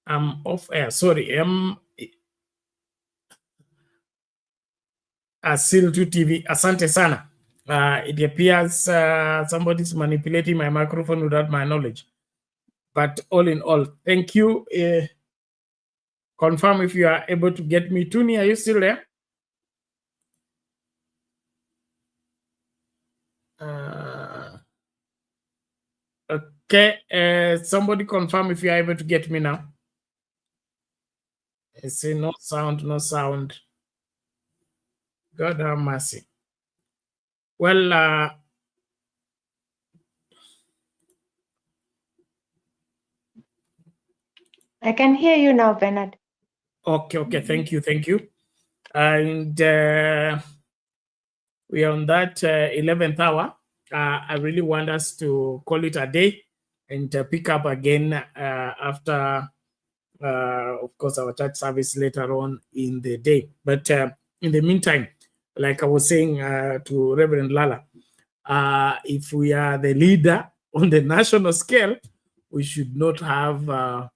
I'm off air. Sorry. Sil2 TV. Asante sana. It appears somebody's manipulating my microphone without my knowledge. But all in all, thank you. Confirm if you are able to get me. Tuni, are you still there? Okay. Somebody confirm if you are able to get me now. I say no sound, no sound. God have mercy. Well, I can hear you now, Bernard. Okay. Thank you. And we are on that 11th hour. I really want us to call it a day and pick up again after, of course, our church service later on in the day. But in the meantime, like I was saying to Reverend Lala, if we are the leader on the national scale, we should not have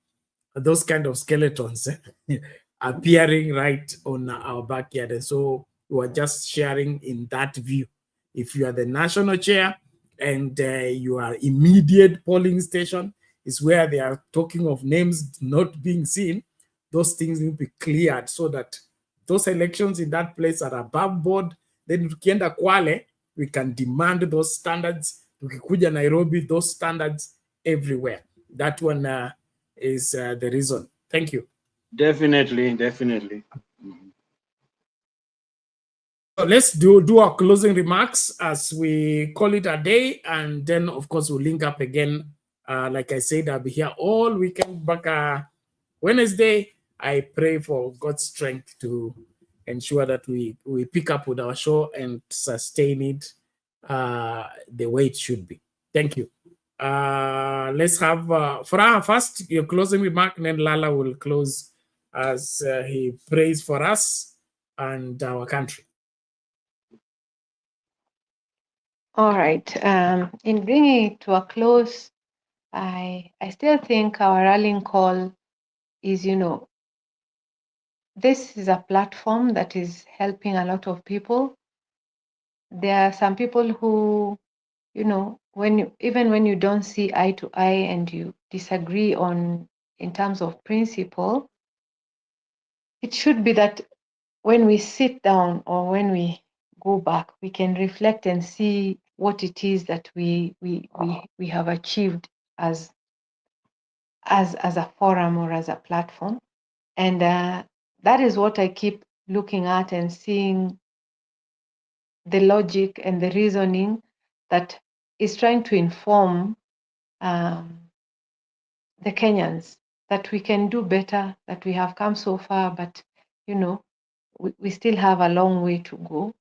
those kind of skeletons appearing right on our backyard. And so we are just sharing in that view. If you are the national chair and your immediate polling station is where they are talking of names not being seen, those things will be cleared so that those elections in that place are above board. Then tukienda Kwale, we can demand those standards. Tukikuja Nairobi, those standards everywhere. That one is the reason. Thank you. Definitely. So let's do our closing remarks as we call it a day, and then of course we'll link up again. Like I said, I'll be here all weekend. Back Wednesday, I pray for God's strength to ensure that we pick up with our show and sustain it the way it should be. Thank you. Let's have Farah first, your closing remark, and then Lala will close as he prays for us and our country. All right. In bringing it to a close, I still think our rallying call is, this is a platform that is helping a lot of people. There are some people who, even when you don't see eye to eye and you disagree in terms of principle, it should be that when we sit down or when we go back, we can reflect and see what it is that we have achieved as a forum or as a platform. And that is what I keep looking at and seeing the logic and the reasoning that is trying to inform the Kenyans that we can do better, that we have come so far, but we still have a long way to go.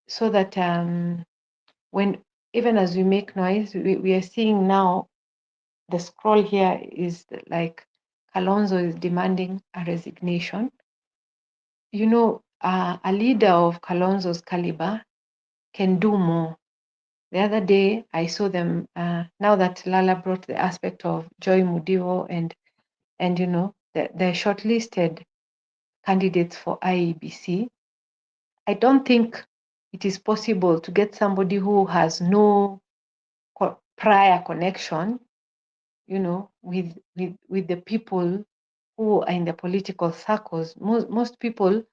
So that when even as we make noise, we are seeing now the scroll here is like Kalonzo is demanding a resignation. A leader of Kalonzo's caliber can do more. The other day, I saw them, now that Lala brought the aspect of Joy Mudivo and the shortlisted candidates for IEBC, I don't think it is possible to get somebody who has no prior connection, with the people who are in the political circles. Most people,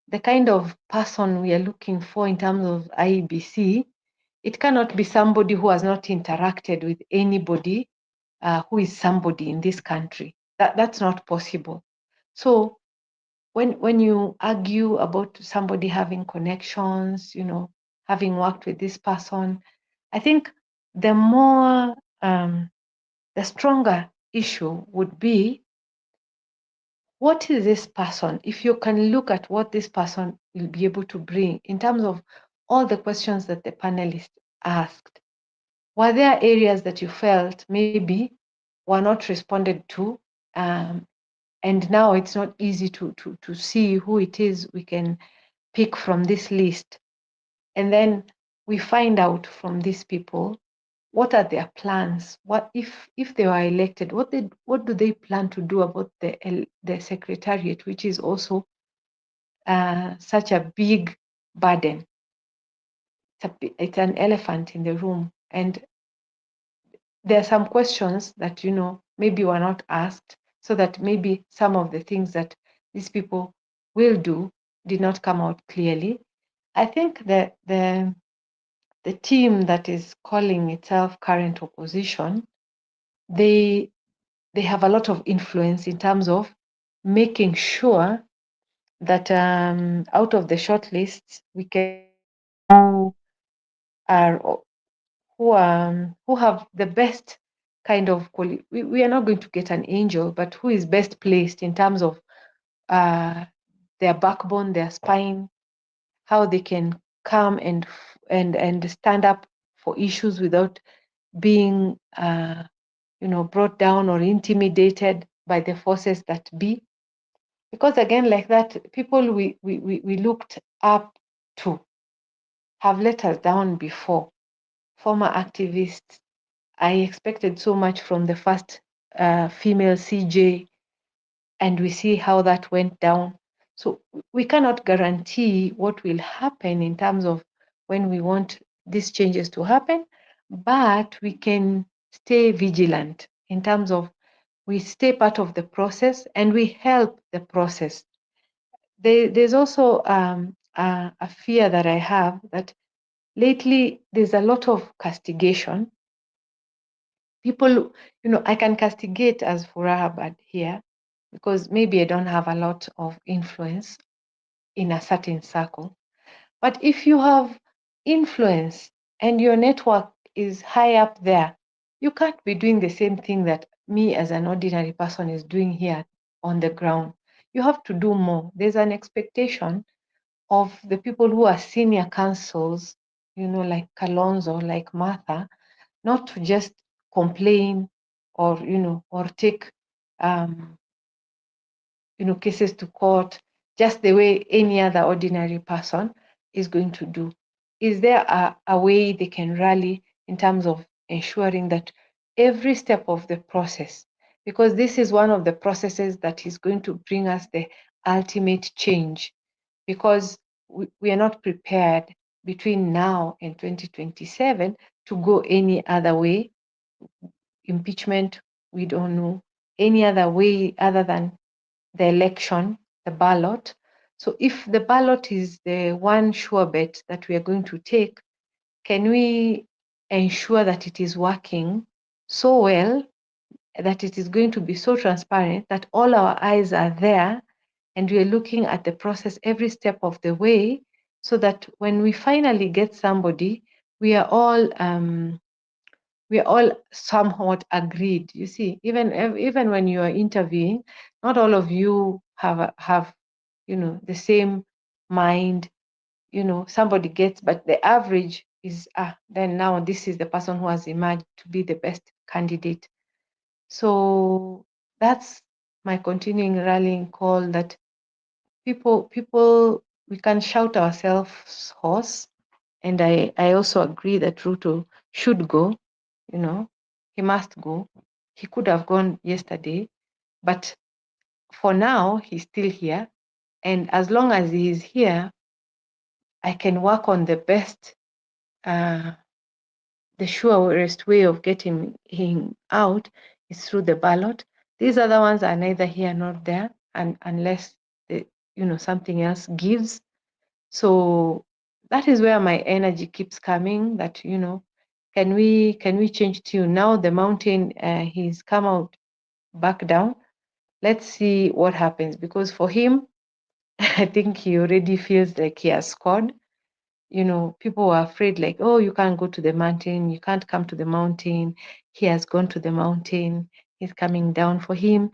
the kind of person we are looking for in terms of IEBC, it cannot be somebody who has not interacted with anybody who is somebody in this country. That's not possible. So when you argue about somebody having connections, having worked with this person, I think the more the stronger issue would be, what is this person? If you can look at what this person will be able to bring in terms of all the questions that the panelists asked, were there areas that you felt maybe were not responded to? And now it's not easy to see who it is we can pick from this list. And then we find out from these people, what are their plans? What if they were elected? What do they plan to do about the secretariat, which is also such a big burden? It's an elephant in the room, and there are some questions that maybe were not asked, so that maybe some of the things that these people will do did not come out clearly. I think that the team that is calling itself current opposition, they have a lot of influence in terms of making sure that out of the shortlists we can who have the best kind of we are not going to get an angel, but who is best placed in terms of their backbone, their spine, how they can come and stand up for issues without being brought down or intimidated by the forces that be. Because again, like that, people we looked up to have let us down before. Former activists, I expected so much from the first female CJ, and we see how that went down. So we cannot guarantee what will happen in terms of when we want these changes to happen, but we can stay vigilant in terms of we stay part of the process and we help the process. There's also a fear that I have that lately there's a lot of castigation. People, I can castigate as Furaha here because maybe I don't have a lot of influence in a certain circle. But if you have influence and your network is high up there, you can't be doing the same thing that me as an ordinary person is doing here on the ground. You have to do more. There's an expectation of the people who are senior councils, like Kalonzo, like Martha, not to just complain or, or take, cases to court just the way any other ordinary person is going to do. Is there a way they can rally in terms of ensuring that every step of the process, because this is one of the processes that is going to bring us the ultimate change, because we are not prepared between now and 2027 to go any other way. Impeachment, we don't know any other way other than the election, the ballot. So if the ballot is the one sure bet that we are going to take, can we ensure that it is working so well, that it is going to be so transparent that all our eyes are there, and we are looking at the process every step of the way, so that when we finally get somebody, we are all somewhat agreed. You see, even when you are interviewing, not all of you have the same mind. Somebody gets, but the average is then now this is the person who has emerged to be the best candidate. So that's my continuing rallying call, that people we can shout ourselves hoarse, and I also agree that Ruto should go. He must go. He could have gone yesterday, but for now he's still here, and as long as he is here, I can work on the best, the surest way of getting him out is through the ballot. These other ones are neither here nor there, and unless something else gives. So that is where my energy keeps coming. That can we change tune now? The mountain, he's come out back down. Let's see what happens, because for him, I think he already feels like he has scored. People were afraid, like, oh, you can't go to the mountain, you can't come to the mountain. He has gone to the mountain, he's coming down. For him,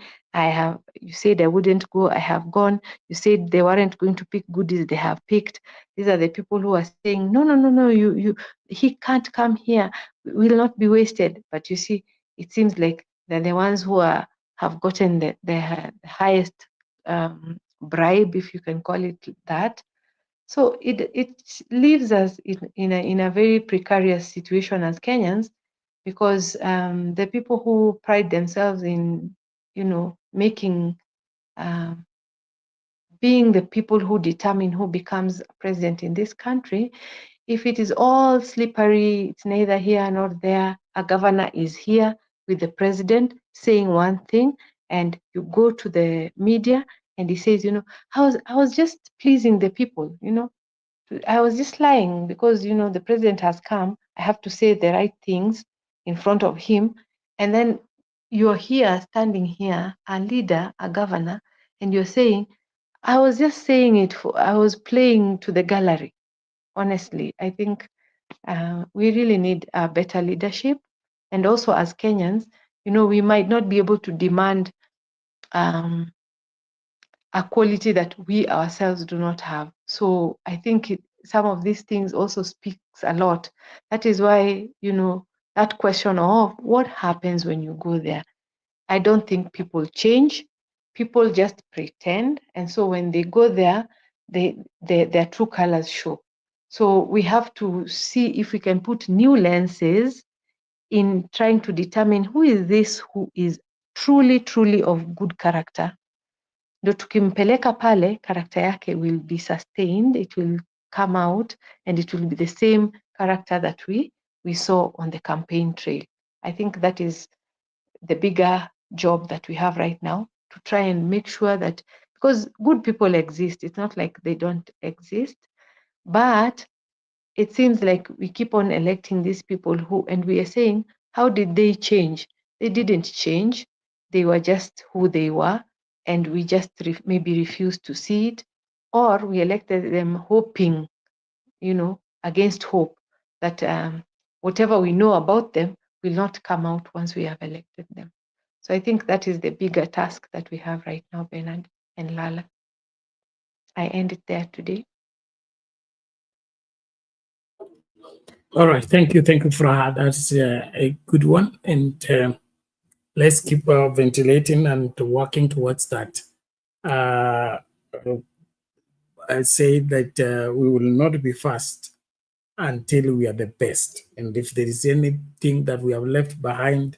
you said I wouldn't go, I have gone. You said they weren't going to pick goodies, they have picked. These are the people who are saying, no, he can't come here, will not be wasted. But you see, it seems like they're the ones who have gotten the highest bribe, if you can call it that. So it leaves us in a very precarious situation as Kenyans, because the people who pride themselves in making being the people who determine who becomes president in this country, if it is all slippery, it's neither here nor there. A governor is here with the president saying one thing, and you go to the media and he says, I was just pleasing the people, I was just lying because, the president has come. I have to say the right things in front of him. And then you're here, standing here, a leader, a governor, and you're saying, I was just saying it I was playing to the gallery. Honestly, I think we really need a better leadership. And also as Kenyans, we might not be able to demand a quality that we ourselves do not have. So I think some of these things also speaks a lot. That is why, that question of what happens when you go there. I don't think people change. People just pretend. And so when they go there, their true colors show. So we have to see if we can put new lenses in trying to determine who is this, who is truly, truly of good character. Ndo tukimpeleka pale, character yake will be sustained, it will come out, and it will be the same character that we saw on the campaign trail. I think that is the bigger job that we have right now, to try and make sure that, because good people exist, it's not like they don't exist, but it seems like we keep on electing these people and we are saying, how did they change? They didn't change. They were just who they were, and we just maybe refused to see it, or we elected them hoping, against hope, that whatever we know about them will not come out once we have elected them. So I think that is the bigger task that we have right now, Bernard and Lala. I end it there today. All right, thank you, Farah. That's a good one, and let's keep ventilating and working towards that. I say that we will not be fast until we are the best, and if there is anything that we have left behind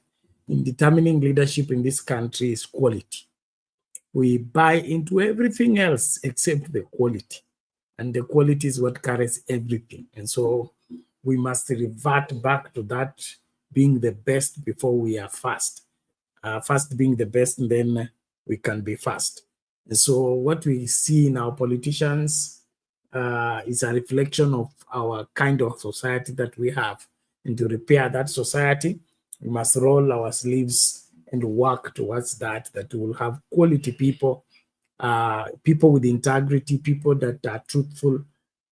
in determining leadership in this country, is quality. We buy into everything else except the quality, and the quality is what carries everything. And so we must revert back to that, being the best before we are fast. First being the best, and then we can be fast. And so what we see in our politicians is a reflection of our kind of society that we have. And to repair that society, we must roll our sleeves and work towards that we will have quality people people with integrity, people that are truthful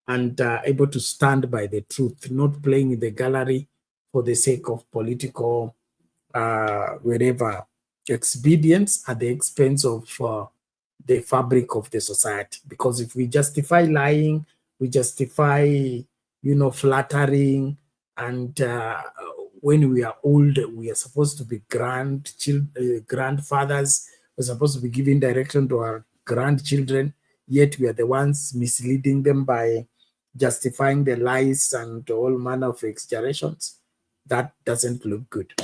and able to stand by the truth, not playing in the gallery for the sake of political wherever expedience at the expense of the fabric of the society. Because if we justify lying, we justify, flattering, and when we are old, we are supposed to be grandfathers. We're supposed to be giving direction to our grandchildren, yet we are the ones misleading them by justifying the lies and all manner of exaggerations. That doesn't look good.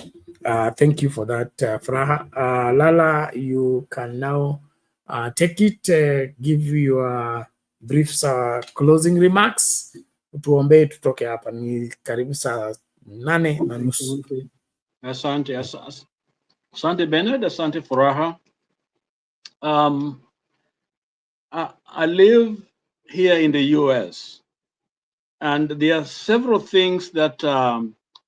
Thank you for that, Fraha. Lala, you can now take it, give your brief closing remarks. Tuombee tutoke hapa, ni karibu saa 8:30. Asante Bernard, asante Furaha. I live here in the US, and there are several things that,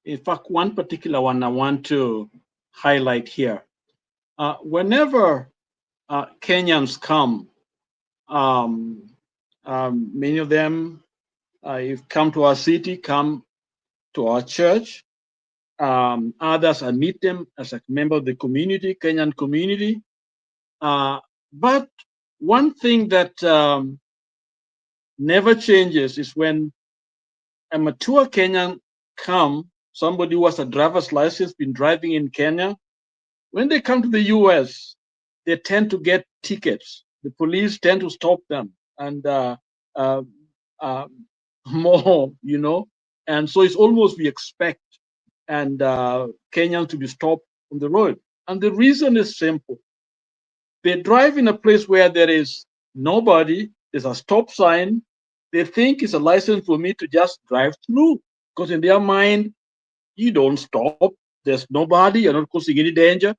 in fact, one particular one I want to highlight here. Whenever Kenyans come, many of them, you've come to our city, come to our church. Others, I meet them as a member of the community, Kenyan community. But one thing that never changes is when a mature Kenyan come, somebody who has a driver's license, been driving in Kenya, when they come to the US, they tend to get tickets. The police tend to stop them and more, and so it's almost we expect and Kenyans to be stopped on the road. And the reason is simple. They drive in a place where there is nobody, there's a stop sign. They think it's a license for me to just drive through, because in their mind, you don't stop, there's nobody, you're not causing any danger.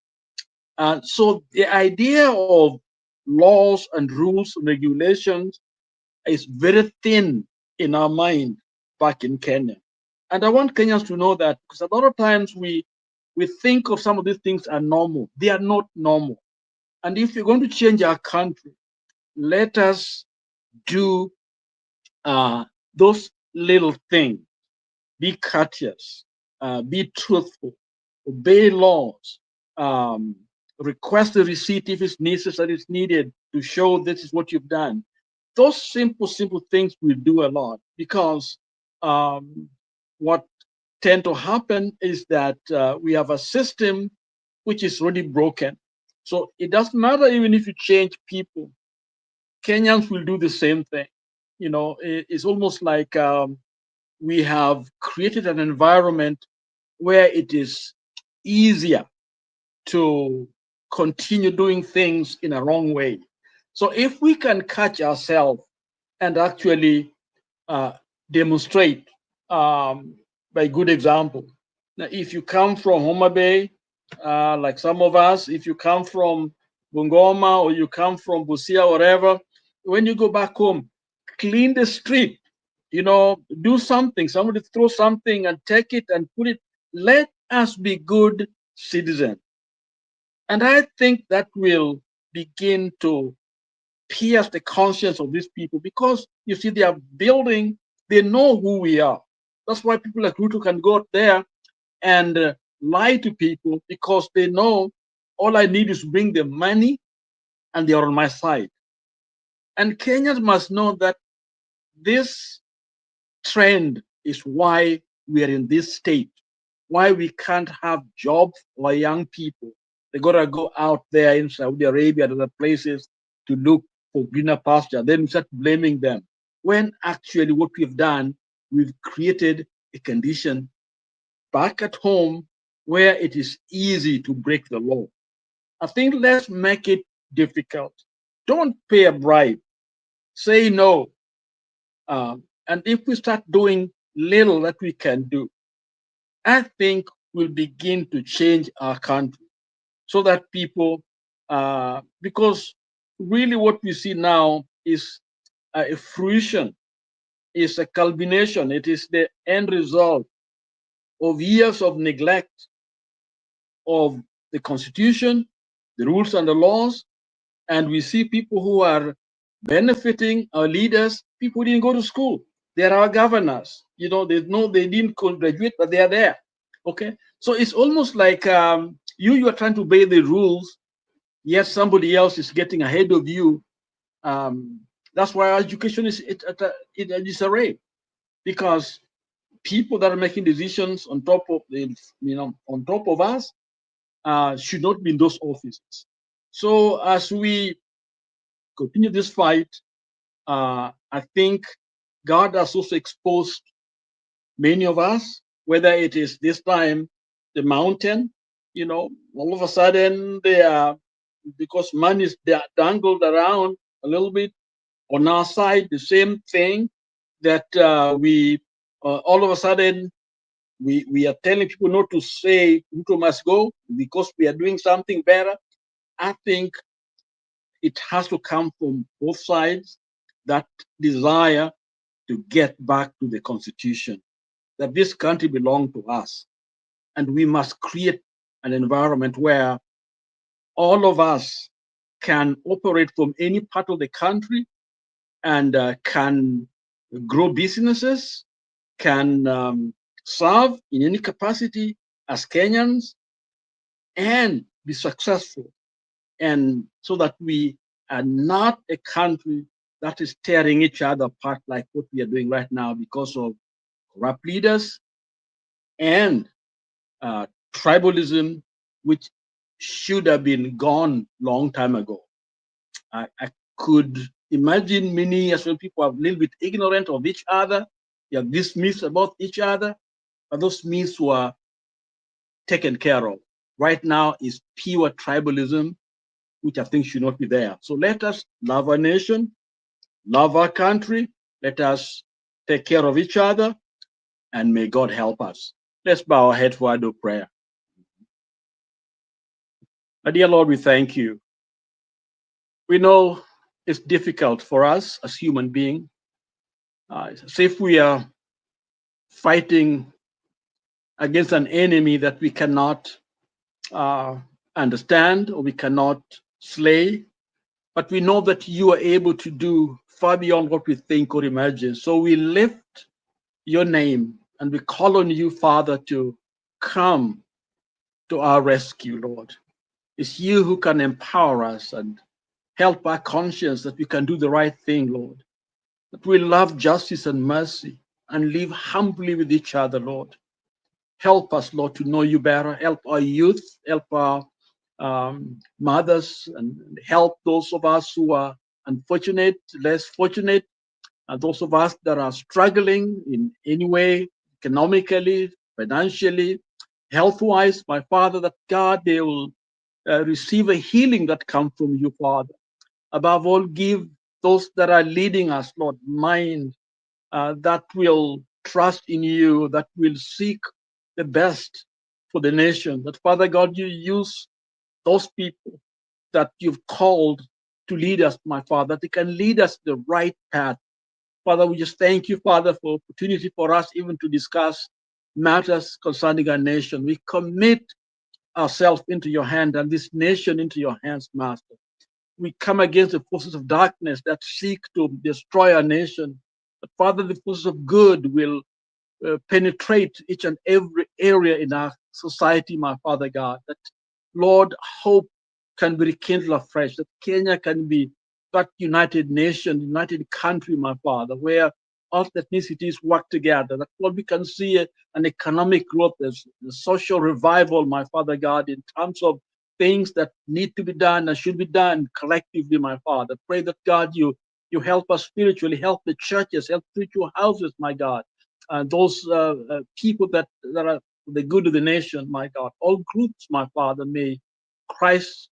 So the idea of laws and rules and regulations is very thin in our mind back in Kenya. And I want Kenyans to know that, because a lot of times we think of some of these things are normal. They are not normal. And if you're going to change our country, let us do those little things. Be courteous, be truthful, obey laws, request the receipt if it's necessary, it's needed to show this is what you've done. Those simple things will do a lot, because what tend to happen is that we have a system which is already broken. So it doesn't matter even if you change people, Kenyans will do the same thing. It's almost like we have created an environment where it is easier to continue doing things in a wrong way. So if we can catch ourselves and actually demonstrate by good example. Now, if you come from Homa Bay, like some of us, if you come from Bungoma or you come from Busia, whatever, when you go back home, clean the street, do something. Somebody throw something and take it and put it. Let us be good citizens. And I think that will begin to pierce the conscience of these people, because you see, they are building, they know who we are. That's why people like Ruto can go out there and lie to people, because they know all I need is to bring them money and they are on my side. And Kenyans must know that this trend is why we are in this state, why we can't have jobs for young people. They gotta go out there in Saudi Arabia and other places to look for greener pasture. Then we start blaming them, when actually what we've done, we've created a condition back at home where it is easy to break the law. I think let's make it difficult. Don't pay a bribe. Say no. And if we start doing little that we can do, I think we'll begin to change our country, so that people, because really what we see now is a fruition, is a culmination. It is the end result of years of neglect of the Constitution, the rules and the laws, And we see people who are benefiting, our leaders, people who didn't go to school. They're our governors. You know, they didn't graduate, but they are there. Okay. So it's almost like you are trying to obey the rules, yet somebody else is getting ahead of you. That's why our education is in a disarray, because people that are making decisions on top of on top of us should not be in those offices. So as we continue this fight, I think God has also exposed many of us, whether it is this time the mountain, all of a sudden they are, because money is dangled around a little bit. On our side, the same thing, that we all of a sudden we are telling people not to say Ruto must go because we are doing something better. I think it has to come from both sides, that desire to get back to the Constitution, that this country belongs to us. And we must create an environment where all of us can operate from any part of the country and can grow businesses, can serve in any capacity as Kenyans and be successful. And so that we are not a country that is tearing each other apart like what we are doing right now because of corrupt leaders and tribalism, which should have been gone long time ago. I could imagine many years when people are a little bit ignorant of each other. They have these myths about each other, but those myths were taken care of. Right now is pure tribalism, which I think should not be there. So let us love our nation, love our country. Let us take care of each other, and may God help us. Let's bow our head for word of prayer. My dear Lord, we thank you. We know it's difficult for us as human beings. As if we are fighting against an enemy that we cannot understand or we cannot slay. But we know that you are able to do far beyond what we think or imagine. So we lift your name and we call on you, Father, to come to our rescue, Lord. It's you who can empower us and help our conscience that we can do the right thing, Lord. That we love justice and mercy and live humbly with each other, Lord. Help us, Lord, to know you better. Help our youth, help our mothers, and help those of us who are unfortunate, less fortunate, and those of us that are struggling in any way, economically, financially, health-wise, my Father, that God, they will receive a healing that comes from you, Father. Above all, give those that are leading us, Lord, mind that will trust in you, that will seek the best for the nation. That, Father God, you use those people that you've called to lead us, my Father, that they can lead us the right path. Father, we just thank you, Father, for opportunity for us even to discuss matters concerning our nation. We commit ourselves into your hand and this nation into your hands, Master. We come against the forces of darkness that seek to destroy our nation. But Father, the forces of good will penetrate each and every area in our society, my Father God. That, Lord, hope can be rekindled afresh, that Kenya can be that united nation, united country, my Father, where all ethnicities work together. That, Lord, we can see an economic growth, a social revival, my Father God, in terms of things that need to be done and should be done collectively, my Father. Pray that, God, you help us spiritually, help the churches, help spiritual houses, my God. And those people that are the good of the nation, my God. All groups, my Father, may Christ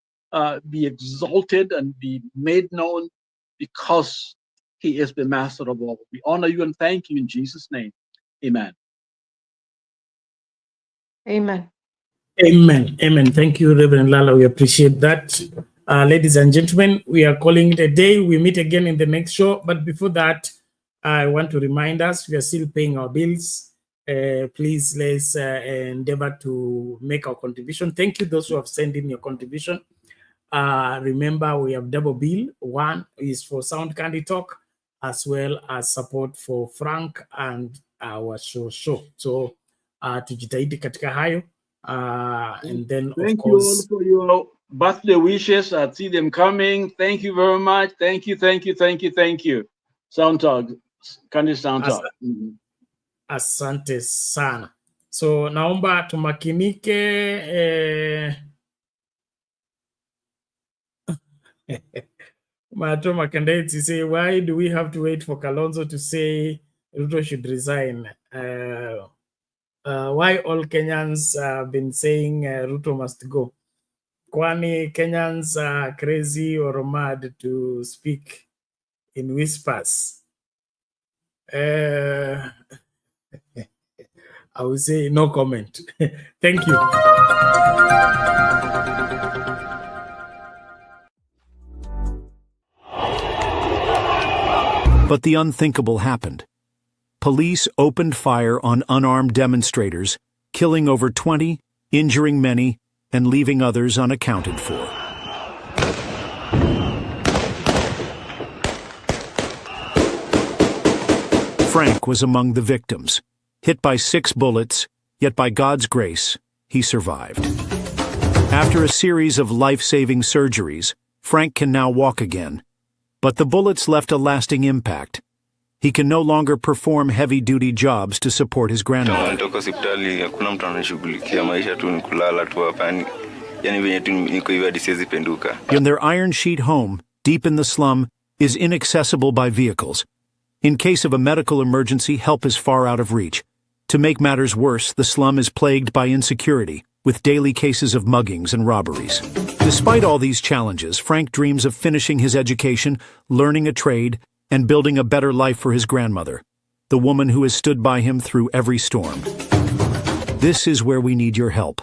be exalted and be made known because he is the master of all. We honor you and thank you in Jesus' name. Amen. Amen. Amen. Amen. Thank you, Reverend Lala. We appreciate that. Ladies and gentlemen, we are calling it a day. We meet again in the next show. But before that, I want to remind us we are still paying our bills. Please, let's endeavor to make our contribution. Thank you, those who have sent in your contribution. Remember, we have double bill. One is for Sound Candy Talk, as well as support for Frank and our show. So tujitahidi katika hayo. And then Thank of course, you all for your birthday wishes. I see them coming. Thank you very much. Thank you. Sound Talk, Candy Sound Talk. Asante sana. So naomba tumakinike. Mato Makandeti say, why do we have to wait for Kalonzo to say Ruto should resign? Why all Kenyans have been saying Ruto must go? Kwani Kenyans are crazy or mad to speak in whispers? I would say no comment. Thank you. But the unthinkable happened. Police opened fire on unarmed demonstrators, killing over 20, injuring many, and leaving others unaccounted for. Frank was among the victims. Hit by 6 bullets, yet by God's grace, he survived. After a series of life-saving surgeries, Frank can now walk again. But the bullets left a lasting impact. He can no longer perform heavy-duty jobs to support his grandmother. In their iron sheet home, deep in the slum, is inaccessible by vehicles. In case of a medical emergency, help is far out of reach. To make matters worse, the slum is plagued by insecurity, with daily cases of muggings and robberies. Despite all these challenges, Frank dreams of finishing his education, learning a trade, and building a better life for his grandmother, the woman who has stood by him through every storm. This is where we need your help.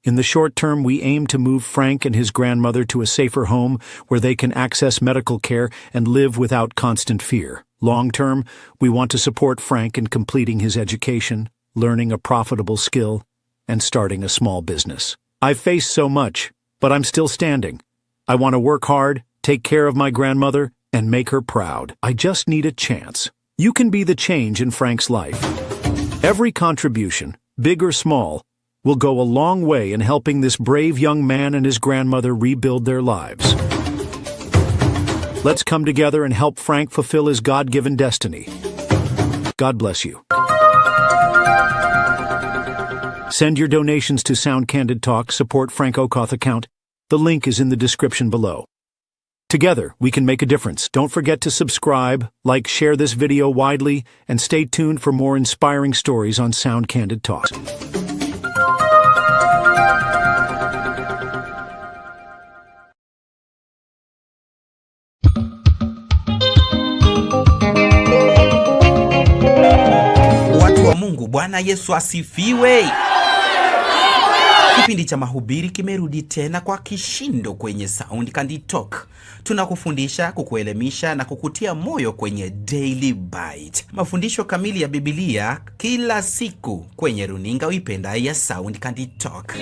In the short term, we aim to move Frank and his grandmother to a safer home where they can access medical care and live without constant fear. Long term, we want to support Frank in completing his education, learning a profitable skill, and starting a small business. I've faced so much, but I'm still standing. I want to work hard, take care of my grandmother, and make her proud. I just need a chance. You can be the change in Frank's life. Every contribution, big or small, will go a long way in helping this brave young man and his grandmother rebuild their lives. Let's come together and help Frank fulfill his God-given destiny. God bless you. Send your donations to Sound Candid Talk, support Frank Okoth account. The link is in the description below. Together, we can make a difference. Don't forget to subscribe, like, share this video widely, and stay tuned for more inspiring stories on Sound Candid Talk. Watu wa Mungu, Bwana Yesu asifiwe. Kipindi cha mahubiri kimerudi tena kwa kishindo kwenye Sound Candid Talk. Tunakufundisha, kukuelimisha na kukutia moyo kwenye Daily Bite. Mafundisho kamili ya Biblia kila siku kwenye runinga uipendayo ya Sound Candid Talk.